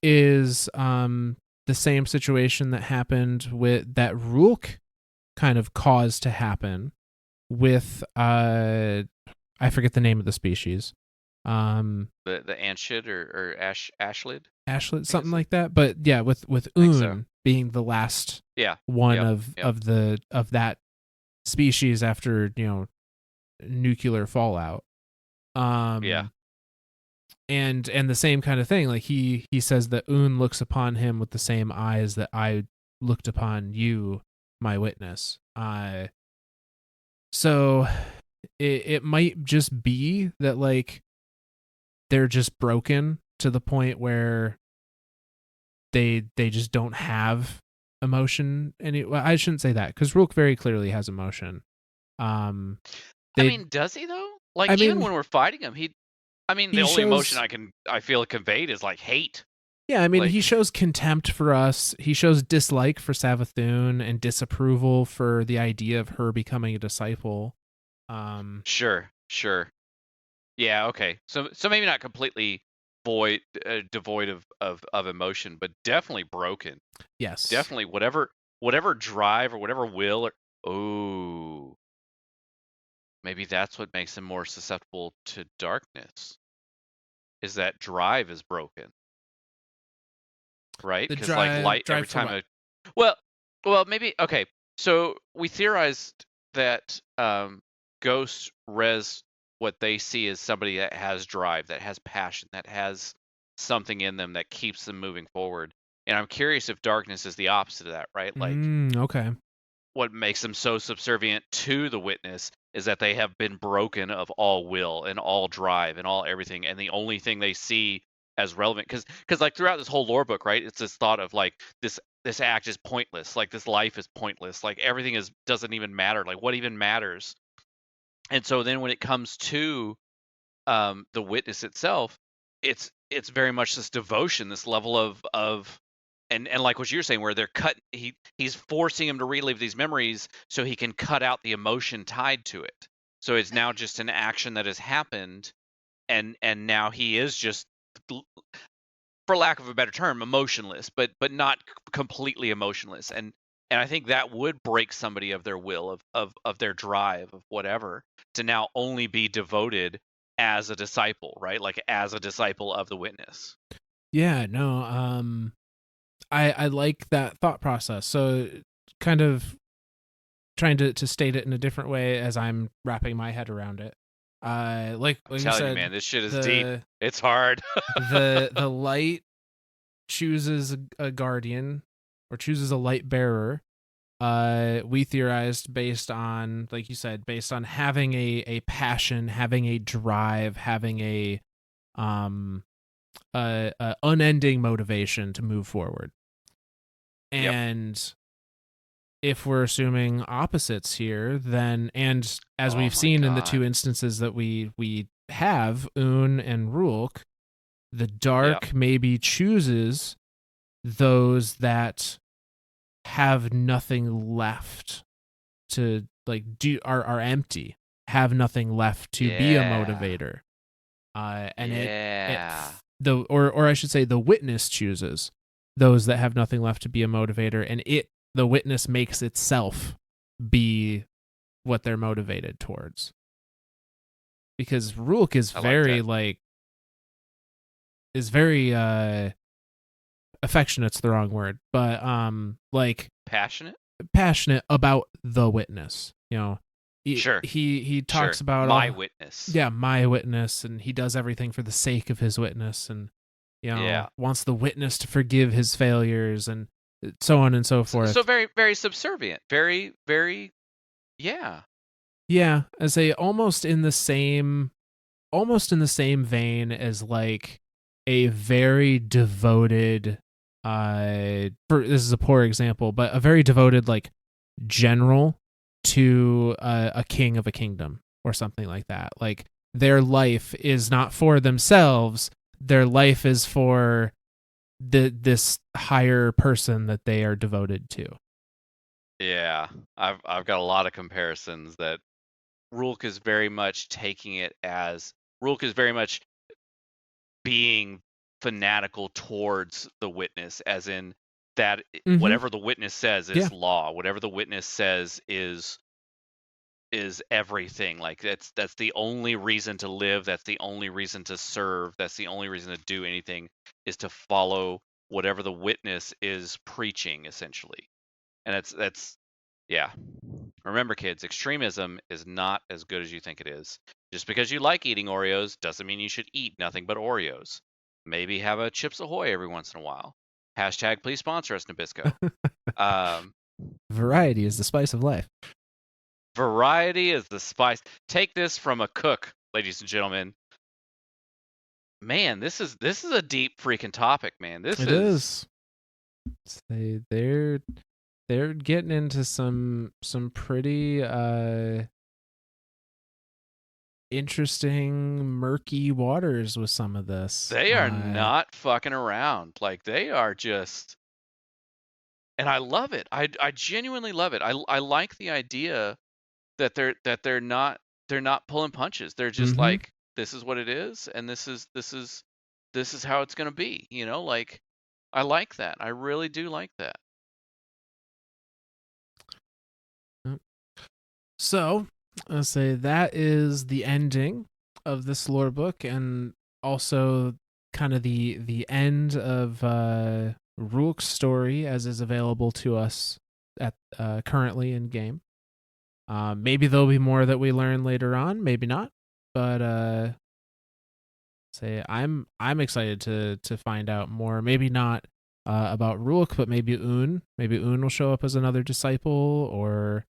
is the same situation that happened with that Rhulk kind of caused to happen with I forget the name of the species, The Anshid or Ashlid, Ashlet, I something guess. like that. But yeah, with I think so. Un being the last Yeah. one Yep. of Yep. that species after nuclear fallout. Yeah. Um, and the same kind of thing. Like he says that Un looks upon him with the same eyes that I looked upon you, my witness. So it might just be that like they're just broken to the point where they just don't have emotion. Well, I shouldn't say that because Rhulk very clearly has emotion. Um, I they, mean, does he though? Like I even mean, when we're fighting him, I mean, the he only emotion shows. I feel conveyed is like hate. Yeah, I mean, he Like, shows contempt for us. He shows dislike for Savathun and disapproval for the idea of her becoming a disciple. Um, sure, sure. Yeah, okay. So maybe not completely devoid of emotion, but definitely broken. yes, Definitely whatever drive or whatever will or oh, maybe that's what makes him more susceptible to darkness. Is that drive is broken, right? the Because like light drive every for time what? well, well maybe okay. So we theorized that ghosts res what they see as somebody that has drive, that has passion, that has something in them that keeps them moving forward. And I'm curious if darkness is the opposite of that, right? Like Okay. what makes them so subservient to the witness is that they have been broken of all will and all drive and all everything, and the only thing they see as relevant, because like throughout this whole lore book, right, it's this thought of like this act is pointless, like this life is pointless, like everything is doesn't even matter, like what even matters. And so then when it comes to the witness itself, it's very much this devotion, this level of and like what you're saying, where he's forcing him to relive these memories so he can cut out the emotion tied to it. So it's now just an action that has happened, and now he is just, for lack of a better term, emotionless, but not completely emotionless. And I think that would break somebody of their will, of their drive, of whatever, to now only be devoted as a disciple, right? Like as a disciple of the witness. Yeah, no. I like that thought process. So kind of trying to state it in a different way as I'm wrapping my head around it. I'm Like you telling you, said, man, this shit is deep. the It's hard. the light chooses a guardian or chooses a light bearer. We theorized based on, like you said, based on having a passion, having a drive, having um a unending motivation to move forward. Yep. And if we're assuming opposites here, then, and as Oh we've my seen in the two god. instances that we have, Un and Rhulk, the Yep. dark maybe chooses those that have nothing left to like do, are empty, have nothing left to be a Yeah. motivator. And it Yeah. the or I should say the witness chooses those that have nothing left to be a motivator, and the witness makes itself be what they're motivated towards. Because Rulk is I like very that. like is very affectionate's the wrong word, but like Passionate? passionate about the witness. Sure. He talks Sure. about My all, witness. yeah, my witness, and he does everything for the sake of his witness, and Yeah. wants the witness to forgive his failures, and so on and so So forth. very, very subservient. Very, very, yeah. Yeah, I say almost in the same vein as like a very devoted this is a poor example, but a very devoted like general to a king of a kingdom or something like that. Like their life is not for themselves, their life is for this higher person that they are devoted to. Yeah. I've got a lot of comparisons that Rulk is very much taking it as Rulk is very much being fanatical towards the witness, as in that Mm-hmm. whatever the witness says Yeah. is law, whatever the witness says is everything. Like that's the only reason to live, that's the only reason to serve, that's the only reason to do anything, is to follow whatever the witness is preaching, essentially. And that's yeah. Remember, kids, extremism is not as good as you think it is. Just because you like eating Oreos doesn't mean you should eat nothing but Oreos. Maybe have a Chips Ahoy every once in a while. Hashtag please sponsor us, Nabisco. Um, Variety is the spice of life. Variety is the spice. Take this from a cook, ladies and gentlemen. Man, this is a deep freaking topic, man. This It is. They're getting into some pretty interesting murky waters with some of this. They are not fucking around. Like they are just. And I love it. I genuinely love it. I like the idea that they're not pulling punches. They're just like, this is what it is, and this is how it's gonna be. Like I like that. I really do like that. So I'll say that is the ending of this lore book, and also kind of the end of Rhulk's story as is available to us at currently in game. Maybe there'll be more that we learn later on, maybe not. But say I'm excited to find out more. Maybe not about Rhulk, but maybe Un. Maybe Un will show up as another disciple, or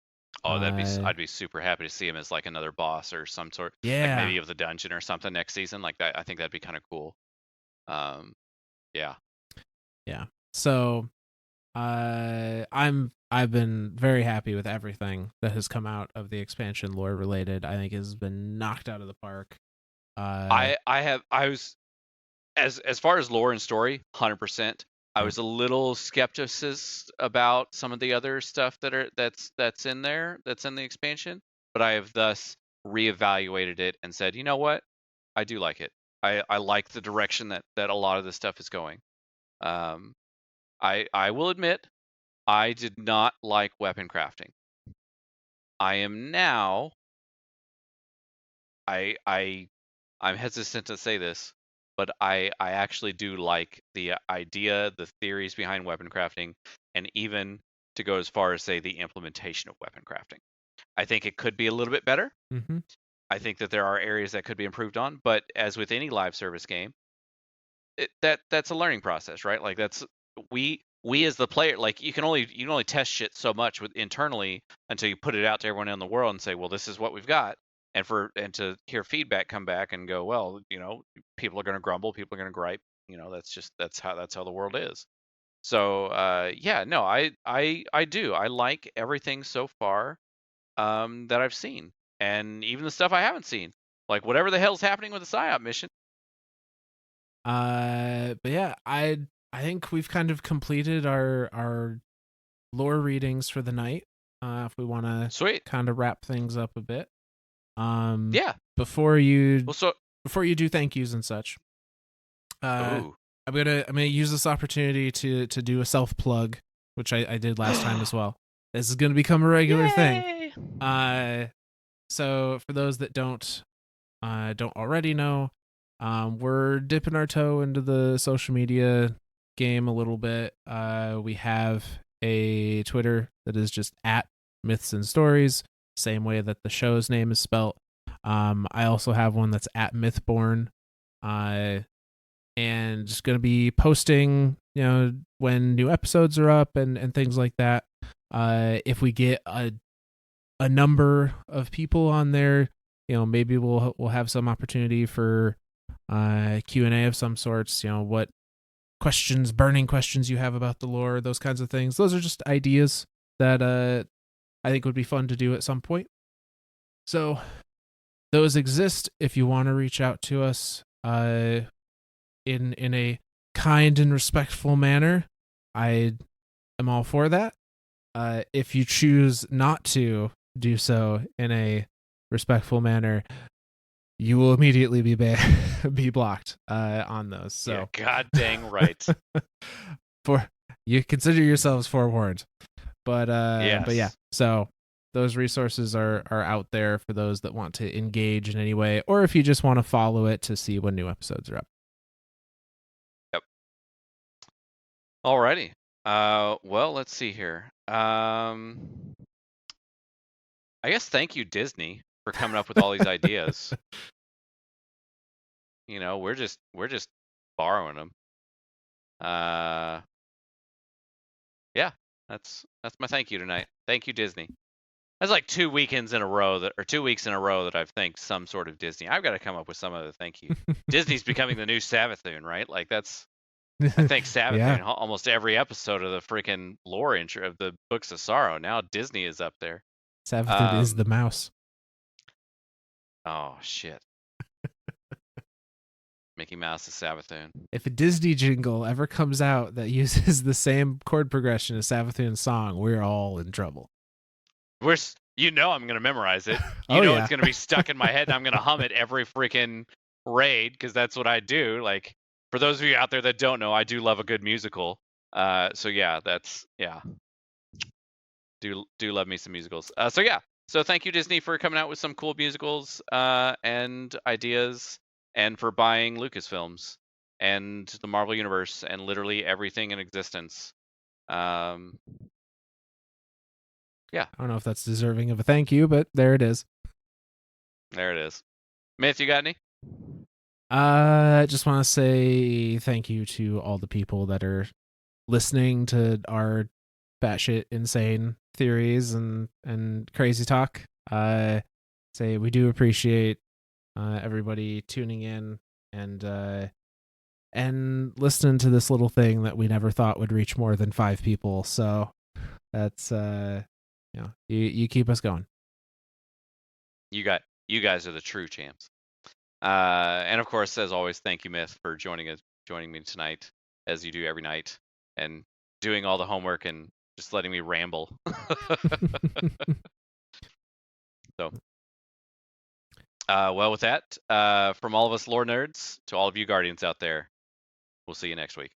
Oh, I'd be super happy to see him as like another boss or some sort, like yeah, maybe of the dungeon or something next season. Like that, I think that'd be kind of cool. Yeah. yeah. So I've been very happy with everything that has come out of the expansion lore related. I think it has been knocked out of the park. I was as far as lore and story, 100%. I was a little skepticist about some of the other stuff that's in there, that's in the expansion, but I have thus reevaluated it and said, you know what, I do like it. I like the direction that a lot of this stuff is going. I will admit, I did not like weapon crafting. I am now. I'm hesitant to say this, but I actually do like the idea, the theories behind weapon crafting, and even to go as far as say the implementation of weapon crafting. I think it could be a little bit better. Mm-hmm. I think that there are areas that could be improved on, but as with any live service game, that's a learning process, right? Like that's we as the player, like you can only test shit so much with internally until you put it out to everyone in the world and say, well, this is what we've got, and to hear feedback come back and go, well, people are going to grumble, people are going to gripe, that's how the world is. So yeah, no, I do, I like everything so far that I've seen, and even the stuff I haven't seen, like whatever the hell's happening with the psyop mission. But yeah, I think we've kind of completed our lore readings for the night. If we want to Sweet. kind of wrap things up a bit. Yeah. Before you Well, before you do thank yous and such, I'm gonna use this opportunity to do a self plug, which I did last time as well. This is gonna become a regular thing. So for those that don't already know, we're dipping our toe into the social media game a little bit. We have a Twitter that is just at Myths and Stories, same way that the show's name is spelt. I also have one that's at Mythborn, and just gonna be posting, when new episodes are up and things like that. If we get a number of people on there, maybe we'll have some opportunity for Q&A of some sorts. What burning questions you have about the lore, those kinds of things. Those are just ideas that I think would be fun to do at some point. So those exist if you want to reach out to us in a kind and respectful manner. I am all for that. If you choose not to do so in a respectful manner, you will immediately be blocked on those. So yeah, god dang right. For you consider yourselves forewarned. But yes. but yeah. So those resources are out there for those that want to engage in any way, or if you just want to follow it to see when new episodes are up. Yep. Alrighty. Well, let's see here. I guess thank you, Disney, for coming up with all these ideas. You know, we're just borrowing them. Yeah, that's my thank you tonight. Thank you, Disney. That's like 2 weekends in a row or 2 weeks in a row that I've thanked some sort of Disney. I've got to come up with some other thank you. Disney's becoming the new Savathun, right? Like I thank Savathun Yeah, almost every episode of the freaking lore intro of the Books of Sorrow. Now Disney is up there. Savathun is the mouse. Oh shit. Mickey Mouse is Savathun. If a Disney jingle ever comes out that uses the same chord progression as Savathun's song, we're all in trouble. I'm gonna memorize it. Oh, yeah. It's gonna be stuck in my head, and I'm gonna hum it every freaking raid because that's what I do. Like, for those of you out there that don't know, I do love a good musical. So yeah, do love me some musicals. So yeah, so thank you, Disney, for coming out with some cool musicals and ideas, and for buying Lucasfilms and the Marvel Universe and literally everything in existence. Yeah. I don't know if that's deserving of a thank you, but there it is. There it is. Myth, you got any? I just want to say thank you to all the people that are listening to our batshit insane theories and crazy talk. Say we do appreciate everybody tuning in and listening to this little thing that we never thought would reach more than 5 people. So that's you keep us going. You guys are the true champs. And of course, as always, thank you, Myth, for joining me tonight, as you do every night, and doing all the homework and just letting me ramble. So, well, with that, from all of us lore nerds to all of you guardians out there, we'll see you next week.